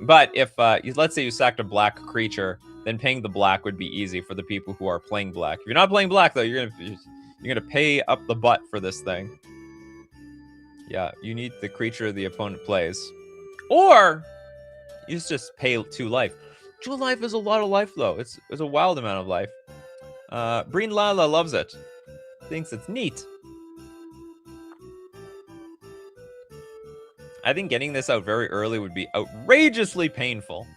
But if let's say you sacked a black creature, then paying the black would be easy for the people who are playing black. If you're not playing black though, you're gonna pay up the butt for this thing. Yeah, you need the creature the opponent plays, or you just pay 2 life. 2 life is a lot of life though. It's a wild amount of life. Breen Lala loves it. Thinks it's neat. I think getting this out very early would be outrageously painful.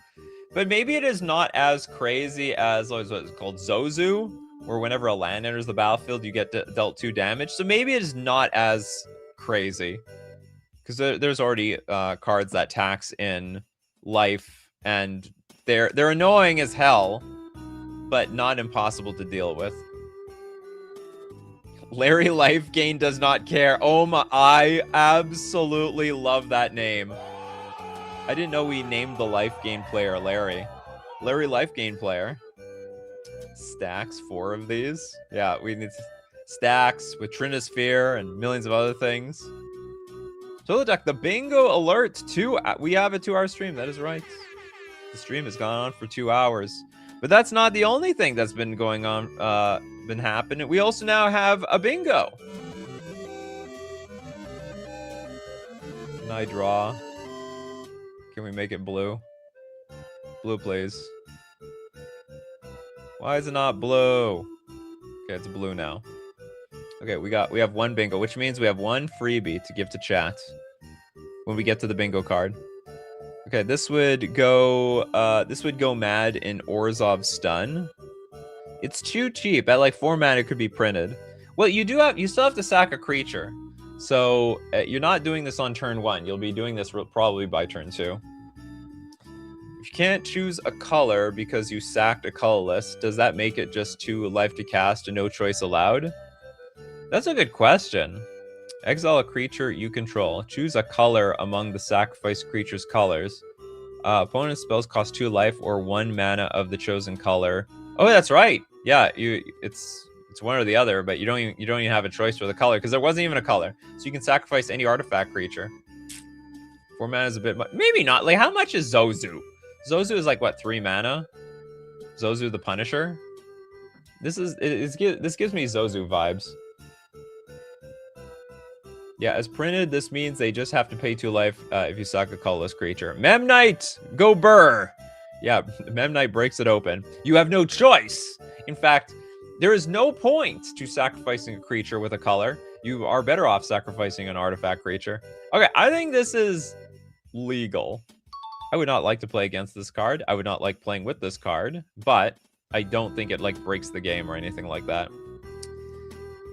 But maybe it is not as crazy as what is called Zozu, where whenever a land enters the battlefield, you get dealt 2 damage. So maybe it is not as crazy. Because there's already cards that tax in life, and they're annoying as hell, but not impossible to deal with. Larry Life Gain does not care. Oh my, I absolutely love that name. I didn't know we named the Life Gain player Larry. Larry Life Gain player. Stacks 4 of these. Yeah, we need stacks with Trinisphere and millions of other things. Total Deck, the bingo alert. We have a 2-hour stream. That is right. The stream has gone on for 2 hours. But that's not the only thing that's been going on, been happening. We also now have a bingo. Can I draw? Can we make it blue? Blue, please. Why is it not blue? Okay, it's blue now. Okay, we have 1 bingo, which means we have 1 freebie to give to chat when we get to the bingo card. Okay, this would go mad in Orzhov Stun. It's too cheap. At like 4 mana, it could be printed. Well, you still have to sack a creature. So you're not doing this on turn 1. You'll be doing this probably by turn 2. If you can't choose a color because you sacked a colorless, does that make it just 2 life to cast and no choice allowed? That's a good question. Exile a creature you control. Choose a color among the sacrificed creature's colors. Opponent's spells cost 2 life or 1 mana of the chosen color. Oh, that's right. Yeah, it's one or the other, but you don't even have a choice for the color because there wasn't even a color. So you can sacrifice any artifact creature. 4 mana is a bit much. Maybe not. Like, how much is Zozu? Zozu is like what, 3 mana? Zozu the Punisher. This gives me Zozu vibes. Yeah, as printed, this means they just have to pay 2 life if you sack a colorless creature. Memnite, go burr! Yeah, Memnite breaks it open. You have no choice. In fact, there is no point to sacrificing a creature with a color. You are better off sacrificing an artifact creature. Okay, I think this is legal. I would not like to play against this card. I would not like playing with this card, but I don't think it like breaks the game or anything like that.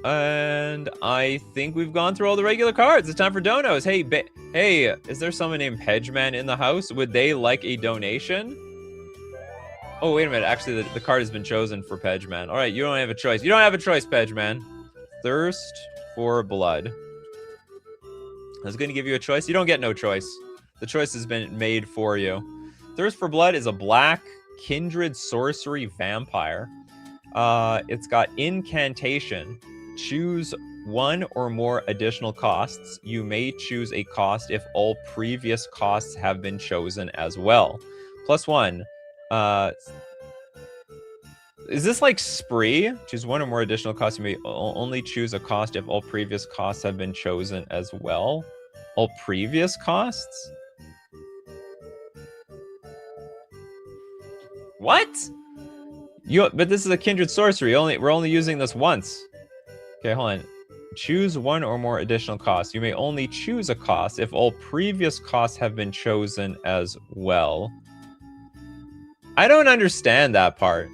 And I think we've gone through all the regular cards. It's time for donos. Hey, is there someone named Pedgeman in the house? Would they like a donation? Oh, wait a minute. Actually, the card has been chosen for Pedgeman. All right, you don't have a choice. You don't have a choice, Pedgeman. Thirst for blood. I was going to give you a choice. You don't get no choice. The choice has been made for you. Thirst for blood is a black kindred sorcery vampire. It's got incantation. Choose 1 or more additional costs. You may choose a cost if all previous costs have been chosen as well. +1. Is this like Spree? Choose 1 or more additional costs. You may only choose a cost if all previous costs have been chosen as well. All previous costs? What? But this is a kindred sorcery. We're only using this once. Okay, hold on. Choose 1 or more additional costs. You may only choose a cost if all previous costs have been chosen as well. I don't understand that part.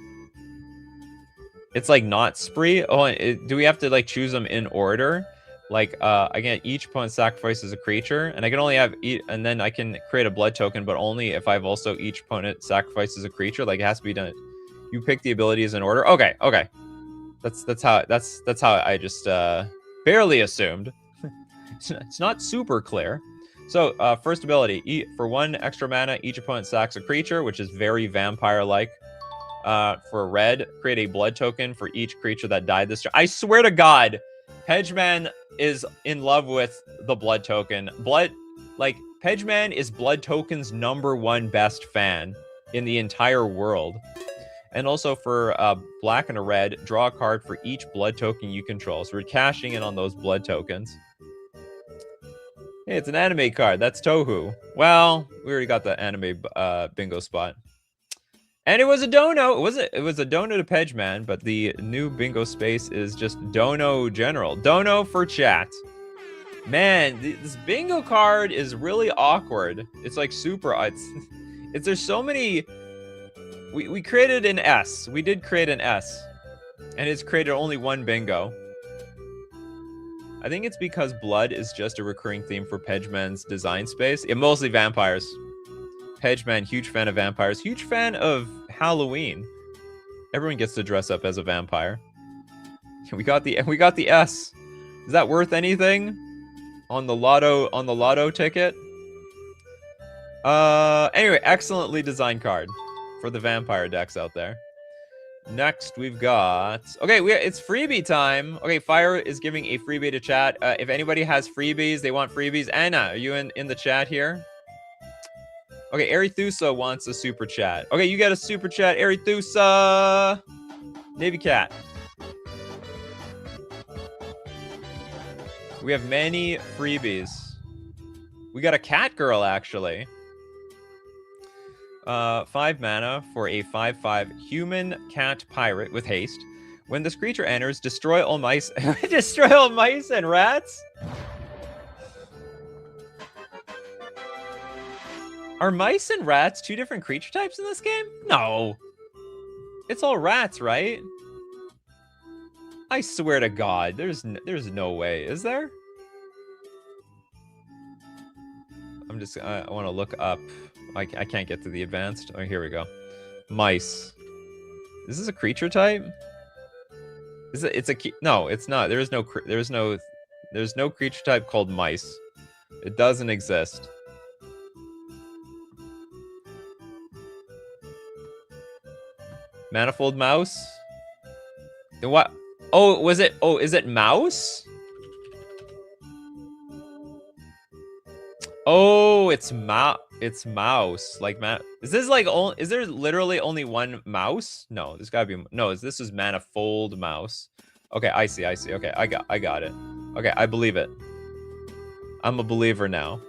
It's like not Spree. Oh, do we have to like choose them in order? Like, again, each opponent sacrifices a creature, and I can only have and then I can create a blood token, but only if I've also each opponent sacrifices a creature. Like, it has to be done. You pick the abilities in order. Okay. That's how I just barely assumed. It's not super clear. So first ability, for 1 extra mana, each opponent sacks a creature, which is very vampire-like. For red, create a blood token for each creature that died this turn. I swear to God, Pedgeman is in love with the blood token. Pedgeman is blood token's #1 best fan in the entire world. And also for black and a red, draw a card for each blood token you control. So we're cashing in on those blood tokens. Hey, it's an anime card. That's Tohu. Well, we already got the anime bingo spot. And it was a dono. It was a dono to Pedgeman, but the new bingo space is just dono general. Dono for chat. Man, this bingo card is really awkward. It's like super. There's so many. We created an S. We did create an S. And it's created only 1 bingo. I think it's because blood is just a recurring theme for Pedgeman's design space. Yeah, mostly vampires. Pedgeman, huge fan of vampires. Huge fan of Halloween. Everyone gets to dress up as a vampire. We got the S. Is that worth anything? On the lotto ticket? Anyway, excellently designed card for the vampire decks out there. Next, we've got... Okay, it's freebie time. Okay, Fire is giving a freebie to chat. If anybody has freebies, they want freebies. Anna, are you in the chat here? Okay, Arethusa wants a super chat. Okay, you got a super chat, Arethusa. Navy Cat. We have many freebies. We got a cat girl, actually. 5 mana for a 5/5 human cat pirate with haste. When this creature enters, destroy all mice. Destroy all mice and rats? Are mice and rats 2 different creature types in this game? No. It's all rats, right? I swear to God, there's no way. Is there? I want to look up. I can't get to the advanced. Oh, here we go. Mice. Is this a creature type? Is it? It's a key. No, it's not. There's no creature type called mice. It doesn't exist. Manifold mouse? Then what? Oh, was it? Oh, is it mouse? Oh, it's mouse. Like is this like is there literally only one mouse? No, there's gotta be no. This is manifold mouse. Okay, I see. Okay, I got it. Okay, I believe it. I'm a believer now.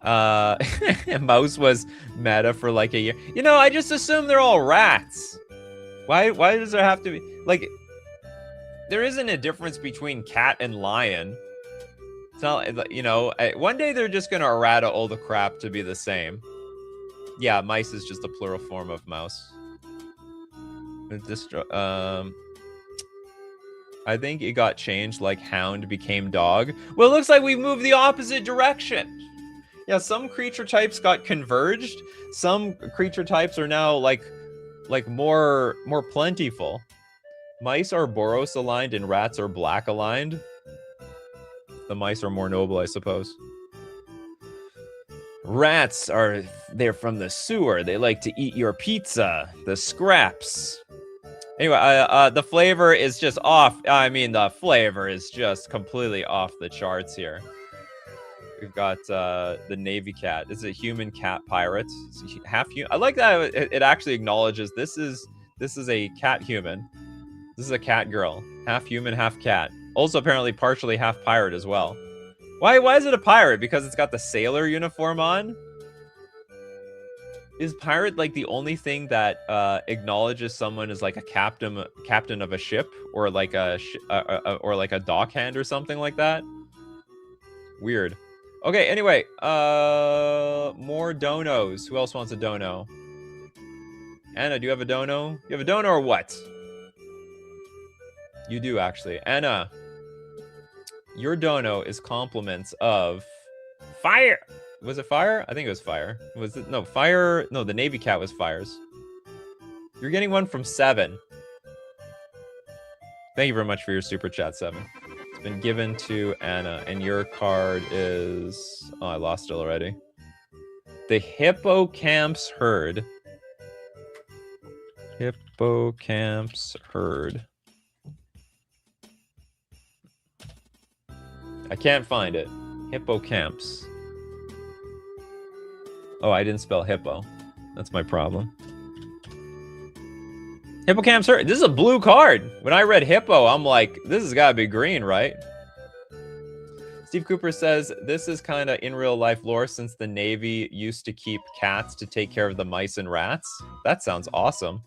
Mouse was meta for like a year. You know, I just assume they're all rats. Why does there have to be like? There isn't a difference between cat and lion. It's not, you know, one day they're just gonna errata all the crap to be the same. Yeah, mice is just a plural form of mouse. I think it got changed like hound became dog. Well, it looks like we moved the opposite direction. Yeah, some creature types got converged. Some creature types are now like more plentiful. Mice are Boros aligned and rats are black aligned. The mice are more noble, I suppose. Rats they're from the sewer. They like to eat your pizza, the scraps. Anyway, the flavor is just off. I mean, the flavor is just completely off the charts here. We've got the Navy cat. This is a human cat pirate. It's half human. I like that it actually acknowledges this is a cat human. This is a cat girl. Half human, half cat. Also apparently partially half pirate as well. Why is it a pirate? Because it's got the sailor uniform on? Is pirate like the only thing that acknowledges someone as like a captain of a ship or like a dockhand or something like that? Weird. Okay, anyway, more donos. Who else wants a dono? Anna, do you have a dono? You have a dono or what? You do actually. Anna, your dono is compliments of fire. Was it fire? I think it was fire. Was it? No, fire. No, the Navy cat was fires. You're getting one from 7. Thank you very much for your super chat, 7. It's been given to Anna, and your card is... Oh, I lost it already. The Hippocamps Herd. Hippocamps Herd. I can't find it. Hippocamps. Oh, I didn't spell hippo. That's my problem. Hippocamps Herd. This is a blue card. When I read hippo, I'm like, this has got to be green, right? Steve Cooper says, this is kind of in real life lore since the Navy used to keep cats to take care of the mice and rats. That sounds awesome.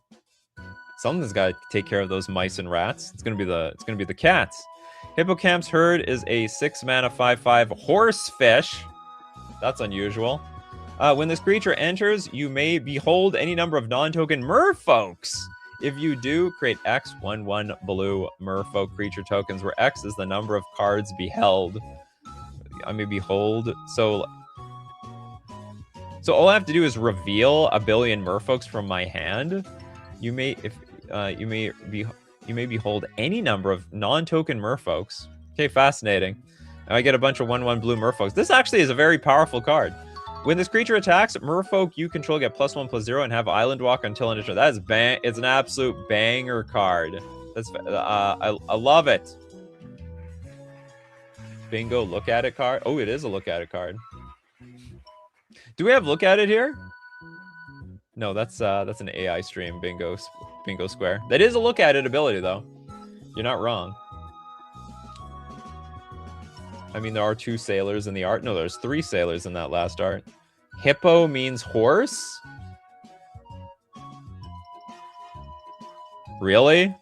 Someone's got to take care of those mice and rats. It's gonna be the cats. Hippocamps Herd is a 6-mana 5/5 horse fish. That's unusual. When this creature enters, you may behold any number of non-token merfolks. If you do, create X 1/1 blue merfolk creature tokens, where X is the number of cards beheld. I may behold. So all I have to do is reveal a billion merfolks from my hand. You may behold any number of non-token merfolks. Okay, fascinating. And I get a bunch of 1/1 blue merfolks. This actually is a very powerful card. When this creature attacks, merfolk you control get +1/+0 and have island walk until end of turn. That is it's an absolute banger card. That's I love it. Bingo, look at it card. Oh, it is a look at it card. Do we have look at it here? No, that's an AI stream. Bingo square. That is a look at it ability though. You're not wrong. I mean, there are 2 sailors in the art. No, there's 3 sailors in that last art. Hippo means horse? Really?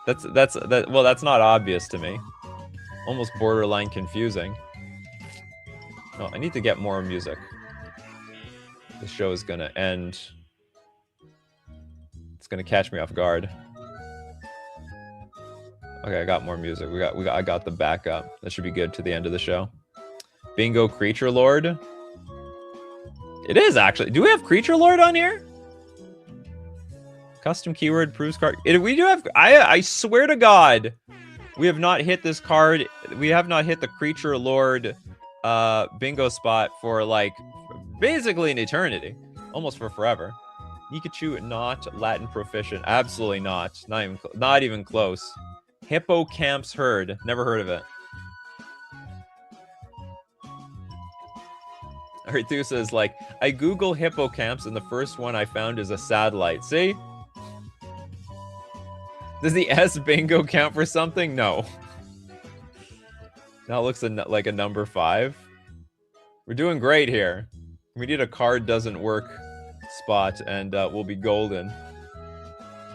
Well, that's not obvious to me. Almost borderline confusing. Oh, I need to get more music. The show is gonna end. It's gonna catch me off guard. Okay, I got more music. I got the backup. That should be good to the end of the show. Bingo Creature Lord. It is actually. Do we have Creature Lord on here? Custom keyword proves card. We do have. I swear to God, we have not hit this card. We have not hit the creature lord bingo spot for like basically an eternity, almost for forever. Nikachu not Latin proficient. Absolutely not. Not even close. Hippocamp's herd. Never heard of it. Thur says, like, I Google hippocamps and the first one I found is a satellite. See? Does the S bingo count for something? No. Now it looks like a number 5. We're doing great here. We need a card doesn't work spot and we'll be golden.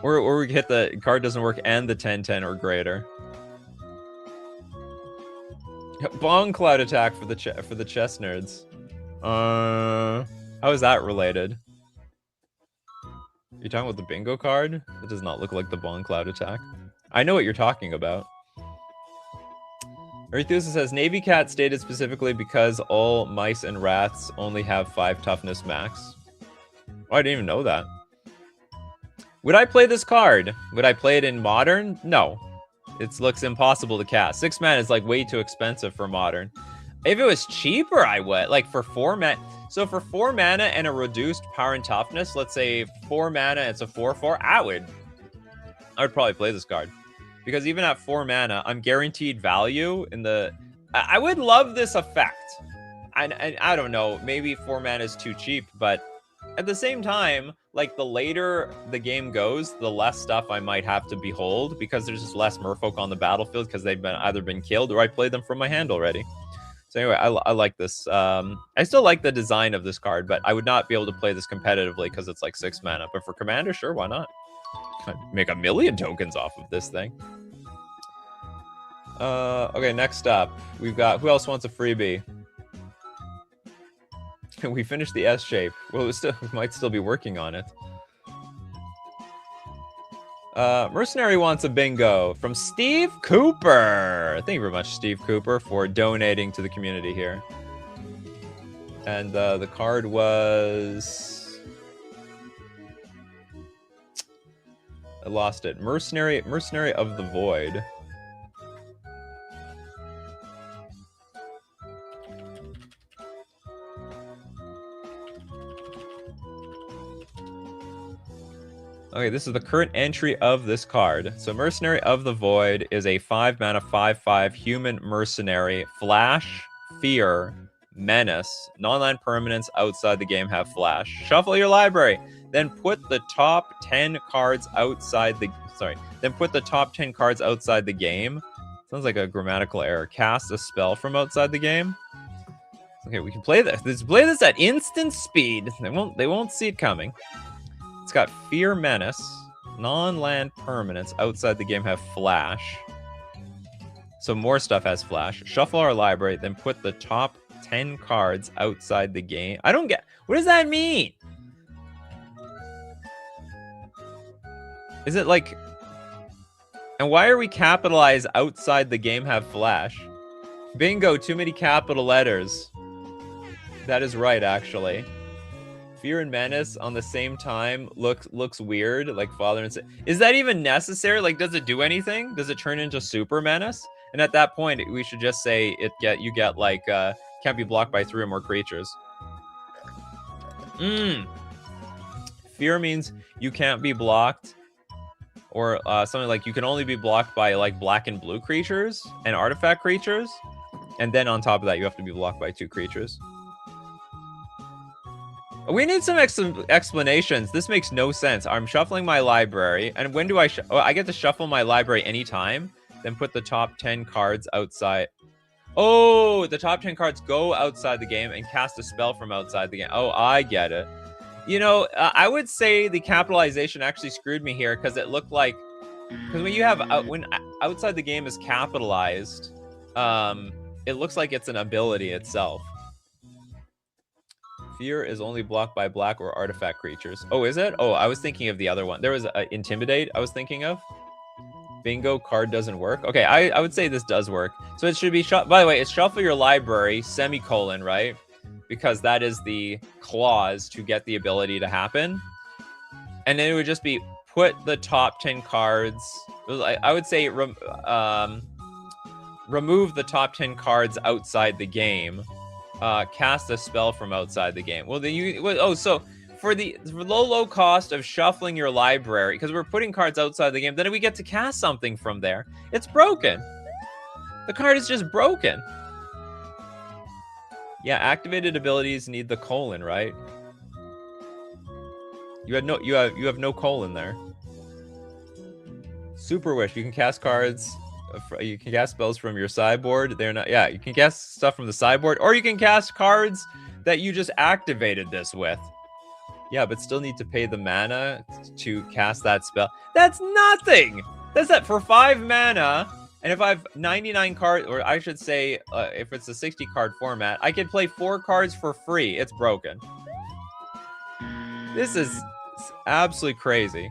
Or we hit the card doesn't work and the 10-10 or greater. Bong cloud attack for the chess nerds. How is that related? You're talking about the bingo card? It does not look like the Bong cloud attack. I know what you're talking about. Arethusa says, Navy Cat stated specifically because all mice and rats only have 5 toughness max. Oh, I didn't even know that. Would I play this card? Would I play it in Modern? No. It looks impossible to cast. 6 mana is like way too expensive for Modern. If it was cheaper, I would. Like for 4 mana. So for 4 mana and a reduced power and toughness, let's say 4 mana, it's a 4/4, I would probably play this card. Because even at 4 mana, I'm guaranteed value in the... I would love this effect. I don't know, maybe 4 mana is too cheap, but at the same time, like the later the game goes, the less stuff I might have to behold because there's just less merfolk on the battlefield because they've either been killed or I played them from my hand already. So anyway, I like this. I still like the design of this card, but I would not be able to play this competitively because it's like 6 mana. But for Commander, sure, why not? I'd make 1 million tokens off of this thing. Okay, next up, we've got... Who else wants a freebie? We finished the S shape. Well, we might still be working on it. Mercenary wants a bingo from Steve Cooper. Thank you very much, Steve Cooper, for donating to the community here. And the card was... I lost it. Mercenary of the Void. Okay, this is the current entry of this card. So Mercenary of the Void is a 5 mana 5/5 human mercenary. Flash, Fear, Menace. Non-land permanents outside the game have flash. Shuffle your library. Then put the top 10 cards outside the... Sorry. Then put the top 10 cards outside the game. Sounds like a grammatical error. Cast a spell from outside the game. Okay, we can play this. Let's play this at instant speed. They won't see it coming. It's got Fear, Menace. Non-land permanents outside the game have flash. So more stuff has flash. Shuffle our library, then put the top 10 cards outside the game. I don't get... What does that mean? Is it like... And why are we capitalized outside the game have flash? Bingo, too many capital letters. That is right, actually. Fear and Menace on the same time looks weird, like Father and Son. Is that even necessary? Like, does it do anything? Does it turn into Super Menace? And at that point, we should just say you get like can't be blocked by 3 or more creatures. Fear means you can't be blocked, or something like you can only be blocked by like black and blue creatures and artifact creatures, and then on top of that, you have to be blocked by 2 creatures. We need some explanations. This makes no sense. I'm shuffling my library, and when do I... I get to shuffle my library anytime, then put the top 10 cards outside. Oh, the top 10 cards go outside the game and cast a spell from outside the game. Oh, I get it. You know, I would say the capitalization actually screwed me here because it looked like... Because when you have... when outside the game is capitalized, it looks like it's an ability itself. Fear is only blocked by black or artifact creatures. Oh, is it? Oh, I was thinking of the other one. There was Intimidate I was thinking of. Bingo, card doesn't work. Okay, I would say this does work. So it should be... By the way, it's shuffle your library, semicolon, right? Because that is the clause to get the ability to happen. And then it would just be put the top 10 cards. I would say remove the top 10 cards outside the game. Cast a spell from outside the game. Well, so for the low cost of shuffling your library, because we're putting cards outside the game, then we get to cast something from there. It's broken. The card is just broken. Yeah, activated abilities need the colon, right? You have no colon there. Super Wish. You can cast cards. You can cast spells from your sideboard. They're not. Yeah, you can cast stuff from the sideboard, or you can cast cards that you just activated this with. Yeah, but still need to pay the mana to cast that spell. That's nothing. That's that for 5 mana. And if I have 99 cards, or I should say, if it's a 60 card format, I can play 4 cards for free. It's broken. This is absolutely crazy.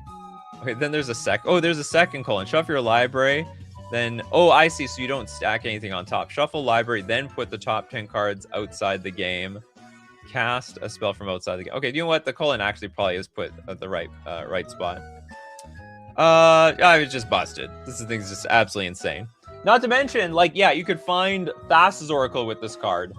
Okay, then there's there's a second colon. Shuffle your library, then I see. So you don't stack anything on top. Shuffle library, then put the top 10 cards outside the game. Cast a spell from outside the game. Okay, you know what? The colon actually probably is put at the right spot. I was just busted. This thing's just absolutely insane. Not to mention, like, yeah, you could find Thassa's Oracle with this card.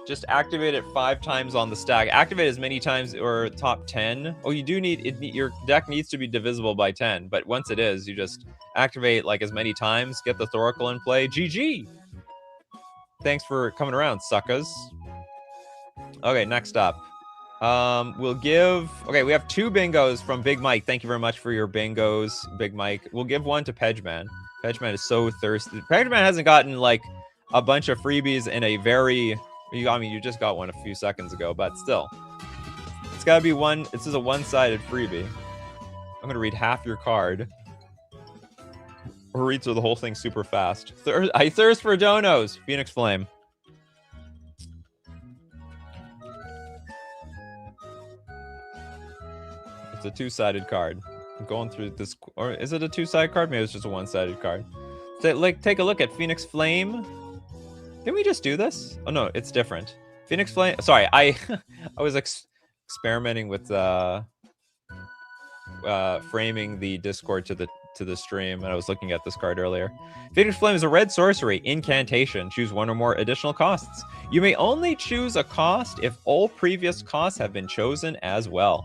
Just activate it 5 times on the stack. Activate as many times, or top 10. Oh, you do need it. Your deck needs to be divisible by 10. But once it is, you just activate like as many times. Get the Thoracle in play. GG. Thanks for coming around, suckers. Okay, next up. We'll give... Okay, we have 2 bingos from Big Mike. Thank you very much for your bingos, Big Mike. We'll give one to Pedgeman. Pedgeman is so thirsty. Pedgeman hasn't gotten, like, a bunch of freebies in a very... I mean, you just got one a few seconds ago, but still. It's gotta be one... This is a one-sided freebie. I'm gonna read half your card. Or read through the whole thing super fast. I thirst for donos. Phoenix Flame. It's a 2-sided card. I'm going through this, or is it a 2-sided card? Maybe it's just a 1-sided card. So, like, take a look at Phoenix Flame. Didn't we just do this? Oh no, it's different. Phoenix Flame. Sorry, I was experimenting with framing the Discord to the stream, and I was looking at this card earlier. Phoenix Flame is a red sorcery incantation. Choose 1 or more additional costs. You may only choose a cost if all previous costs have been chosen as well.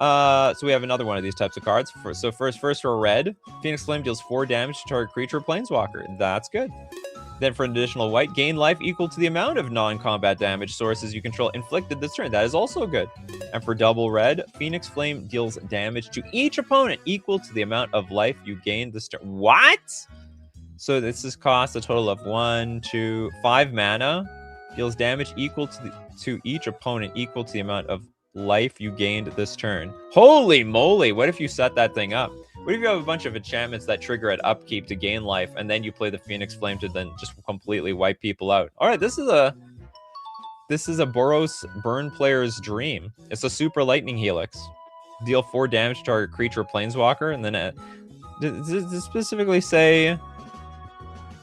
So we have another one of these types of cards. So first for a red, Phoenix Flame deals 4 damage to target creature or planeswalker. That's good. Then for an additional white, gain life equal to the amount of non-combat damage sources you control inflicted this turn. That is also good. And for double red, Phoenix Flame deals damage to each opponent equal to the amount of life you gained this turn. What? So this is cost a total of 5 mana. Deals damage equal to each opponent equal to the amount of life you gained this turn. Holy moly, what if you set that thing up? What if you have a bunch of enchantments that trigger at upkeep to gain life, and then you play the Phoenix Flame to then just completely wipe people out? All right, this is a Boros Burn player's dream. It's a super lightning helix. Deal 4 damage to target creature or planeswalker, and then does it specifically say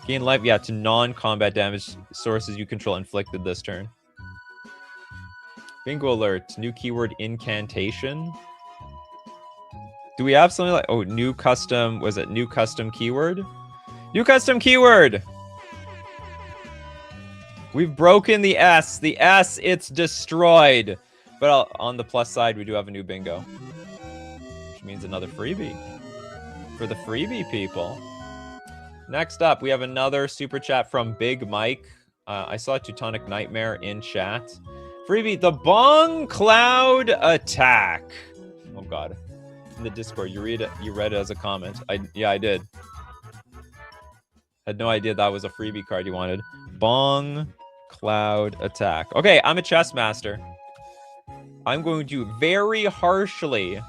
gain life? Yeah, to non-combat damage sources you control inflicted this turn. Bingo alert. New keyword incantation. Do we have something like... Oh, new custom... Was it new custom keyword? New custom keyword! We've broken the S. The S, it's destroyed. But on the plus side, we do have a new bingo. Which means another freebie. For the freebie people. Next up, we have another super chat from Big Mike. I saw Teutonic Nightmare in chat. Freebie, the Bong Cloud Attack. Oh, God. In the Discord, you read it as a comment. Yeah, I did. Had no idea that was a freebie card you wanted. Bong Cloud Attack. Okay, I'm a chess master. I'm going to very harshly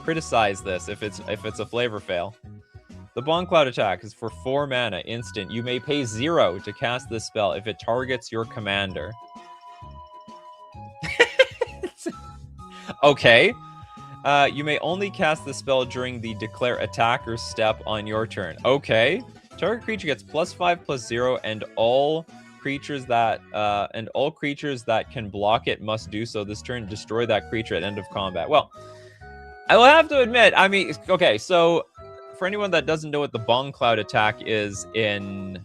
criticize this if it's a flavor fail. The Bong Cloud Attack is for 4 mana, instant. You may pay 0 to cast this spell if it targets your commander. Okay. You may only cast the spell during the declare attacker step on your turn. Okay. Target creature gets +5/+0, and all creatures that can block it must do so this turn. Destroy that creature at end of combat. Well, I will have to admit, I mean, okay, so for anyone that doesn't know what the Bong Cloud attack is in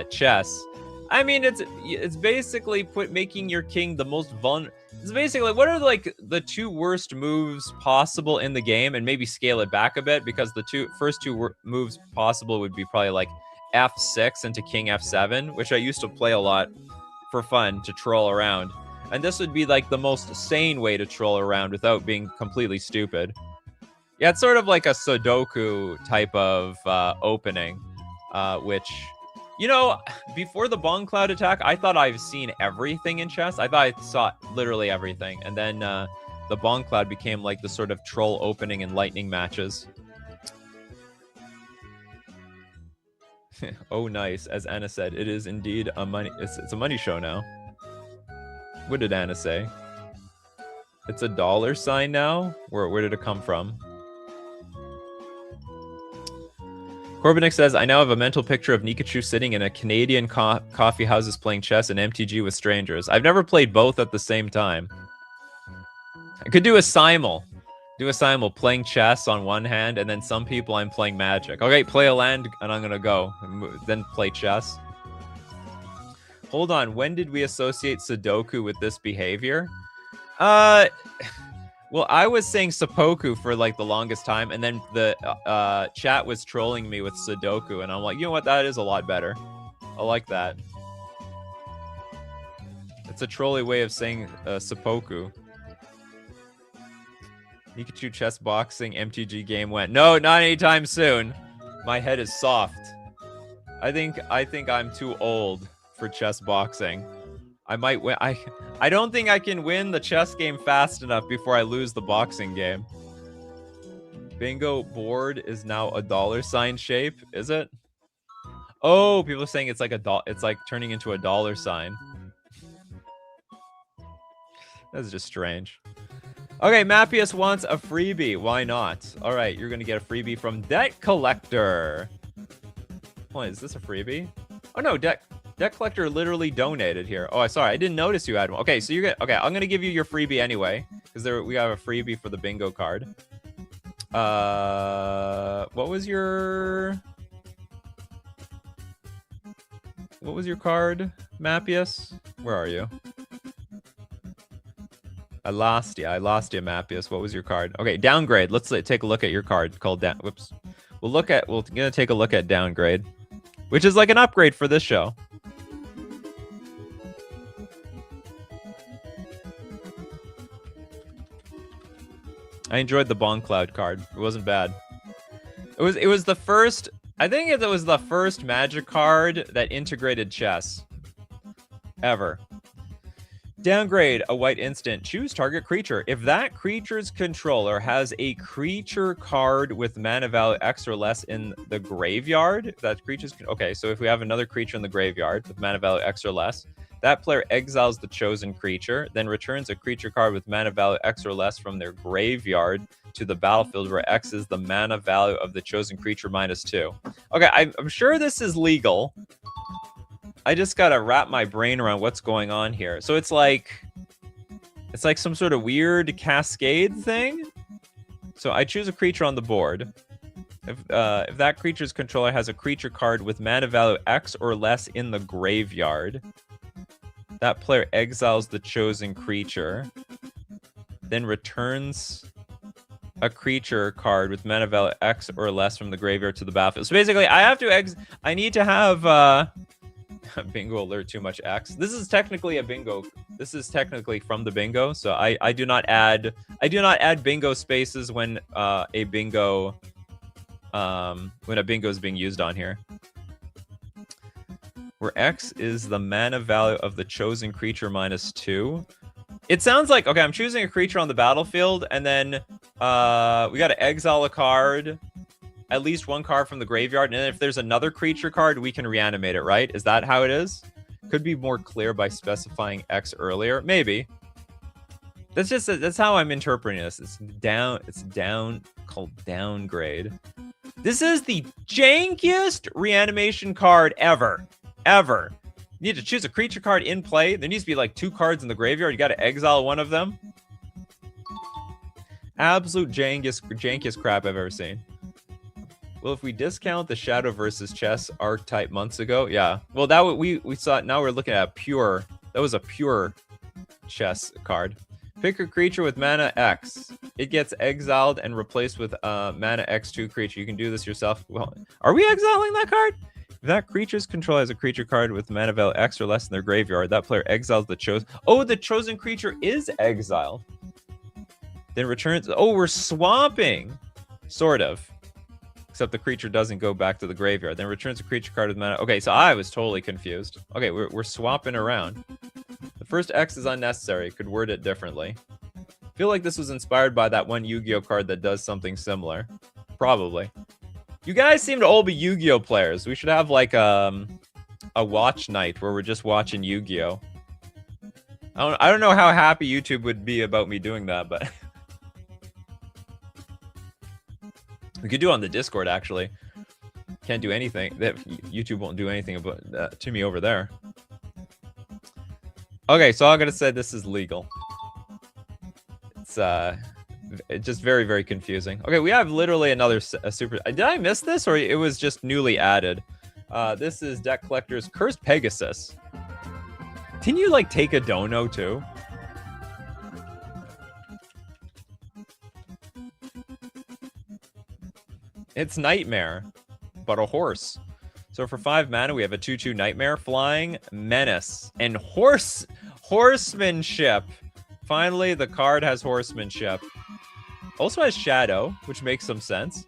chess, I mean, it's basically making your king the most vulnerable. It's basically, what are like the two worst moves possible in the game, and maybe scale it back a bit, because the first two moves possible would be probably like f6 into king f7, which I used to play a lot for fun to troll around. And this would be like the most sane way to troll around without being completely stupid. Yeah, it's sort of like a Sudoku type of opening, which, you know, before the Bong Cloud attack, I thought I've seen everything in chess. I thought I saw literally everything. And then the Bong Cloud became like the sort of troll opening in lightning matches. Oh, nice. As Anna said, it is indeed a money. It's a money show now. What did Anna say? It's a dollar sign now? Where did it come from? Corbinik says, I now have a mental picture of Nikachu sitting in a Canadian coffee houses playing chess and MTG with strangers. I've never played both at the same time. I could do a simul. Do a simul, playing chess on one hand, and then some people I'm playing Magic. Okay, play a land, and I'm gonna go. Then play chess. Hold on, when did we associate Sudoku with this behavior? Well, I was saying Seppuku for like the longest time, and then the chat was trolling me with Sudoku, and I'm like, you know what, that is a lot better. I like that. It's a trolly way of saying Seppuku. Nikachu chess boxing MTG game went. No, not anytime soon. My head is soft. I think I'm too old for chess boxing. I might win. I don't think I can win the chess game fast enough before I lose the boxing game. Bingo board is now a dollar sign shape, is it? Oh, people are saying it's like it's like turning into a dollar sign. That's just strange. Okay, Mappius wants a freebie. Why not? All right, you're going to get a freebie from Debt Collector. What, is this a freebie? Oh, no, Debt Collector literally donated here. Oh, sorry, I didn't notice you had one. Okay, so you're okay, I'm going to give you your freebie anyway, because we have a freebie for the bingo card. What was your card, Mappius? Where are you? I lost you, Mappius. What was your card? Okay, downgrade. Let's take a look at your card called down. Whoops. We're gonna take a look at downgrade, which is like an upgrade for this show. I enjoyed the Bong Cloud card. It wasn't bad. It was the first. I think it was the first Magic card that integrated chess ever. Downgrade a white instant. Choose target creature. If that creature's controller has a creature card with mana value X or less in the graveyard, that creature's okay. So if we have another creature in the graveyard with mana value X or less, that player exiles the chosen creature, then returns a creature card with mana value X or less from their graveyard to the battlefield, where X is the mana value of the chosen creature -2. Okay, I'm sure this is legal. I just gotta wrap my brain around what's going on here. So it's like some sort of weird cascade thing. So I choose a creature on the board. If that creature's controller has a creature card with mana value X or less in the graveyard, that player exiles the chosen creature, then returns a creature card with mana value X or less from the graveyard to the battlefield. So basically, I need to have bingo alert too much X. This is technically a bingo. This is technically from the bingo, so I do not add bingo spaces when a bingo is being used on here. Where X is the mana value of the chosen creature -2. It sounds like, okay, I'm choosing a creature on the battlefield, and then we got to exile a card, at least one card from the graveyard, and then if there's another creature card, we can reanimate it, right? Is that how it is? Could be more clear by specifying X earlier. Maybe. That's how I'm interpreting this. It's called downgrade. This is the jankiest reanimation card ever. You need to choose a creature card in play. There needs to be like 2 cards in the graveyard. You got to exile one of them. Absolute jankiest crap I've ever seen. Well, if we discount the Shadow versus Chess archetype months ago, yeah. Well, that we saw. Now we're looking at pure. That was a pure chess card. Pick a creature with mana X. It gets exiled and replaced with mana X2 creature. You can do this yourself. Well, are we exiling that card? If that creature's control has a creature card with mana value X or less in their graveyard, that player exiles the chosen. Oh, the chosen creature is exiled. Then returns. Oh, we're swapping. Sort of. Except the creature doesn't go back to the graveyard. Then returns a creature card with mana. Okay, so I was totally confused. Okay, we're swapping around. The first X is unnecessary. Could word it differently. I feel like this was inspired by that one Yu-Gi-Oh card that does something similar. Probably. You guys seem to all be Yu-Gi-Oh players. We should have like a watch night where we're just watching Yu-Gi-Oh. I don't know how happy YouTube would be about me doing that, but we could do it on the Discord actually. Can't do anything. That YouTube won't do anything about to me over there. Okay, so I'm gonna say this is legal. It's just very, very confusing. Okay, we have literally another super. Did I miss this, or it was just newly added? This is Deck Collector's Cursed Pegasus. Can you like take a dono too? It's Nightmare, but a horse. So for 5 mana, we have a 2/2 Nightmare, Flying, Menace, and Horsemanship. Finally, the card has Horsemanship. Also has Shadow, which makes some sense.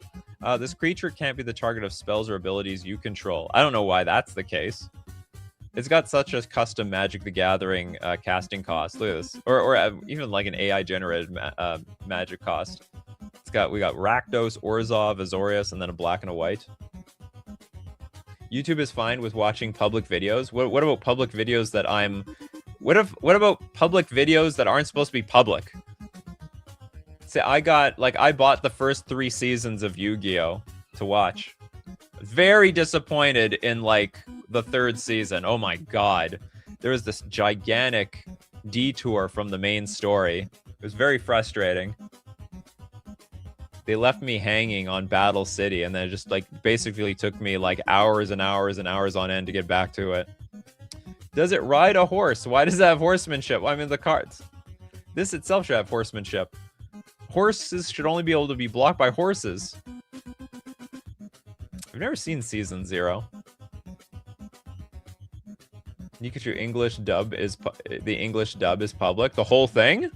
This creature can't be the target of spells or abilities you control. I don't know why that's the case. It's got such a custom Magic the Gathering casting cost. Look at this. Or even like an AI-generated magic cost. We got Rakdos, Orzhov, Azorius, and then a black and a white. YouTube is fine with watching public videos. What about public videos that I'm... What about public videos that aren't supposed to be public? See, I bought the first 3 seasons of Yu-Gi-Oh! To watch. Very disappointed in, like, the 3rd season. Oh my god. There was this gigantic detour from the main story. It was very frustrating. They left me hanging on Battle City, and then it just, like, basically took me, like, hours and hours and hours on end to get back to it. Does it ride a horse? Why does it have horsemanship? Well, I mean, the cards. This itself should have horsemanship. Horses should only be able to be blocked by horses. I've never seen Season 0. Nikachu English dub is... The English dub is public. The whole thing?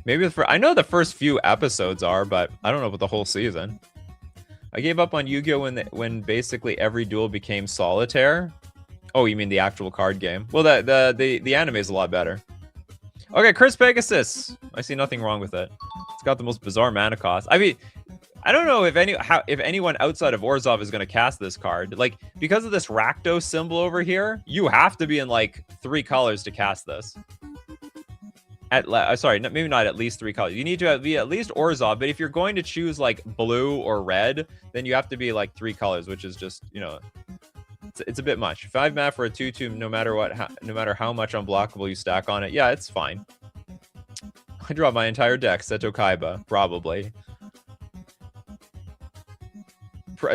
Maybe I know the first few episodes are, but I don't know about the whole season. I gave up on Yu-Gi-Oh! When basically every duel became solitaire. Oh, you mean the actual card game? Well, the anime is a lot better. Okay, Cursed Pegasus. I see nothing wrong with it. It's got the most bizarre mana cost. I mean, I don't know if anyone outside of Orzhov is going to cast this card. Like, because of this Rakdos symbol over here, you have to be in like 3 colors to cast this. Sorry, maybe not at least 3 colors. You need to be at least Orzhov, but if you're going to choose like blue or red, then you have to be like 3 colors, which is just, you know, it's a bit much. 5 mana for a 2/2, no matter how much unblockable you stack on it. Yeah, it's fine. I draw my entire deck, Seto Kaiba, probably.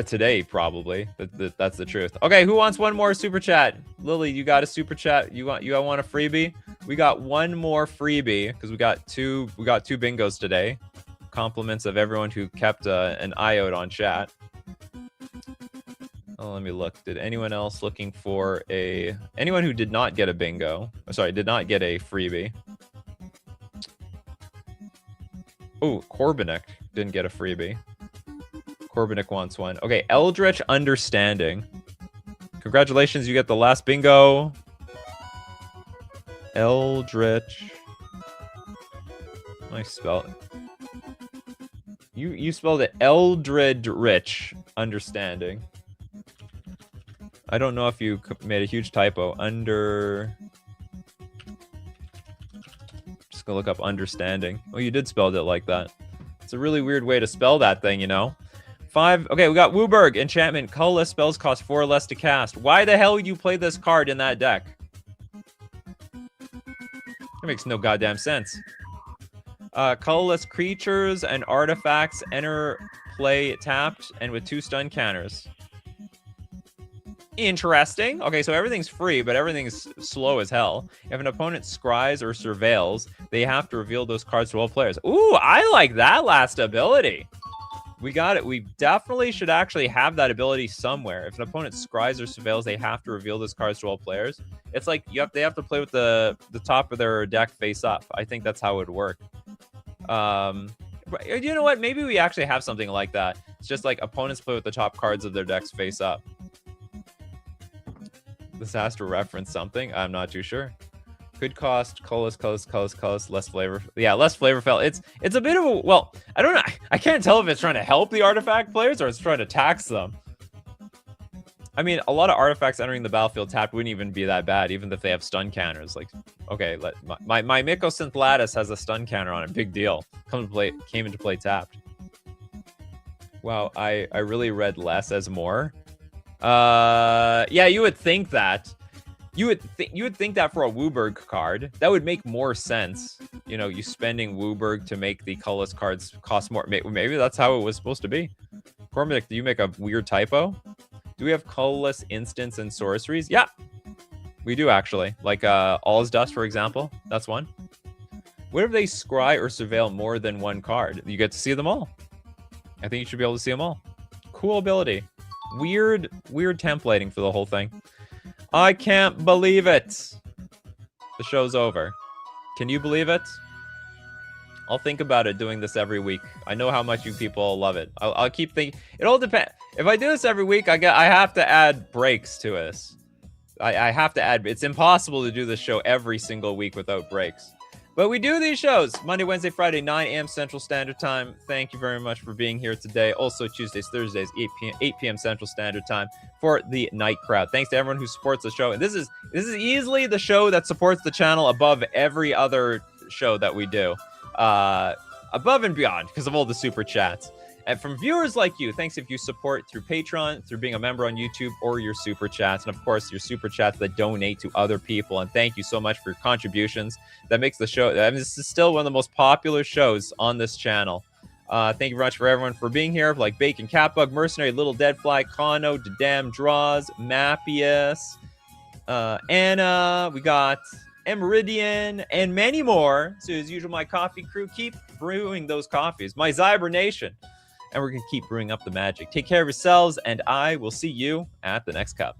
Today, probably. That's the truth. Okay, who wants one more super chat? Lily, you got a super chat? You want a freebie? We got one more freebie because we got two bingos today. Compliments of everyone who kept an eye out on chat. Oh, let me look. Did anyone else looking for anyone who did not get a bingo? Sorry, did not get a freebie. Oh, Corbinek didn't get a freebie. Corbinek wants one. Okay, Eldritch Understanding. Congratulations, you get the last bingo. Eldritch. I spelled it. You spelled it Eldred Rich Understanding. I don't know if you made a huge typo. Just gonna look up understanding. Oh, you did spell it like that. It's a really weird way to spell that thing, you know. 5. Okay, we got Wooburg. Enchantment. Colorless spells cost 4 less to cast. Why the hell would you play this card in that deck? That makes no goddamn sense. Colorless creatures and artifacts enter play tapped and with 2 stun counters. Interesting. Okay, so everything's free, but everything's slow as hell. If an opponent scries or surveils, they have to reveal those cards to all players. Ooh, I like that last ability. We got it. We definitely should actually have that ability somewhere. If an opponent scries or surveils, they have to reveal those cards to all players. It's like they have to play with the top of their deck face up. I think that's how it would work. But you know what? Maybe we actually have something like that. It's just like opponents play with the top cards of their decks face up. This has to reference something. I'm not too sure. Could cost colorless, less flavor. Yeah, less flavorful. It's a bit of a, well, I don't know. I can't tell if it's trying to help the artifact players or it's trying to tax them. I mean, a lot of artifacts entering the battlefield tapped wouldn't even be that bad, even if they have stun counters. Like, okay, my Mycosynth Lattice has a stun counter on it. Big deal. Came into play tapped. Wow, I really read less as more. Yeah, you would think that. You would think that for a Wooburg card, that would make more sense. You know, you spending Wooburg to make the colorless cards cost more. Maybe that's how it was supposed to be. Cormac, do you make a weird typo? Do we have colorless instants and sorceries? Yeah, we do actually. Like All's Dust, for example. That's one. What if they scry or surveil more than one card? You get to see them all. I think you should be able to see them all. Cool ability. Weird templating for the whole thing. I can't believe it. The show's over. Can you believe it? I'll think about it doing this every week. I know how much you people love it. I'll keep thinking. It all depends. If I do this every week, I have to add breaks to this. I have to add. It's impossible to do this show every single week without breaks. But we do these shows Monday, Wednesday, Friday, 9 a.m. Central Standard Time. Thank you very much for being here today. Also Tuesdays, Thursdays, 8 p.m. Central Standard Time for the night crowd. Thanks to everyone who supports the show. And this is easily the show that supports the channel above every other show that we do. Above and beyond because of all the super chats. And from viewers like you, thanks if you support through Patreon, through being a member on YouTube, or your super chats. And of course, your super chats that donate to other people. And thank you so much for your contributions. That makes the show, I mean, this is still one of the most popular shows on this channel. Thank you very much for everyone for being here, like Bacon, Catbug, Mercenary, Little Deadfly, Kano, Dadam, Draws, Mappius, Anna, we got Emeridian, and many more. So as usual, my coffee crew, keep brewing those coffees. My Zyber Nation. And we're going to keep brewing up the magic. Take care of yourselves, and I will see you at the next cup.